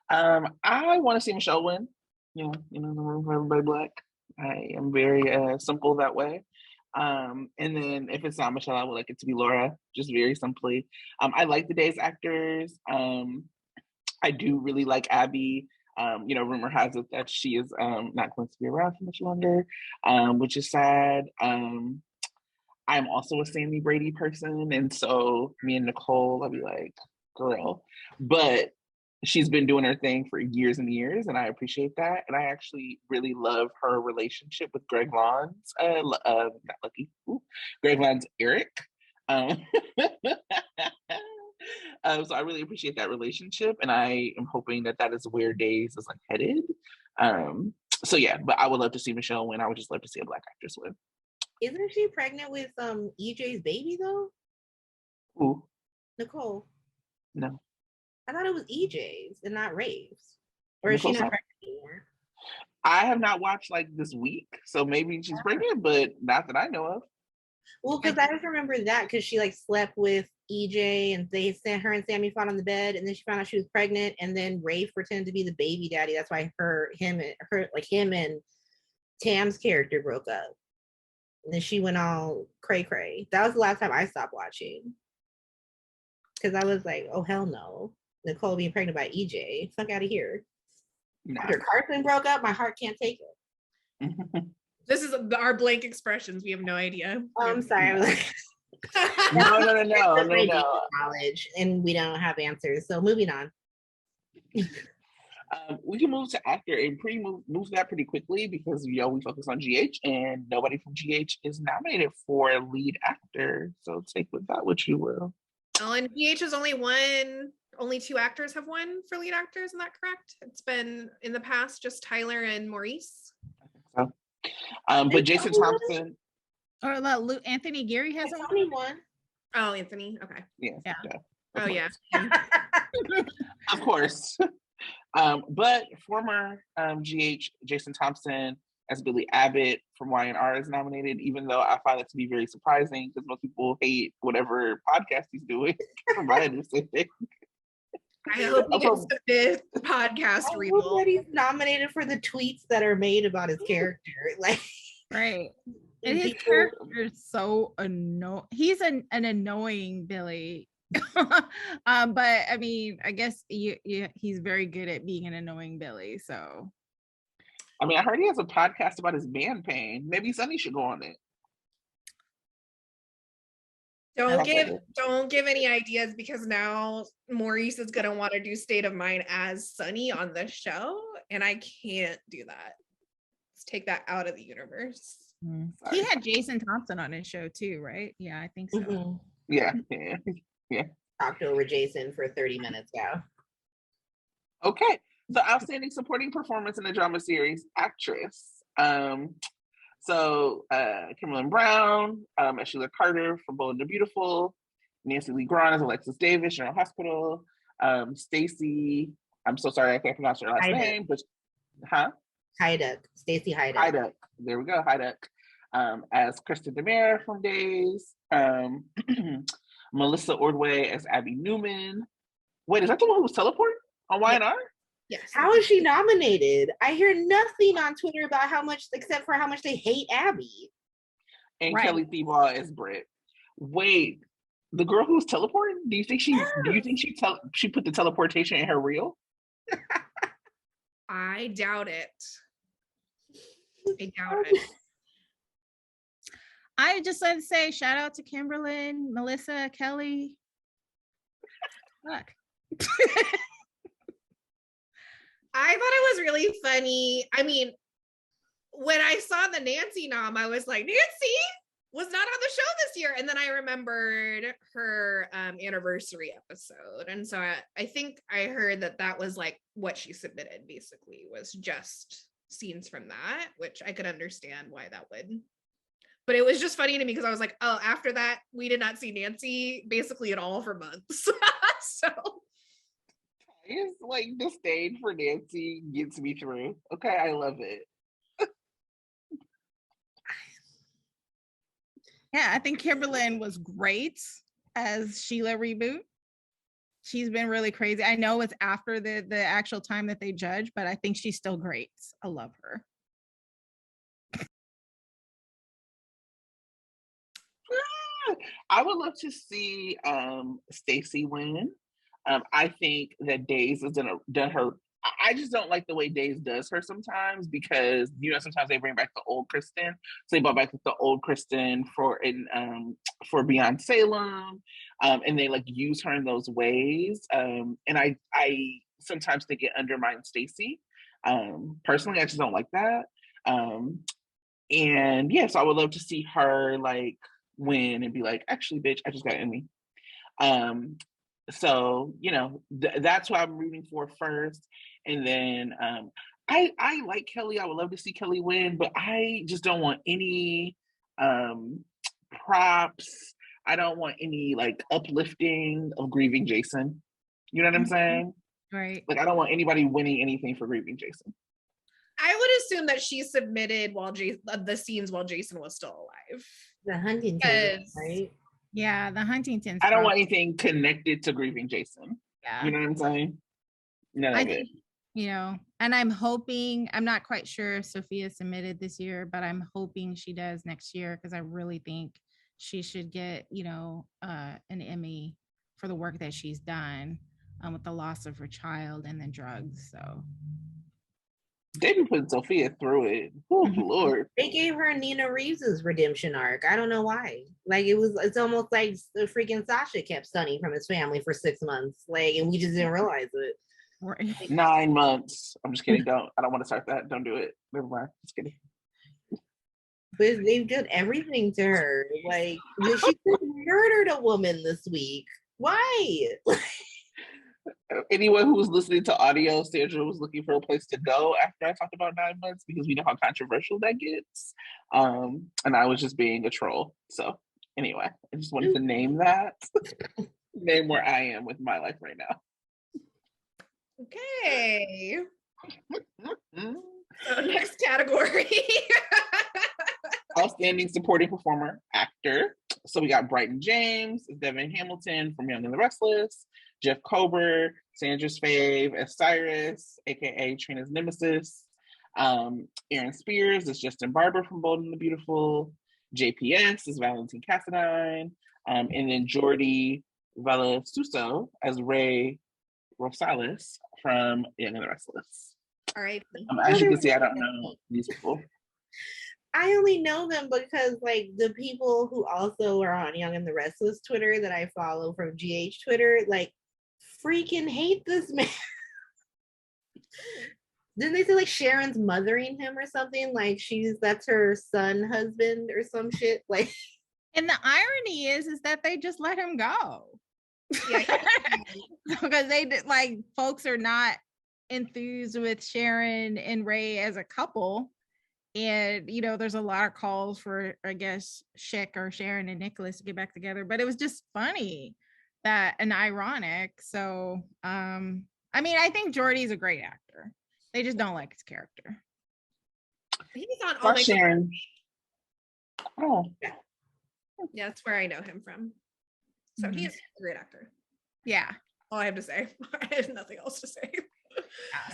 I want to see Michelle win. The room for everybody black. I am very simple that way. And then if it's not Michelle, I would like it to be Laura, just very simply. I like the Days actors. I do really like Abby. Rumor has it that she is not going to be around for much longer, which is sad. I'm also a Sammy Brady person, and so me and Nicole, I'll be like, girl. But she's been doing her thing for years and years, and I appreciate that. And I actually really love her relationship with Greg Lon's, Greg Lon's Eric. So I really appreciate that relationship, and I am hoping that is where Days is like headed. So yeah, but I would love to see Michelle win. I would just love to see a black actress win. Isn't she pregnant with EJ's baby though? Who? Nicole. No. I thought it was EJ's and not Rave's. Or is she not pregnant anymore? I have not watched like this week, so maybe she's pregnant, but not that I know of. Well, because I just remember that because she like slept with EJ and they sent her and Sammy fought on the bed, and then she found out she was pregnant, and then Rafe pretended to be the baby daddy. That's why him and Tam's character broke up. And then she went all cray cray. That was the last time I stopped watching. Because I was like, oh hell no. Nicole being pregnant by EJ. Fuck out of here. Nah. After Carson broke up, my heart can't take it. This is our blank expressions. We have no idea. Oh, I'm sorry. I'm like, no. Knowledge, and we don't have answers. So moving on. We can move to actor and move that pretty quickly because we focus on GH and nobody from GH is nominated for lead actor. So take with that what you will. Oh, and GH is only 2 actors have won for lead actors, isn't that correct? It's been in the past just Tyler and Maurice. I think so. But Jason Thompson. Or Anthony Geary hasn't won. Oh, Anthony. Okay. Yeah. Oh, yeah. Of course. But former GH Jason Thompson as Billy Abbott from Y&R is nominated, even though I find that to be very surprising because most people hate whatever podcast he's doing, from my understanding. I hope he gets the 5th podcast reboot. That he's nominated for the tweets that are made about his character. Like, right. And his character is so annoying. He's an annoying Billy. But I mean, I guess he's very good at being an annoying Billy. So, I mean, I heard he has a podcast about his man pain. Maybe Sonny should go on it. Don't give any ideas because now Maurice is gonna want to do State of Mind as Sonny on the show, and I can't do that. Let's take that out of the universe. He had Jason Thompson on his show too, right? Yeah, I think so. Mm-hmm. Yeah. Talked over Jason for 30 minutes now. Okay, so outstanding supporting performance in a drama series, actress. So Kimberly Brown as Sheila Carter from Bold and the Beautiful, Nancy Lee Grahn as Alexis Davis, General Hospital, Stacey, I'm so sorry I can't pronounce her last name, but Stacey Hyduck. Hyduck, there we go, Hyduck, as Kristen Demare from Days, Melissa Ordway as Abby Newman. Wait, is that the one who was teleporting on Y&R? Yes. How is she nominated? I hear nothing on Twitter about except for how much they hate Abby. And right. Kelly Thiebaud as Britt. Wait, the girl who's teleporting? Do you think she put the teleportation in her reel? I doubt it. I just like to say shout out to Kimberlyn, Melissa, Kelly. Fuck. I thought it was really funny. I mean, when I saw the Nancy nom, I was like, Nancy was not on the show this year. And then I remembered her anniversary episode. And so I think I heard that was like what she submitted basically was just scenes from that, which I could understand why that would. But it was just funny to me because I was like, oh, after that, we did not see Nancy basically at all for months. So it's like disdain for Nancy gets me through. Okay, I love it. Yeah, I think Kimberlyn was great as Sheila reboot. She's been really crazy. I know it's after the actual time that they judge, but I think she's still great. I love her. I would love to see Stacey win. I think that Days has done her. I just don't like the way Days does her sometimes because sometimes they bring back the old Kristen. So they brought back the old Kristen for Beyond Salem, and they like use her in those ways. And I sometimes think it undermines Stacey. Personally, I just don't like that. And yeah, so I would love to see her like win and be like, actually, bitch, I just got Emmy. So that's what I'm rooting for first, and then I like Kelly. I would love to see Kelly win, but I just don't want any props. I don't want any like uplifting of grieving Jason. You know what I'm saying? Right. Like I don't want anybody winning anything for grieving Jason. I would assume that she submitted while the scenes while Jason was still alive. The Huntington, right? Yeah, the Huntington's. I don't want anything connected to grieving Jason. Yeah. You know what I'm saying? None of it. And I'm hoping, I'm not quite sure if Sophia submitted this year, but I'm hoping she does next year because I really think she should get, an Emmy for the work that she's done with the loss of her child and then drugs. So They be putting Sophia through it. Oh, Lord. They gave her Nina Reeves's redemption arc. I don't know why. Like it's almost like the freaking Sasha kept stunning from his family for 6 months. Like, and we just didn't realize it. Right. 9 months. I'm just kidding. I don't want to start that. Don't do it. Never mind. Just kidding. But they've done everything to her. Like she murdered a woman this week. Why? Anyone who was listening to audio, Sandra was looking for a place to go after I talked about 9 months because we know how controversial that gets. And I was just being a troll. So anyway, I just wanted to name that. Name where I am with my life right now. Okay. So next category. Outstanding supporting performer, actor. So we got Bryton James, Devin Hamilton from Young and the Restless, Jeff Kober, Sandra's fave as Cyrus, aka Trina's nemesis. Aaron Spears is Justin Barber from Bold and the Beautiful. JPS is Valentin Cassadine. And then Jordi Valasuso as Ray Rosales from Young and the Restless. All right. As you can see, I don't know these people. I only know them because like the people who also are on Young and the Restless Twitter that I follow from GH Twitter, like freaking hate this man. Didn't they say like Sharon's mothering him or something? Like that's her son husband or some shit. Like, and the irony is that they just let him go. Yeah. Because they did, like, folks are not enthused with Sharon and Ray as a couple. And, there's a lot of calls for, I guess, Sheck or Sharon and Nicholas to get back together. But it was just funny and ironic. So, I think Jordy's a great actor. They just don't like his character. He's on all my Sharon. Oh. Yeah, that's where I know him from. So he is a great actor. Yeah. All I have to say. I have nothing else to say.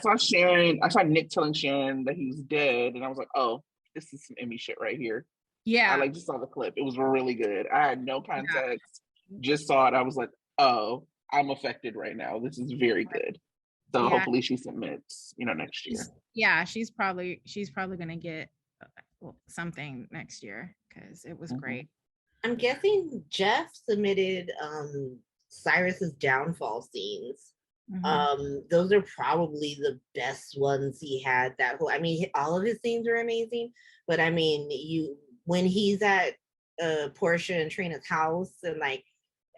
I saw Nick telling Sharon that he was dead, and I was like, oh, this is some Emmy shit right here. Yeah. I just saw the clip. It was really good. I had no context. Just saw it. I was like, oh, I'm affected right now. This is very good. So hopefully she submits, next year. Yeah, she's probably gonna get something next year because it was great. I'm guessing Jeff submitted Cyrus's downfall scenes. Those are probably the best ones he had. All of his scenes are amazing, but when he's at Portia and Trina's house and like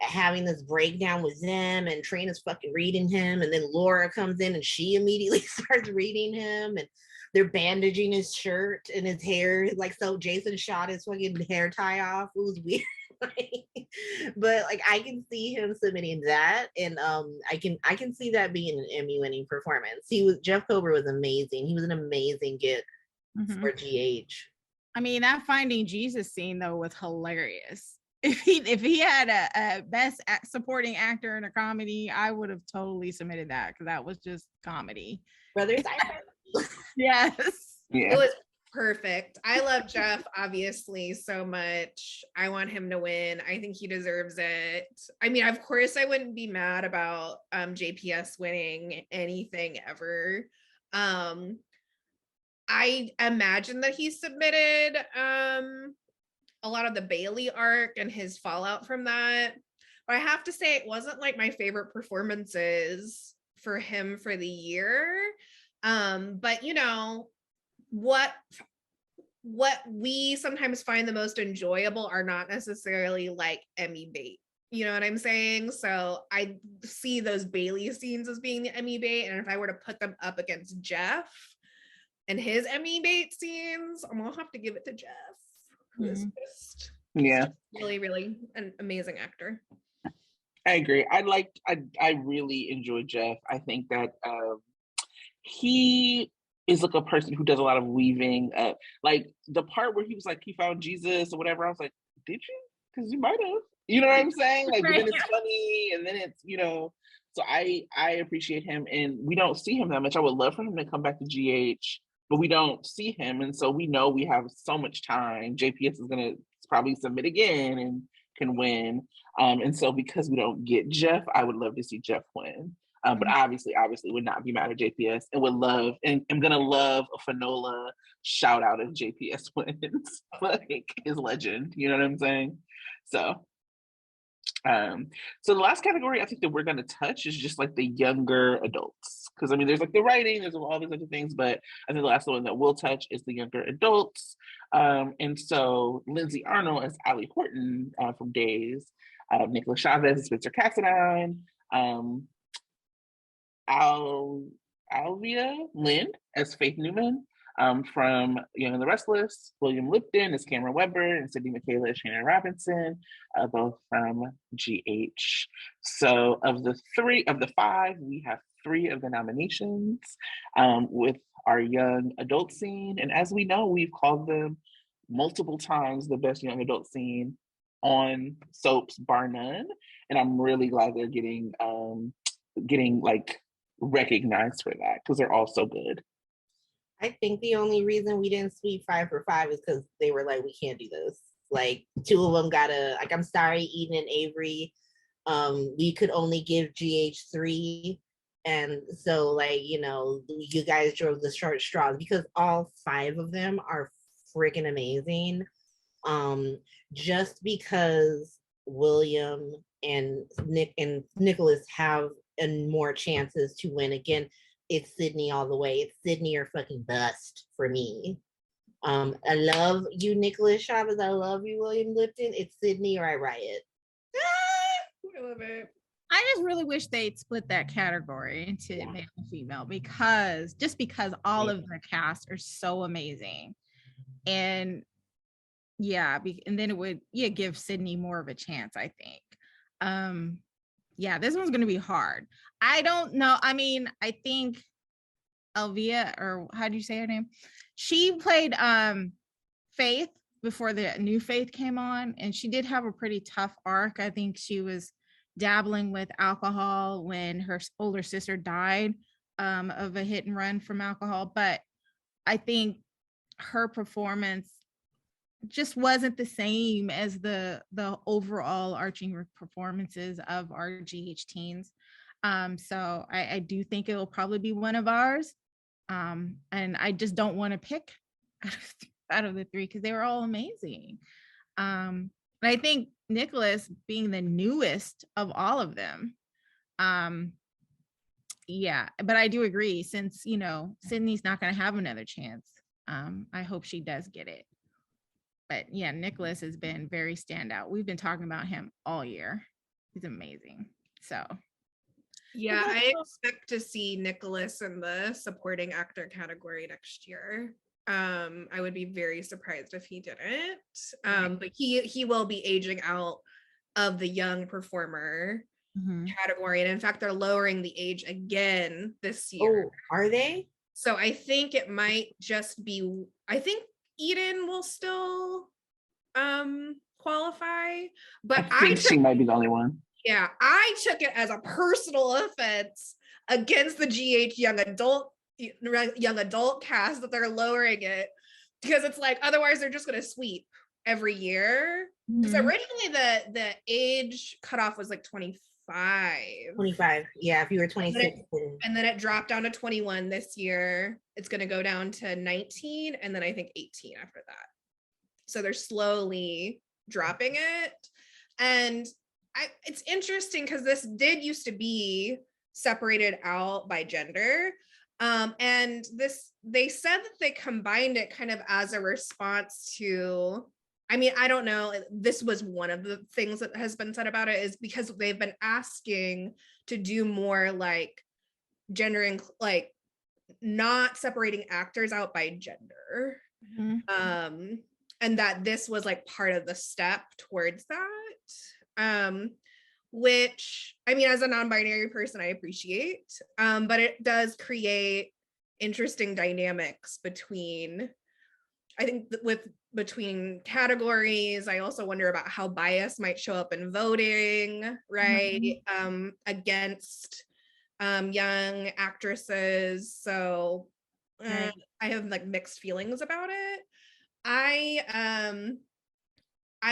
having this breakdown with them and Trina's fucking reading him, and then Laura comes in and she immediately starts reading him, and they're bandaging his shirt and his hair, like, so Jason shot his fucking hair tie off. It was weird. But like I can see him submitting that, and I can see that being an Emmy-winning performance. Jeff Kober was amazing. He was an amazing get for GH. That Finding Jesus scene though was hilarious. If he had a best supporting actor in a comedy, I would have totally submitted that because that was just comedy. Brothers, yes, yeah, it was perfect. I love Jeff obviously so much. I want him to win. I think he deserves it. Of course, I wouldn't be mad about JPS winning anything ever. I imagine that he submitted a lot of the Bailey arc and his fallout from that. But I have to say it wasn't like my favorite performances for him for the year. But what we sometimes find the most enjoyable are not necessarily like Emmy bait. You know what I'm saying? So I see those Bailey scenes as being the Emmy bait. And if I were to put them up against Jeff and his Emmy bait scenes, I'm gonna have to give it to Jeff. Who is just really, really an amazing actor. I agree. I really enjoyed Jeff. I think that he is like a person who does a lot of weaving. Like the part where he was like, he found Jesus or whatever, I was like, did you? Because you might have. You know what I'm saying? Like, but then it's funny, and then it's, you know, so I appreciate him, and we don't see him that much. I would love for him to come back to GH, but we don't see him, and so we know we have so much time. JPS is gonna probably submit again and can win. And so because we don't get Jeff, I would love to see Jeff win. But obviously would not be mad at JPS, and would love, and I'm gonna love a Fanola shout out if JPS wins. Like his legend, you know what I'm saying? So so the last category I think that we're going to touch is just like the younger adults, because I mean there's like the writing, there's all these other things, but I think the last one that we'll touch is the younger adults. And so Lindsay Arnold as Allie Horton from Days, Nicholas Chavez as Spencer Cassadine, Alvia Lind as Faith Newman from Young and the Restless, William Lipton as Cameron Weber, and Sydney Michaela as Shannon Robinson, both from GH. So of the five, we have 3 of the nominations with our young adult scene. And as we know, we've called them multiple times the best young adult scene on soaps, bar none. And I'm really glad they're getting like recognized for that, because they're all so good. I think the only reason we didn't sweep 5 for 5 is because they were like, we can't do this. Like 2 of them gotta, like, I'm sorry, Eden and Avery. We could only give GH 3. And so, like, you know, you guys drove the short straws, because all 5 of them are freaking amazing. Just because William and Nicholas have more chances to win again, it's Sydney all the way. It's Sydney or fucking bust for me. I love you, Nicholas Chavez. I love you, William Lipton. It's Sydney or I riot. I love it. I just really wish they'd split that category into male and female, because all of the cast are so amazing. And and then it would give Sydney more of a chance, I think. This one's gonna be hard. I don't know. I mean, I think Elvia, or how do you say her name? She played Faith before the new Faith came on, and she did have a pretty tough arc. I think she was dabbling with alcohol when her older sister died of a hit and run from alcohol. But I think her performance just wasn't the same as the overall arching performances of our GH teens. So I do think it will probably be one of ours. And I just don't want to pick out of the 3, because they were all amazing. And I think Nicholas, being the newest of all of them, but I do agree, since, you know, Sydney's not going to have another chance. I hope she does get it. But yeah, Nicholas has been very standout. We've been talking about him all year. He's amazing. So yeah, I expect to see Nicholas in the supporting actor category next year. I would be very surprised if he didn't. But he will be aging out of the young performer category. And in fact, they're lowering the age again this year. Oh, are they? So I think it might just be, I think Eden will still qualify, but I think she might be the only one. Yeah, I took it as a personal offense against the GH young adult cast that they're lowering it, because it's like, otherwise they're just going to sweep every year. Because originally the age cutoff was like 25. 25, yeah, if you were 26. And then it dropped down to 21 this year. It's going to go down to 19, and then I think 18 after that. So they're slowly dropping it. And it's interesting, because this did used to be separated out by gender. And they said that they combined it kind of as a response to, I mean, I don't know, this was one of the things that has been said about it, is because they've been asking to do more like gendering, like not separating actors out by gender. And that this was like part of the step towards that. Which, I mean, as a non-binary person, I appreciate, but it does create interesting dynamics between, I think between categories. I also wonder about how bias might show up in voting, right? Against young actresses. So I have like mixed feelings about it. I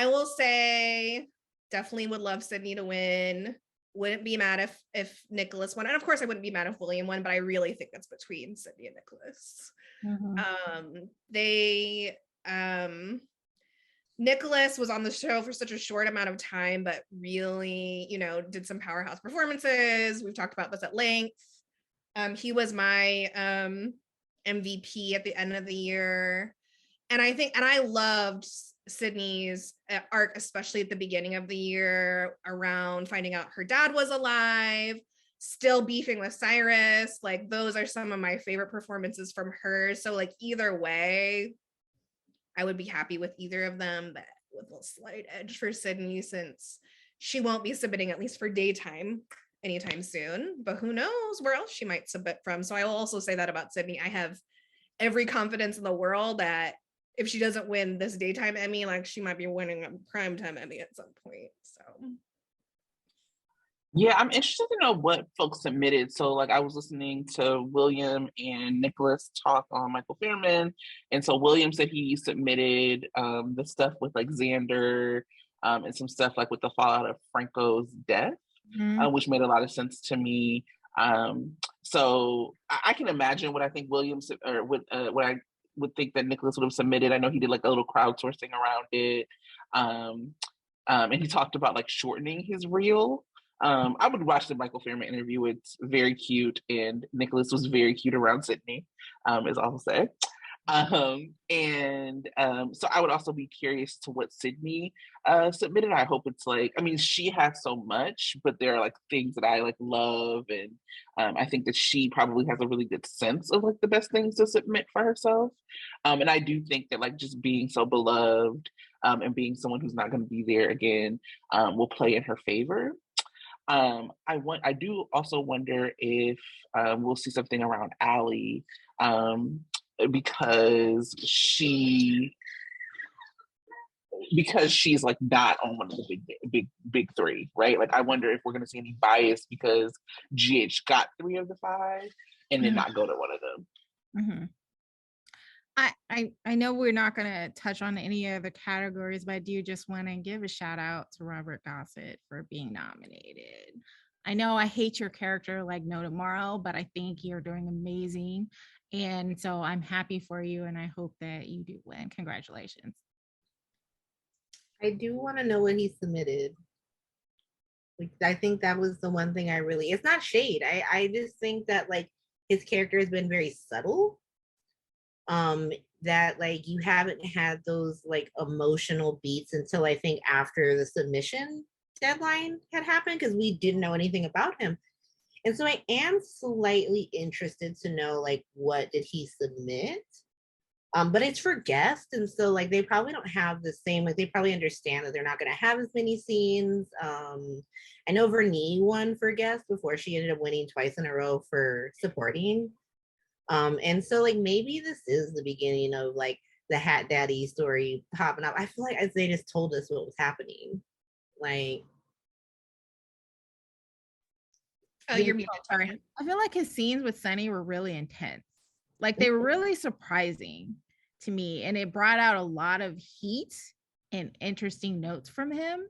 will say definitely would love Sydney to win. Wouldn't be mad if Nicholas won. And of course I wouldn't be mad if William won, but I really think it's between Sydney and Nicholas. Nicholas was on the show for such a short amount of time, but really, you know, did some powerhouse performances. We've talked about this at length. He was my MVP at the end of the year. And I loved Sydney's arc, especially at the beginning of the year, around finding out her dad was alive, still beefing with Cyrus. Like, those are some of my favorite performances from her. So like either way, I would be happy with either of them, but with a slight edge for Sydney, since she won't be submitting, at least for daytime, anytime soon. But who knows where else she might submit from. So I will also say that about Sydney. I have every confidence in the world that if she doesn't win this daytime Emmy, like, she might be winning a primetime Emmy at some point. So yeah, I'm interested to know what folks submitted. So like I was listening to William and Nicholas talk on Michael Fairman. And so William said he submitted the stuff with like Xander and some stuff like with the fallout of Franco's death, which made a lot of sense to me. So I can imagine what I think Williams or what I would think that Nicholas would have submitted. I know he did like a little crowdsourcing around it. And he talked about like shortening his reel. I would watch the Michael Fairman interview. It's very cute, and Nicholas was very cute around Sydney, is all I'll say. So I would also be curious to what Sydney submitted. I hope it's like, I mean, she has so much, but there are like things that I like love, and I think that she probably has a really good sense of like the best things to submit for herself. And I do think that like just being so beloved and being someone who's not going to be there again will play in her favor. I do also wonder if we'll see something around Allie, because she's like not on one of the big three, right? Like I wonder if we're going to see any bias because GH got 3 of the 5 and then not go to one of them. I know we're not going to touch on any other categories, but I do just want to give a shout out to Robert Gossett for being nominated. I know I hate your character like no tomorrow, but I think you're doing amazing. And so I'm happy for you, and I hope that you do win. Congratulations. I do want to know what he submitted. Like, I think that was the one thing it's not shade. I just think that like his character has been very subtle. That like you haven't had those like emotional beats until I think after the submission deadline had happened, because we didn't know anything about him. And so I am slightly interested to know like what did he submit. But it's for guests, and so like they probably don't have the same, like they probably understand that they're not going to have as many scenes. I know Vernie won for guests before she ended up winning twice in a row for supporting. And so like maybe this is the beginning of like the Hat Daddy story popping up. I feel like they just told us what was happening. Like, oh, you're muted. Sorry. I feel like his scenes with Sunny were really intense. Like they were really surprising to me, and it brought out a lot of heat and interesting notes from him,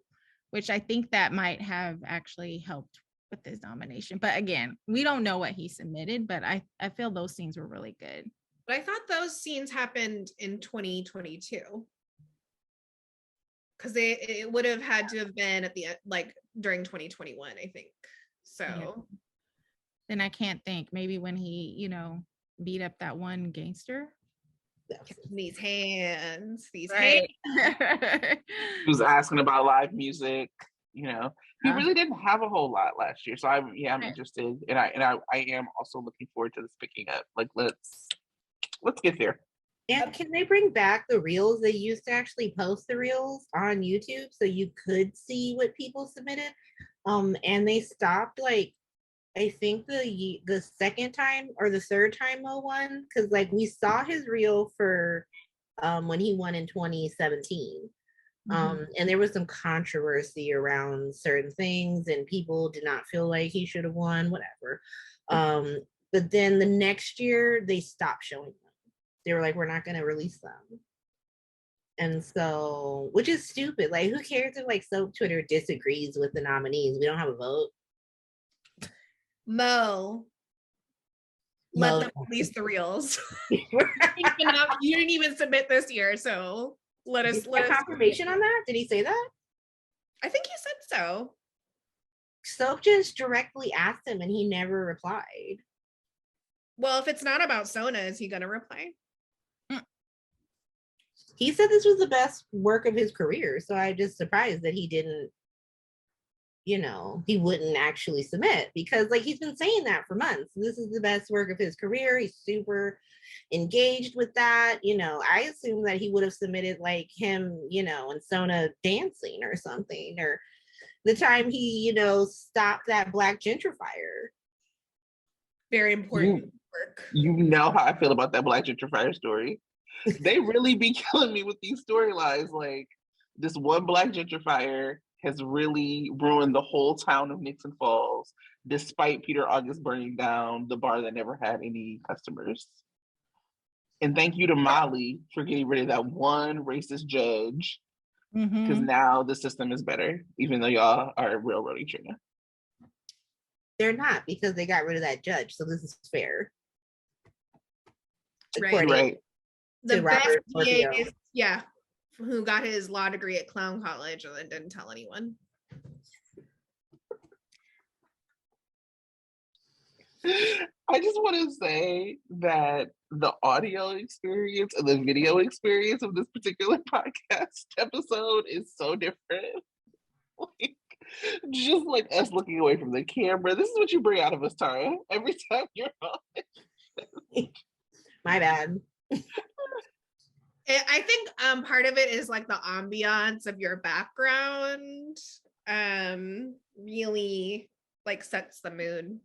which I think that might have actually helped with this nomination. But again, we don't know what he submitted, but I feel those scenes were really good. But I thought those scenes happened in 2022, because it would have had to have been at the end, like during 2021, I think. So yeah. Then I can't think. Maybe when he, beat up that one gangster. These hands. He was asking about live music. He really didn't have a whole lot last year. So I'm interested, and I am also looking forward to this picking up. Like let's get there. And can they bring back the reels? They used to actually post the reels on YouTube so you could see what people submitted. And they stopped like I think the second time or the third time Mo won, because like we saw his reel for when he won in 2017. And there was some controversy around certain things, and people did not feel like he should have won, whatever. But then the next year they stopped showing them. They were like, we're not going to release them. And so, which is stupid. Like, who cares if like Soap Twitter disagrees with the nominees? We don't have a vote. Mo, let them release the reels. You didn't even submit this year, so let us confirmation on that. Did he say that? I think he said so. Soap just directly asked him and he never replied. Well, if it's not about Sona, is he gonna reply? He said this was the best work of his career, so I'm just surprised that he didn't, you know, he wouldn't actually submit, because like he's been saying that for months. This is the best work of his career. He's super engaged with that. You know, I assume that he would have submitted like him, you know, and Sona dancing or something, or the time he, you know, stopped that black gentrifier. Very important work. You know how I feel about that black gentrifier story. They really be killing me with these storylines. Like, this one black gentrifier has really ruined the whole town of Nixon Falls, despite Peter August burning down the bar that never had any customers. And thank you to Molly for getting rid of that one racist judge, because now the system is better, even though y'all are railroading Trina. They're not, because they got rid of that judge, so this is fair. Right. The best DA is, who got his law degree at Clown College and then didn't tell anyone. I just want to say that the audio experience and the video experience of this particular podcast episode is so different. Like, just like us looking away from the camera. This is what you bring out of us, Tara, every time you're on. My bad. I think part of it is like the ambiance of your background really like sets the mood.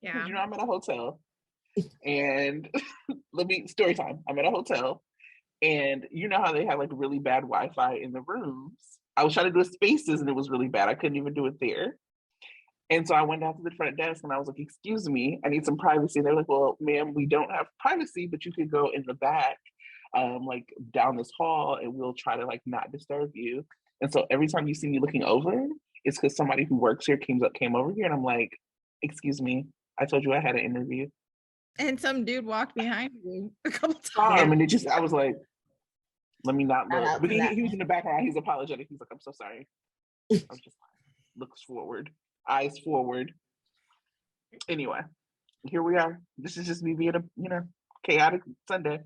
Yeah. You know, I'm at a hotel and story time. I'm at a hotel and you know how they have like really bad Wi-Fi in the rooms. I was trying to do a Spaces and it was really bad. I couldn't even do it there. And so I went down to the front desk and I was like, excuse me, I need some privacy. And they were like, well, ma'am, we don't have privacy, but you could go in the back, like down this hall, and we'll try to like not disturb you. And so every time you see me looking over, it's because somebody who works here came over here, and I'm like, excuse me, I told you I had an interview. And some dude walked behind you a couple times. And I was like, let me not look. But he was in the background. He's apologetic. He's like, I'm so sorry. I was just looks forward, eyes forward. Anyway, here we are. This is just me being a chaotic Sunday.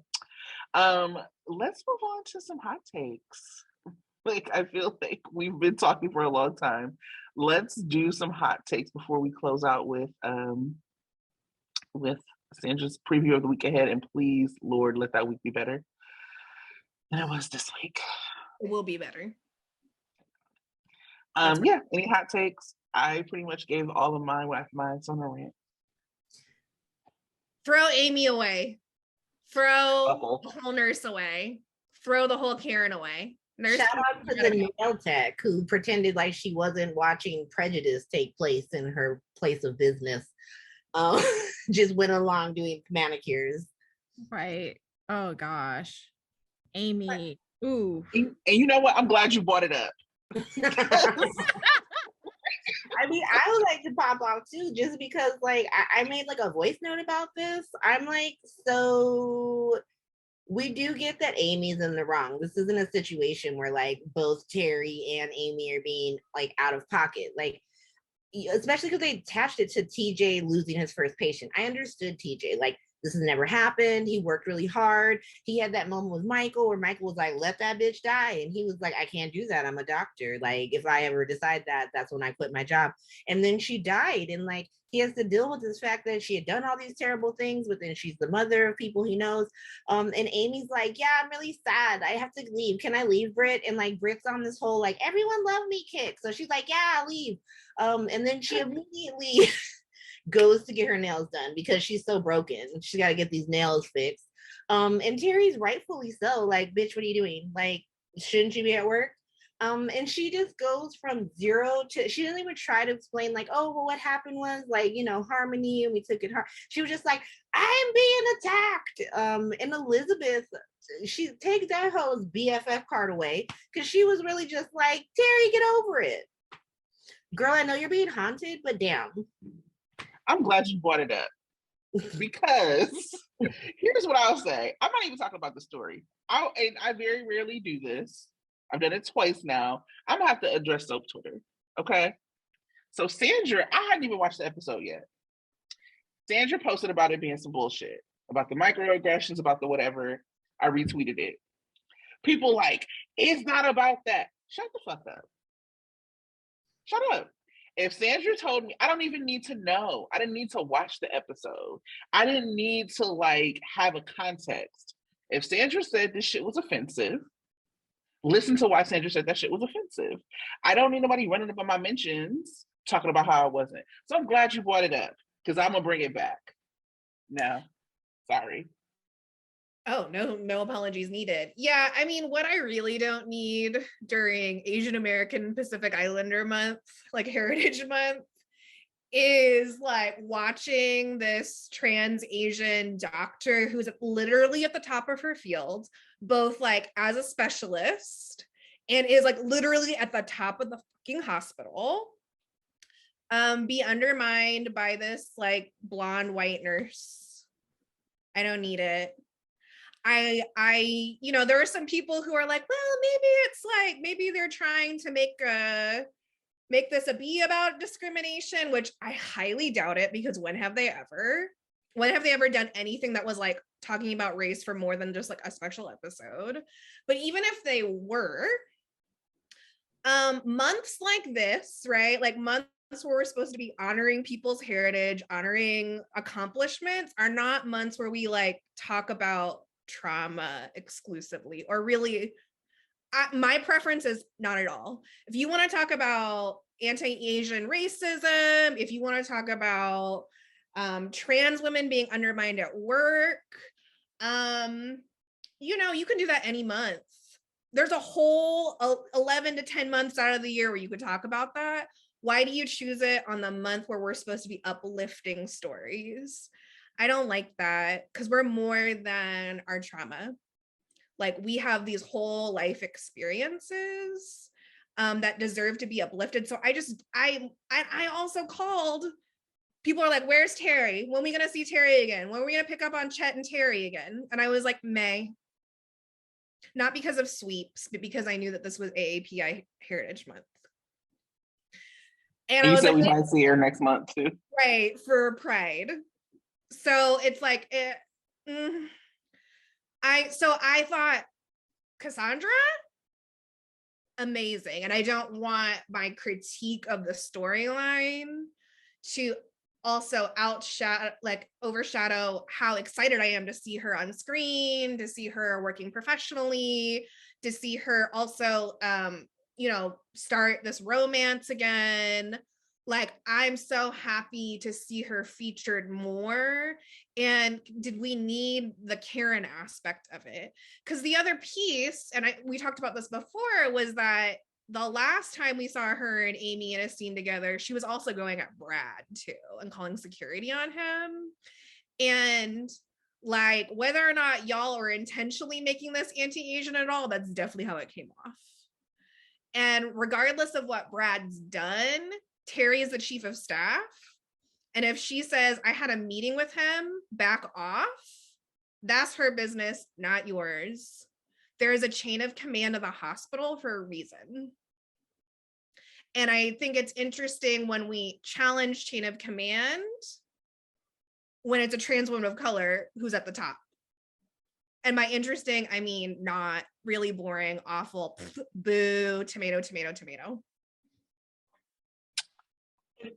Let's move on to some hot takes. Like, I feel like we've been talking for a long time. Let's do some hot takes before we close out with Sandra's preview of the week ahead. And please, Lord, let that week be better than it was this week. It will be better. Any hot takes? I pretty much gave all of mine with my Sona rant. Throw Amy away. Throw the whole nurse away. Throw the whole Karen away. Nurse, shout out to the nail tech who pretended like she wasn't watching Prejudice take place in her place of business. Just went along doing manicures. Right. Oh gosh. Amy. Ooh. And you know what? I'm glad you brought it up. I mean, I would like to pop off too, just because like I made like a voice note about this. I'm like, so we do get that Amy's in the wrong. This isn't a situation where like both Terry and Amy are being like out of pocket. Like, especially because they attached it to TJ losing his first patient. I understood TJ. Like, this has never happened. He worked really hard. He had that moment with Michael where Michael was like, let that bitch die. And he was like, I can't do that. I'm a doctor. Like, if I ever decide that, that's when I quit my job. And then she died. And like, he has to deal with this fact that she had done all these terrible things, but then she's the mother of people he knows. And Amy's like, yeah, I'm really sad. I have to leave. Can I leave, Britt? And like, Britt's on this whole, like, everyone love me kick. So she's like, yeah, I'll leave. And then she immediately goes to get her nails done because she's so broken. She got to get these nails fixed. And Terry's rightfully so, like, bitch, what are you doing? Like, shouldn't you be at work? And she just goes from zero to, she didn't even try to explain, like, oh, well, what happened was, like, you know, Harmony, and we took it hard. She was just like, I am being attacked. And Elizabeth, she takes that hoe's BFF card away because she was really just like, Terry, get over it. Girl, I know you're being haunted, but damn. I'm glad you brought it up because here's what I'll say. I'm not even talking about the story. I very rarely do this. I've done it twice now. I'm gonna have to address Soap Twitter. Okay. So Sandra, I hadn't even watched the episode yet. Sandra posted about it being some bullshit, about the microaggressions, about the whatever. I retweeted it. People like, it's not about that. Shut the fuck up. Shut up. If Sandra told me, I don't even need to know. I didn't need to watch the episode. I didn't need to like have a context. If Sandra said this shit was offensive, listen to why Sandra said that shit was offensive. I don't need nobody running up on my mentions talking about how I wasn't. So I'm glad you brought it up because I'm gonna bring it back. No, sorry. Oh, no apologies needed. Yeah, I mean, what I really don't need during Asian American Pacific Islander month, like Heritage Month, is like watching this trans Asian doctor who's literally at the top of her field, both like as a specialist and is like literally at the top of the fucking hospital, be undermined by this like blonde white nurse. I don't need it. I, you know, there are some people who are like, well, maybe it's like, maybe they're trying to make this a be about discrimination, which I highly doubt it, because when have they ever done anything that was like talking about race for more than just like a special episode? But even if they were, months like this, right? Like months where we're supposed to be honoring people's heritage, honoring accomplishments, are not months where we like talk about trauma exclusively, or really, my preference is not at all. If you want to talk about anti-Asian racism, if you want to talk about trans women being undermined at work, you know, you can do that any month. There's a whole 11 to 10 months out of the year where you could talk about that. Why do you choose it on the month where we're supposed to be uplifting stories? I don't like that, because we're more than our trauma. Like, we have these whole life experiences that deserve to be uplifted. So I also called, people are like, where's Terry? When are we gonna see Terry again? When are we gonna pick up on Chet and Terry again? And I was like, May. Not because of sweeps, but because I knew that this was AAPI Heritage Month. And you said like, we might see her next month too. Right, for Pride. So it's like, I thought Cassandra, amazing. And I don't want my critique of the storyline to also overshadow how excited I am to see her on screen, to see her working professionally, to see her also, you know, start this romance again. Like, I'm so happy to see her featured more. And did we need the Karen aspect of it? Because the other piece, and we talked about this before, was that the last time we saw her and Amy in a scene together, she was also going at Brad too and calling security on him. And like, whether or not y'all are intentionally making this anti-Asian at all, that's definitely how it came off. And regardless of what Brad's done, Terry is the chief of staff. And if she says, I had a meeting with him, back off, that's her business, not yours. There is a chain of command of the hospital for a reason. And I think it's interesting when we challenge chain of command when it's a trans woman of color who's at the top. And by interesting, I mean not really boring, awful, boo, tomato, tomato, tomato.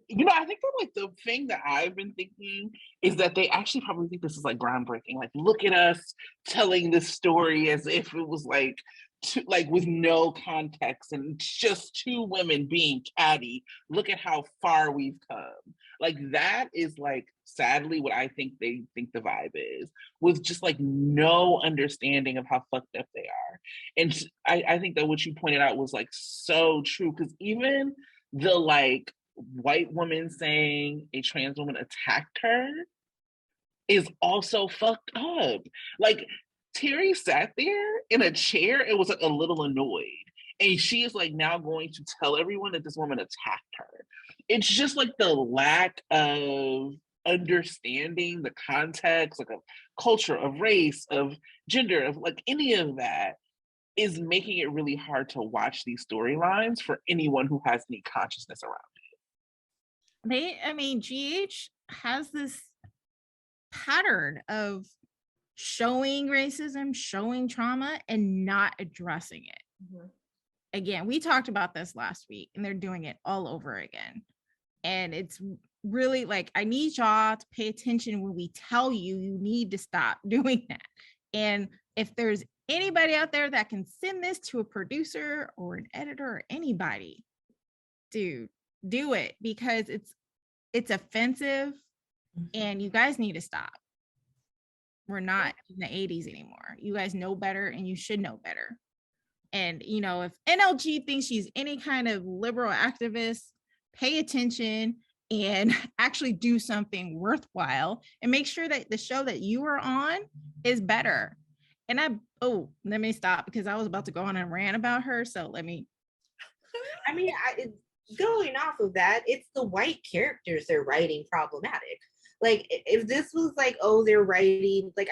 You know, I think that like the thing that I've been thinking is that they actually probably think this is like groundbreaking. Like, look at us telling this story as if it was like with no context and just two women being catty. Look at how far we've come. Like that is like sadly what I think they think the vibe is, with just like no understanding of how fucked up they are. And I think that what you pointed out was like so true, because even the like white woman saying a trans woman attacked her is also fucked up. Like Terry sat there in a chair and was like a little annoyed. And she is like now going to tell everyone that this woman attacked her. It's just like the lack of understanding the context, like of culture, of race, of gender, of like any of that is making it really hard to watch these storylines for anyone who has any consciousness around it. GH has this pattern of showing racism, showing trauma, and not addressing it. Mm-hmm. Again, we talked about this last week, and they're doing it all over again. And it's really like, I need y'all to pay attention when we tell you you need to stop doing that. And if there's anybody out there that can send this to a producer or an editor or anybody, dude, do it, because it's offensive, and you guys need to stop. We're not in the 80s anymore. You guys know better, and you should know better. And, you know, if NLG thinks she's any kind of liberal activist, pay attention and actually do something worthwhile, and make sure that the show that you are on is better. And let me stop, because I was about to go on and rant about her. So let me. Going off of that, it's the white characters they're writing problematic. Like, if this was like, oh, they're writing, like,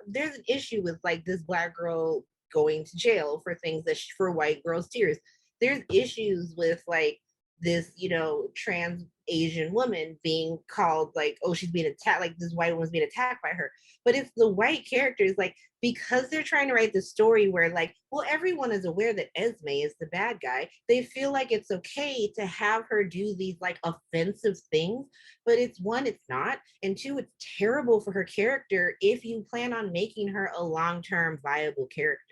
there's an issue with like this Black girl going to jail for things that for white girls' tears. There's issues with like this, you know, trans Asian woman being called like, oh, she's being attacked, like this white woman's being attacked by her. But it's the white characters, like, because they're trying to write the story where like, well, everyone is aware that Esme is the bad guy. They feel like it's okay to have her do these like offensive things, but it's one, it's not. And two, it's terrible for her character if you plan on making her a long-term viable character.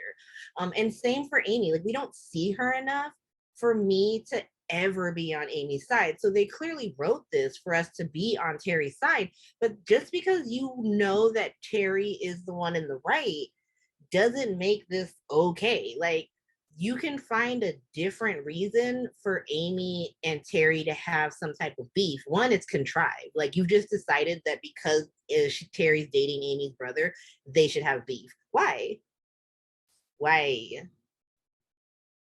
And same for Amy. Like, we don't see her enough for me to ever be on Amy's side. So they clearly wrote this for us to be on Terry's side. But just because you know that Terry is the one in the right doesn't make this okay. Like, you can find a different reason for Amy and Terry to have some type of beef. One, it's contrived. Like, you've just decided that because Terry's dating Amy's brother, they should have beef. Why?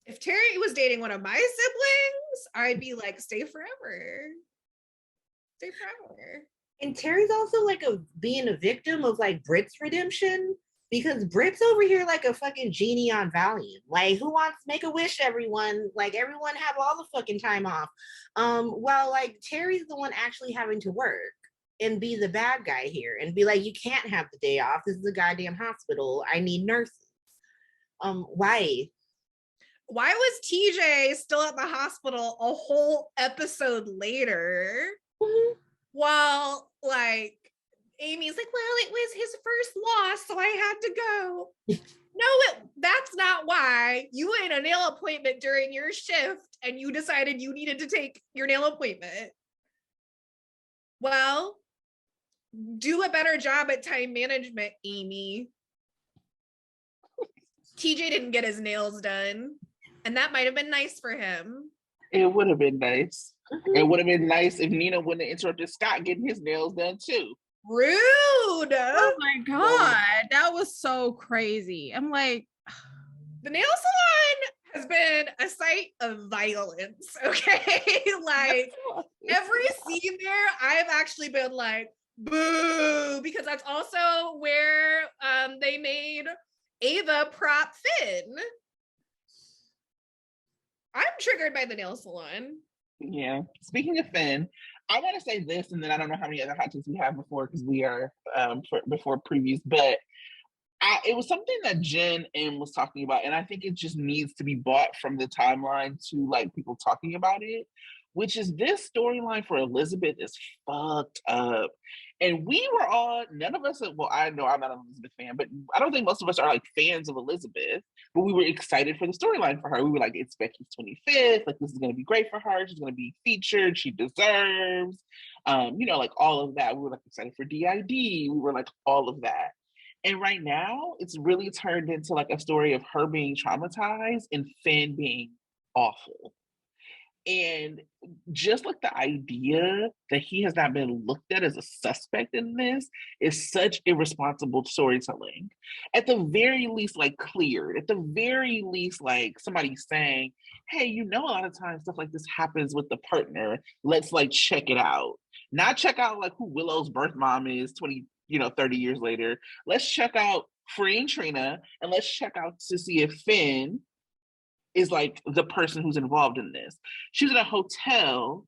If Terry was dating one of my siblings, I'd be like, stay forever. Stay forever. And Terry's also like being a victim of like Brit's redemption, because Brit's over here like a fucking genie on Valium. Like, who wants to make a wish, everyone? Like, everyone have all the fucking time off. While like Terry's the one actually having to work and be the bad guy here and be like, you can't have the day off. This is a goddamn hospital. I need nurses. Why? Why was TJ still at the hospital a whole episode later? Mm-hmm. While like Amy's like, well, it was his first loss, so I had to go. No, that's not why. You had a nail appointment during your shift and you decided you needed to take your nail appointment. Well, do a better job at time management, Amy. TJ didn't get his nails done, and that might have been nice for him. It would have been nice. Mm-hmm. It would have been nice if Nina wouldn't have interrupted Scott getting his nails done too. Rude. Oh my God. That was so crazy. I'm like, the nail salon has been a site of violence. Okay. Like, every scene there, I've actually been like, boo, because that's also where they made Ava prop Finn. I'm triggered by the nail salon. Yeah. Speaking of Finn, I want to say this, and then I don't know how many other hot takes we have before, because we are before previews, but it was something that Jen M was talking about, and I think it just needs to be bought from the timeline to like people talking about it, which is this storyline for Elizabeth is fucked up. And we were all, none of us, well, I know I'm not an Elizabeth fan, but I don't think most of us are like fans of Elizabeth, but we were excited for the storyline for her. We were like, it's Becky's 25th, like this is going to be great for her. She's going to be featured, she deserves, like all of that. We were like excited for DID. We were like all of that. And right now, it's really turned into like a story of her being traumatized and Finn being awful. And just like the idea that he has not been looked at as a suspect in this is such irresponsible storytelling. At the very least, like cleared. At the very least, like somebody saying, hey, a lot of times stuff like this happens with the partner. Let's like check it out. Not check out like who Willow's birth mom is 30 years later. Let's check out freeing Trina and let's check out to see if Finn is like the person who's involved in this. She was in a hotel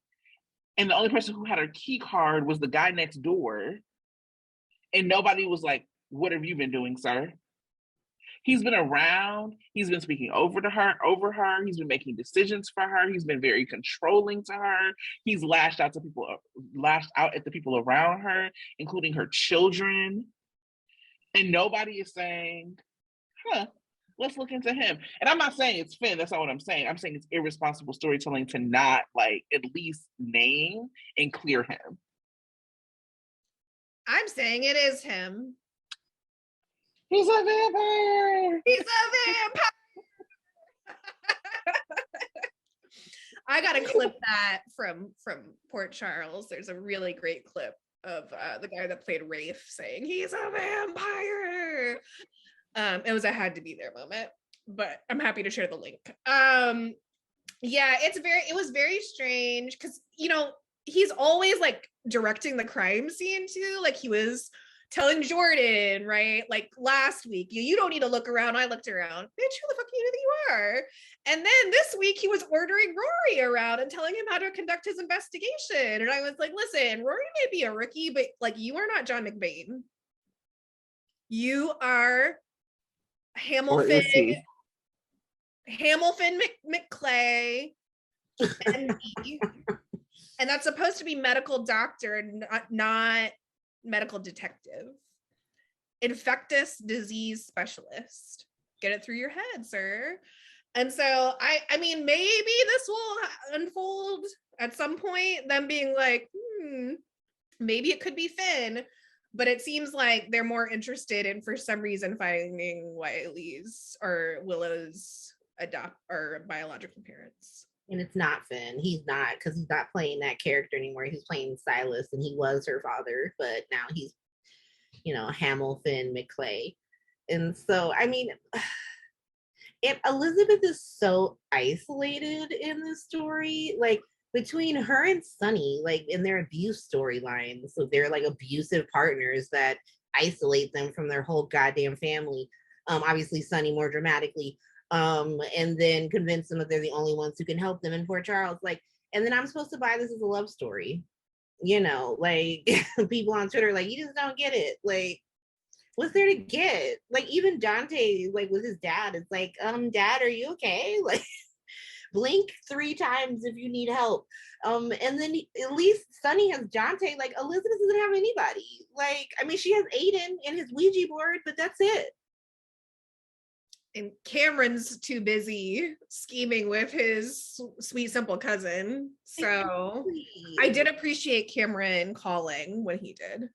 and the only person who had her key card was the guy next door. And nobody was like, what have you been doing, sir? He's been around, he's been speaking over her, he's been making decisions for her, he's been very controlling to her, he's lashed out at the people around her, including her children. And nobody is saying, let's look into him. And I'm not saying it's Finn, that's not what I'm saying. I'm saying it's irresponsible storytelling to not like at least name and clear him. I'm saying it is him. He's a vampire! He's a vampire! I gotta clip that from Port Charles. There's a really great clip of the guy that played Rafe saying, he's a vampire! It was a had to be there moment, but I'm happy to share the link. It was very strange because, he's always like directing the crime scene too. Like he was telling Jordan, right? Like last week, you don't need to look around. I looked around. Bitch, who the fuck do you think you are? And then this week he was ordering Rory around and telling him how to conduct his investigation. And I was like, listen, Rory may be a rookie, but like you are not John McBain. You are Hamilton McClay and me. And that's supposed to be medical doctor, not medical detective. Infectious disease specialist. Get it through your head, sir. And so I mean, maybe this will unfold at some point, them being like, maybe it could be Finn, but it seems like they're more interested in, for some reason, finding Wiley's or Willow's biological parents. And it's not Finn. He's not, because he's not playing that character anymore. He's playing Silas, and he was her father, but now he's, Hamilton McClay. And so, I mean, if Elizabeth is so isolated in this story, like between her and Sonny, like in their abuse storylines, so they're like abusive partners that isolate them from their whole goddamn family. Obviously, Sonny more dramatically. And then convince them that they're the only ones who can help them in Port Charles. Like, and then I'm supposed to buy this as a love story. Like people on Twitter, like, you just don't get it. Like, what's there to get? Like, even Dante, like with his dad, it's like, Dad, are you okay? Like, blink 3 times if you need help. And then at least Sonny has Dante. Like, Elizabeth doesn't have anybody. Like, I mean, she has Aiden and his Ouija board, but that's it. And Cameron's too busy scheming with his sweet, simple cousin. So I did appreciate Cameron calling when he did.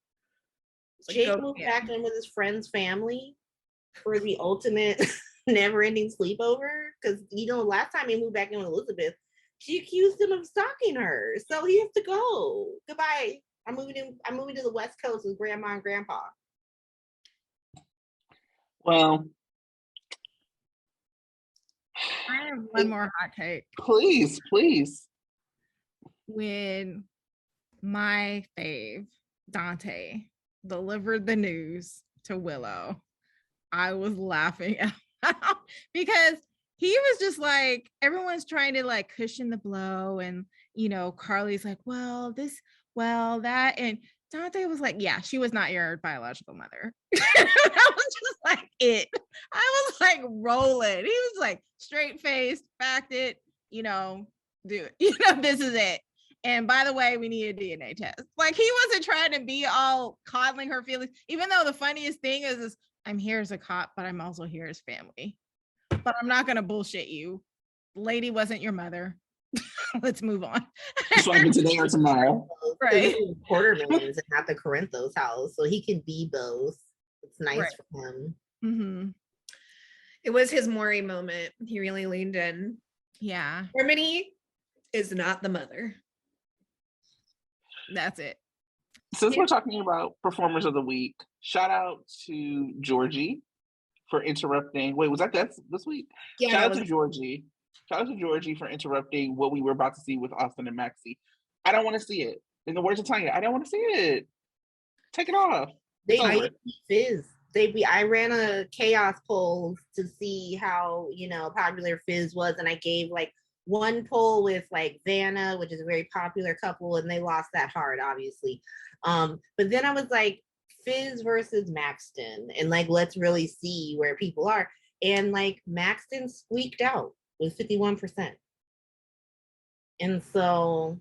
Like, Jake moved back in with his friend's family for the ultimate never-ending sleepover. Because, last time he moved back in with Elizabeth, she accused him of stalking her. So he has to go. Goodbye. I'm moving to the West Coast with Grandma and Grandpa. Well, I have one more hot take. Please. When my fave, Dante, delivered the news to Willow, I was laughing out because he was just like, everyone's trying to like cushion the blow. And, Carly's like, well, this, well, that. And Dante was like, yeah, she was not your biological mother. That was just like it. I was like rolling. He was like straight faced, backed it, dude, this is it. And by the way, we need a DNA test. Like, he wasn't trying to be all coddling her feelings, even though the funniest thing is I'm here as a cop, but I'm also here as family. But I'm not gonna bullshit you. Lady wasn't your mother. Let's move on. Swapping today or tomorrow. Right. Quarterman's and not the Corinthos house, so he can be both. It's nice Right. for him. Mm-hmm. It was his Maury moment. He really leaned in. Yeah. Harmony is not the mother. That's it. Since we're talking about performers of the week, shout out to Georgie for interrupting. Wait, was that this week? Yeah, Shout out to Georgie. Shout out to Georgie for interrupting what we were about to see with Austin and Maxie. I don't want to see it. In the words of Tanya, I don't want to see it. Take it off. Fizz. I ran a chaos poll to see how popular Fizz was, and I gave like one poll with like Vanna, which is a very popular couple, and they lost that hard, obviously. But then I was like, Fizz versus Maxton, and like let's really see where people are. And like Maxton squeaked out with 51%. And so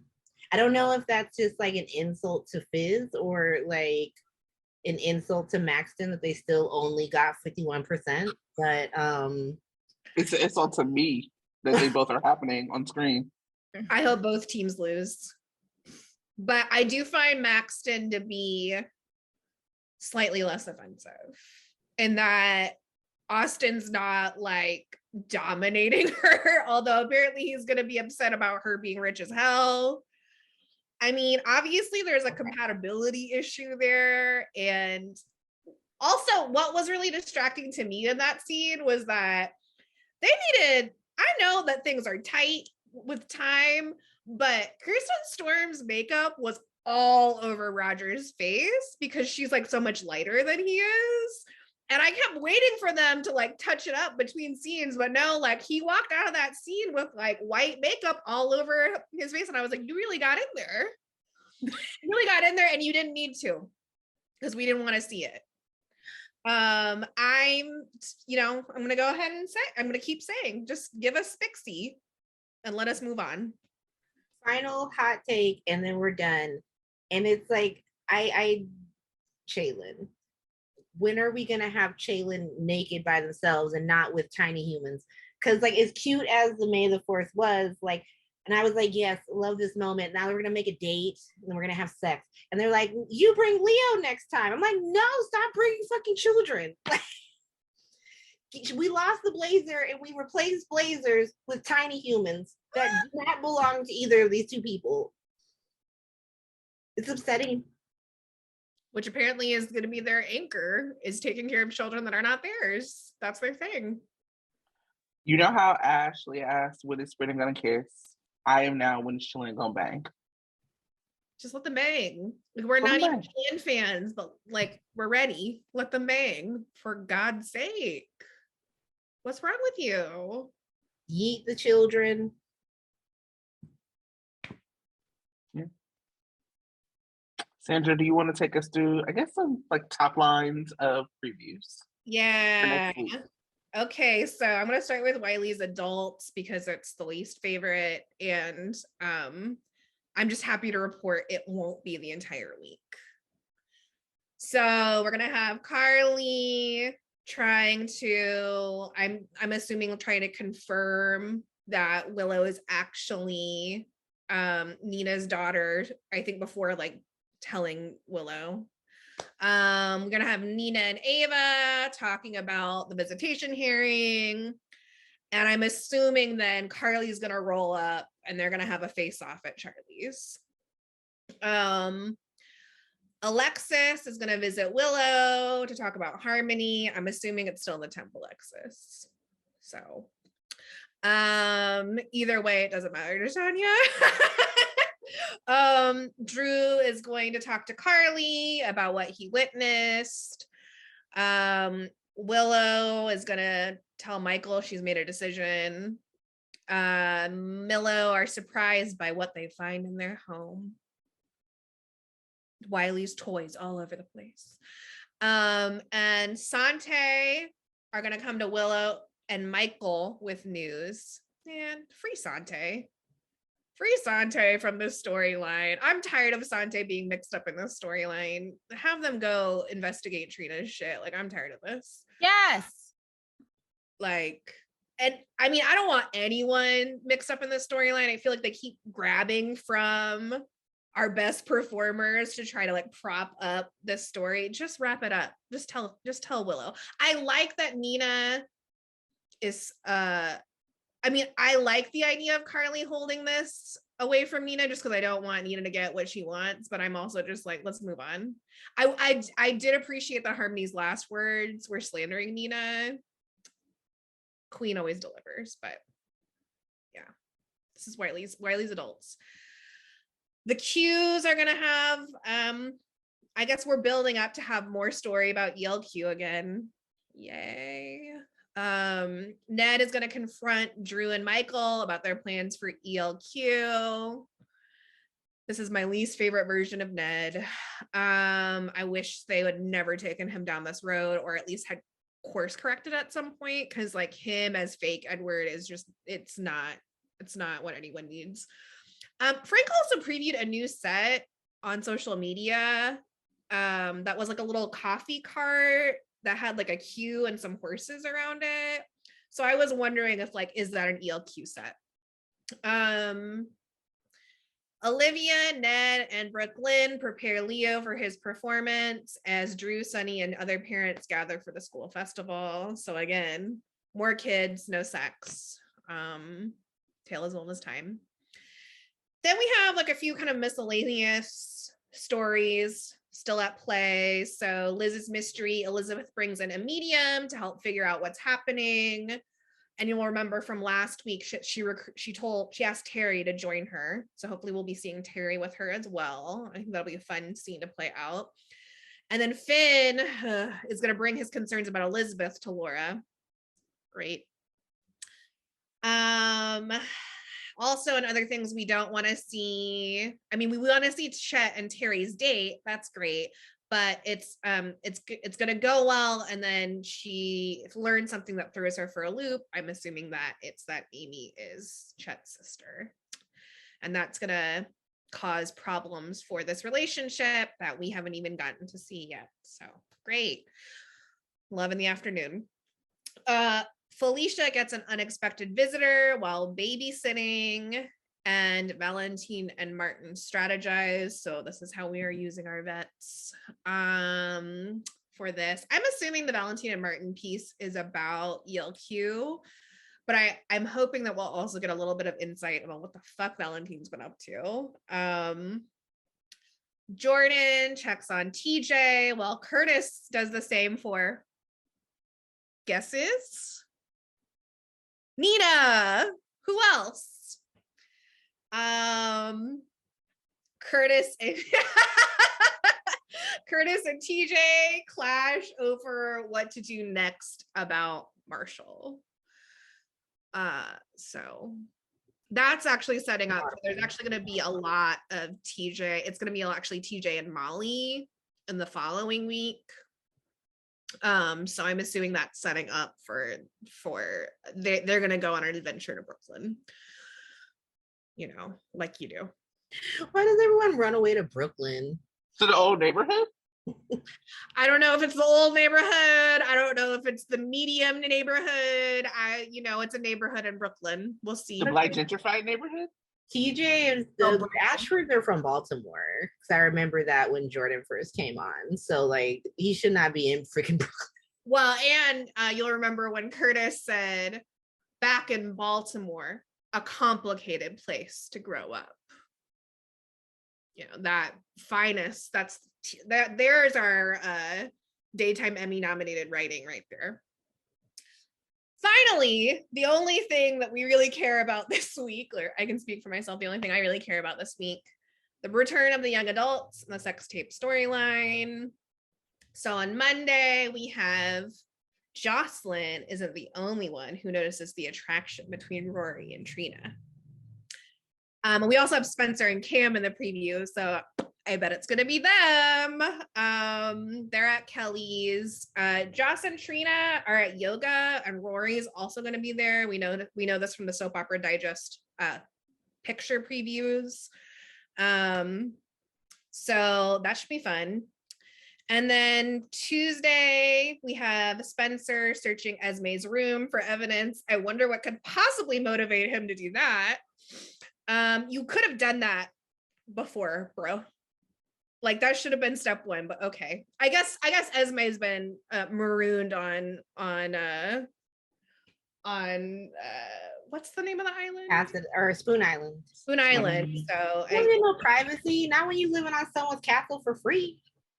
I don't know if that's just like an insult to Fizz or like an insult to Maxton that they still only got 51%. But it's an insult to me that they both are happening on screen. I hope both teams lose. But I do find Maxton to be slightly less offensive in that Austin's not like dominating her, although apparently he's going to be upset about her being rich as hell. I mean, obviously there's a compatibility issue there. And also what was really distracting to me in that scene was that I know that things are tight with time, but Kirsten Storm's makeup was all over Roger's face because she's like so much lighter than he is. And I kept waiting for them to like touch it up between scenes, but no, like he walked out of that scene with like white makeup all over his face. And I was like, you really got in there. You really got in there and you didn't need to because we didn't want to see it. I'm going to go ahead and say, I'm going to keep saying, just give us Spixie and let us move on. Final hot take, and then we're done. And it's like, Chaylin. When are we gonna have Chaylin naked by themselves and not with tiny humans? Because like as cute as the May the 4th was, like, and I was like, yes, love this moment. Now we're gonna make a date and we're gonna have sex. And they're like, you bring Leo next time. I'm like, no, stop bringing fucking children. Like, we lost the blazer and we replaced blazers with tiny humans that do not belong to either of these two people. It's upsetting. Which apparently is going to be their anchor, is taking care of children that are not theirs. That's their thing. You know how Ashley asked, when is Spring gonna kiss? I am now, when is Chillin' gonna bang? Just let them bang. We're not even fans, but like we're ready. Let them bang, for God's sake. What's wrong with you? Yeet the children. Yeah. Sandra, do you want to take us through, I guess, some like top lines of previews? Yeah. Okay, so I'm going to start with Wiley's Adults because it's the least favorite, and I'm just happy to report it won't be the entire week. So we're going to have Carly trying to, I'm assuming trying to confirm that Willow is actually Nina's daughter, I think before like telling Willow. We're gonna have Nina and Ava talking about the visitation hearing, and I'm assuming then Carly's gonna roll up and they're gonna have a face-off at Charlie's. Alexis is gonna visit Willow to talk about Harmony. I'm assuming it's still in the Temple Alexis. So either way, it doesn't matter to Tanya. Drew is going to talk to Carly about what he witnessed. Willow is gonna tell Michael she's made a decision. Millo are surprised by what they find in their home. Wiley's toys all over the place. And Sante are gonna come to Willow and Michael with news. And free Sante. Free Sante from this storyline. I'm tired of Sante being mixed up in this storyline. Have them go investigate Trina's shit. Like, I'm tired of this. Yes. Like, and I mean, I don't want anyone mixed up in this storyline. I feel like they keep grabbing from our best performers to try to like prop up this story. Just wrap it up. Just tell Willow. I like that Nina is I mean, I like the idea of Carly holding this away from Nina just because I don't want Nina to get what she wants, but I'm also just like, let's move on. I did appreciate that Harmony's last words were slandering Nina. Queen always delivers, but yeah, this is Wiley's adults. The Qs are gonna have I guess we're building up to have more story about ELQ again. Yay. Ned is gonna confront Drew and Michael about their plans for ELQ. This is my least favorite version of Ned. I wish they would never taken him down this road, or at least had course corrected at some point, because like him as fake Edward is just it's not what anyone needs. Frank also previewed a new set on social media that was like a little coffee cart that had like a queue and some horses around it. So I was wondering if like, is that an ELQ set? Olivia, Ned, and Brooklyn prepare Leo for his performance as Drew, Sunny, and other parents gather for the school festival. So again, more kids, no sex. Tale as old as time. Then we have like a few kind of miscellaneous stories still at play. So Liz's mystery, Elizabeth brings in a medium to help figure out what's happening. And you'll remember from last week, she asked Terry to join her. So hopefully we'll be seeing Terry with her as well. I think that'll be a fun scene to play out. And then Finn is going to bring his concerns about Elizabeth to Laura. Great. Also, and other things we don't want to see. I mean, we want to see Chet and Terry's date. That's great. But it's going to go well, and then she learned something that throws her for a loop. I'm assuming that it's that Amy is Chet's sister, and that's going to cause problems for this relationship that we haven't even gotten to see yet. So great. Love in the afternoon. Felicia gets an unexpected visitor while babysitting, and Valentine and Martin strategize. So this is how we are using our vets for this. I'm assuming the Valentine and Martin piece is about ELQ, but I'm hoping that we'll also get a little bit of insight about what the fuck Valentine's been up to. Jordan checks on TJ while Curtis does the same for guesses. Nina, who else? Curtis and TJ clash over what to do next about Marshall. So that's actually setting up. There's actually going to be a lot of TJ. It's going to be actually TJ and Molly in the following week. So I'm assuming that's setting up for they're going to go on an adventure to Brooklyn. You know, like you do. Why does everyone run away to Brooklyn? To the old neighborhood? I don't know if it's the old neighborhood. I don't know if it's the medium neighborhood. It's a neighborhood in Brooklyn. We'll see. The black gentrified neighborhood? TJ and the Ashfords are from Baltimore. Because I remember that when Jordan first came on. So like he should not be in freaking Brooklyn. Well, and you'll remember when Curtis said back in Baltimore, a complicated place to grow up. You know, that finest, there's our Daytime Emmy nominated writing right there. Finally, the only thing that we really care about this week, or I can speak for myself, the only thing I really care about this week, the return of the young adults and the sex tape storyline. So on Monday, we have Jocelyn isn't the only one who notices the attraction between Rory and Trina. We also have Spencer and Cam in the preview, so I bet it's going to be them. They're at Kelly's. Joss and Trina are at yoga, and Rory's also going to be there. We know this from the Soap Opera Digest picture previews. So that should be fun. And then Tuesday, we have Spencer searching Esme's room for evidence. I wonder what could possibly motivate him to do that. You could have done that before, bro. Like that should have been step one, but okay. I guess Esme's been marooned on what's the name of the island? Acid or Spoon Island. Spoon Island. So you don't get no privacy. Not when you living on someone's castle for free.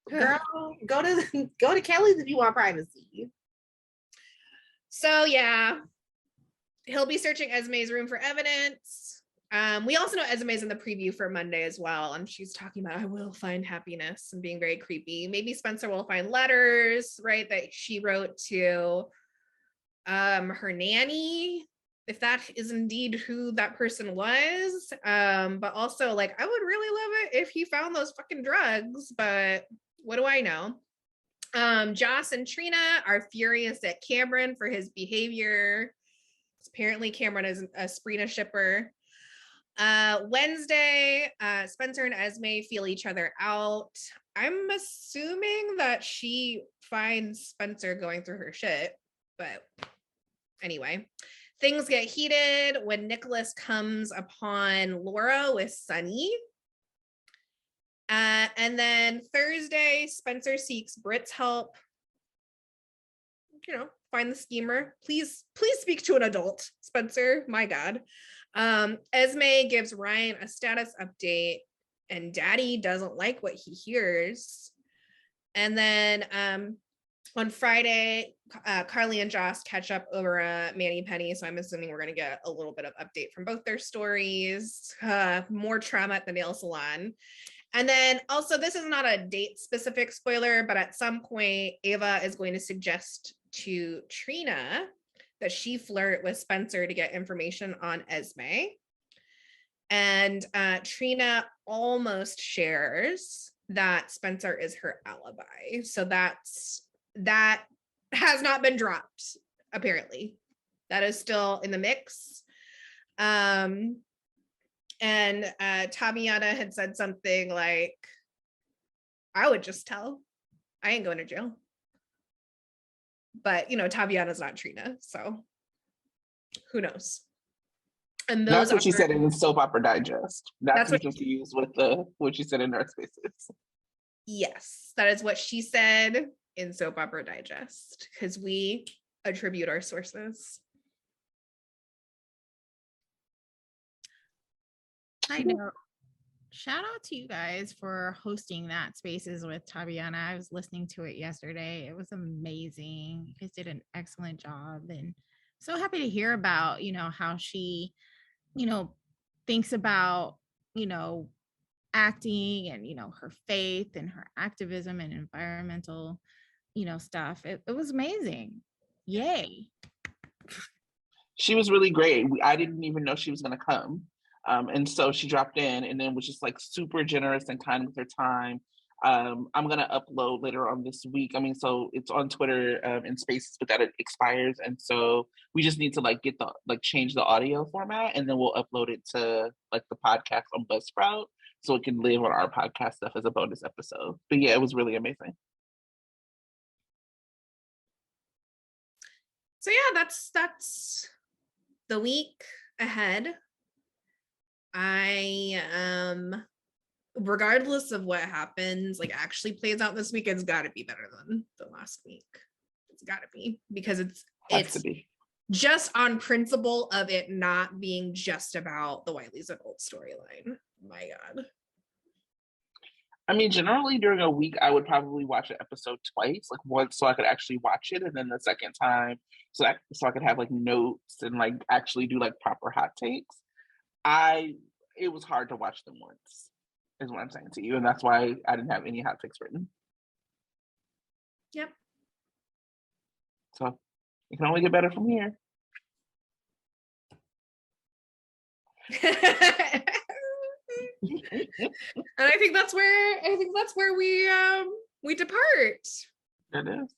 Girl, go to Kelly's if you want privacy. So yeah, he'll be searching Esme's room for evidence. We also know Esme's in the preview for Monday as well, and she's talking about I will find happiness and being very creepy. Maybe Spencer will find letters, right, that she wrote to her nanny, if that is indeed who that person was. But also, like, I would really love it if he found those fucking drugs, but what do I know? Joss and Trina are furious at Cameron for his behavior. Apparently Cameron is a Sprina shipper. Wednesday, Spencer and Esme feel each other out. I'm assuming that she finds Spencer going through her shit, but anyway. Things get heated when Nicholas comes upon Laura with Sunny. And then Thursday, Spencer seeks Britt's help. You know, find the schemer. Please speak to an adult, Spencer. My God. Esme gives Ryan a status update, and Daddy doesn't like what he hears. And then on Friday, Carly and Joss catch up over Manny Penny, so I'm assuming we're going to get a little bit of update from both their stories. More trauma at the nail salon. And then also, this is not a date-specific spoiler, but at some point, Ava is going to suggest to Trina that she flirt with Spencer to get information on Esme. And Trina almost shares that Spencer is her alibi. So that has not been dropped, apparently. That is still in the mix. And Taviana had said something like, I would just tell. I ain't going to jail. But, you know, Taviana's not Trina, so who knows? And that's what she said in the Soap Opera Digest. That's what she used with what she said in Nurse Spaces. Yes, that is what she said in Soap Opera Digest, because we attribute our sources. I know. Shout out to you guys for hosting that Spaces with Taviana. I was listening to it yesterday. It was amazing. You guys did an excellent job, and so happy to hear about, you know, how she, you know, thinks about, you know, acting and, you know, her faith and her activism and environmental, you know, stuff. It was amazing. Yay. She was really great. I didn't even know she was going to come. And so she dropped in and then was just like super generous and kind with her time. I'm going to upload later on this week. I mean, so it's on Twitter in Spaces, but that it expires. And so we just need to like change the audio format, and then we'll upload it to like the podcast on Buzzsprout so it can live on our podcast stuff as a bonus episode. But yeah, it was really amazing. So yeah, that's the week ahead. Regardless of what happens, like actually plays out this week, it's got to be better than the last week. It's got to be, because it's just on principle of it not being just about the Wiley's adult storyline. My God. I mean, generally during a week, I would probably watch an episode twice, like once so I could actually watch it, and then the second time so I could have like notes and like actually do like proper hot takes. It was hard to watch them once, is what I'm saying to you, and that's why I didn't have any hot takes written. Yep. So it can only get better from here. And I think that's where we depart. It is.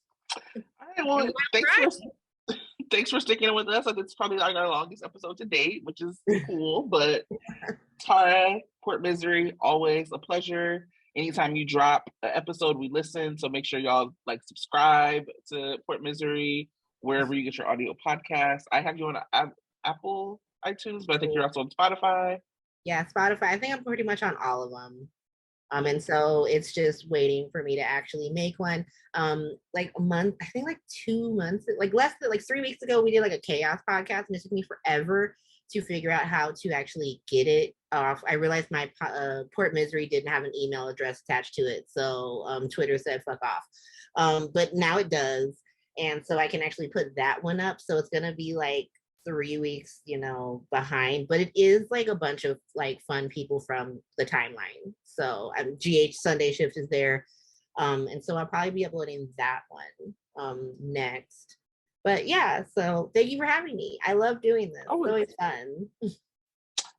All right, well, thanks for sticking with us. Like, it's probably like our longest episode to date, which is cool, but Tara, Port Misery, always a pleasure. Anytime you drop an episode, we listen. So make sure y'all like subscribe to Port Misery wherever you get your audio podcast. I have you on Apple iTunes, but I think you're also on Spotify. Yeah, Spotify. I think I'm pretty much on all of them. And so it's just waiting for me to actually make one. Like a month, I think like 2 months, like less than like 3 weeks ago, we did like a chaos podcast, and it took me forever to figure out how to actually get it off. I realized my Port Misery didn't have an email address attached to it, so Twitter said fuck off. But now it does, and so I can actually put that one up. So it's gonna be like 3 weeks, behind, but it is like a bunch of like fun people from the timeline. So GH Sunday Shift is there. And so I'll probably be uploading that one next. But yeah, so thank you for having me. I love doing this. It's always fun.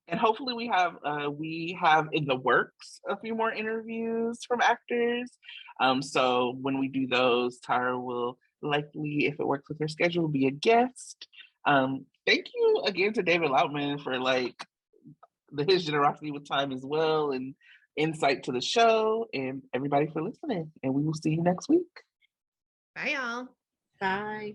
And hopefully we have in the works a few more interviews from actors. So when we do those, Tara will likely, if it works with her schedule, be a guest. Thank you again to David Lautman for like his generosity with time as well and insight to the show, and everybody for listening. And we will see you next week. Bye, y'all. Bye.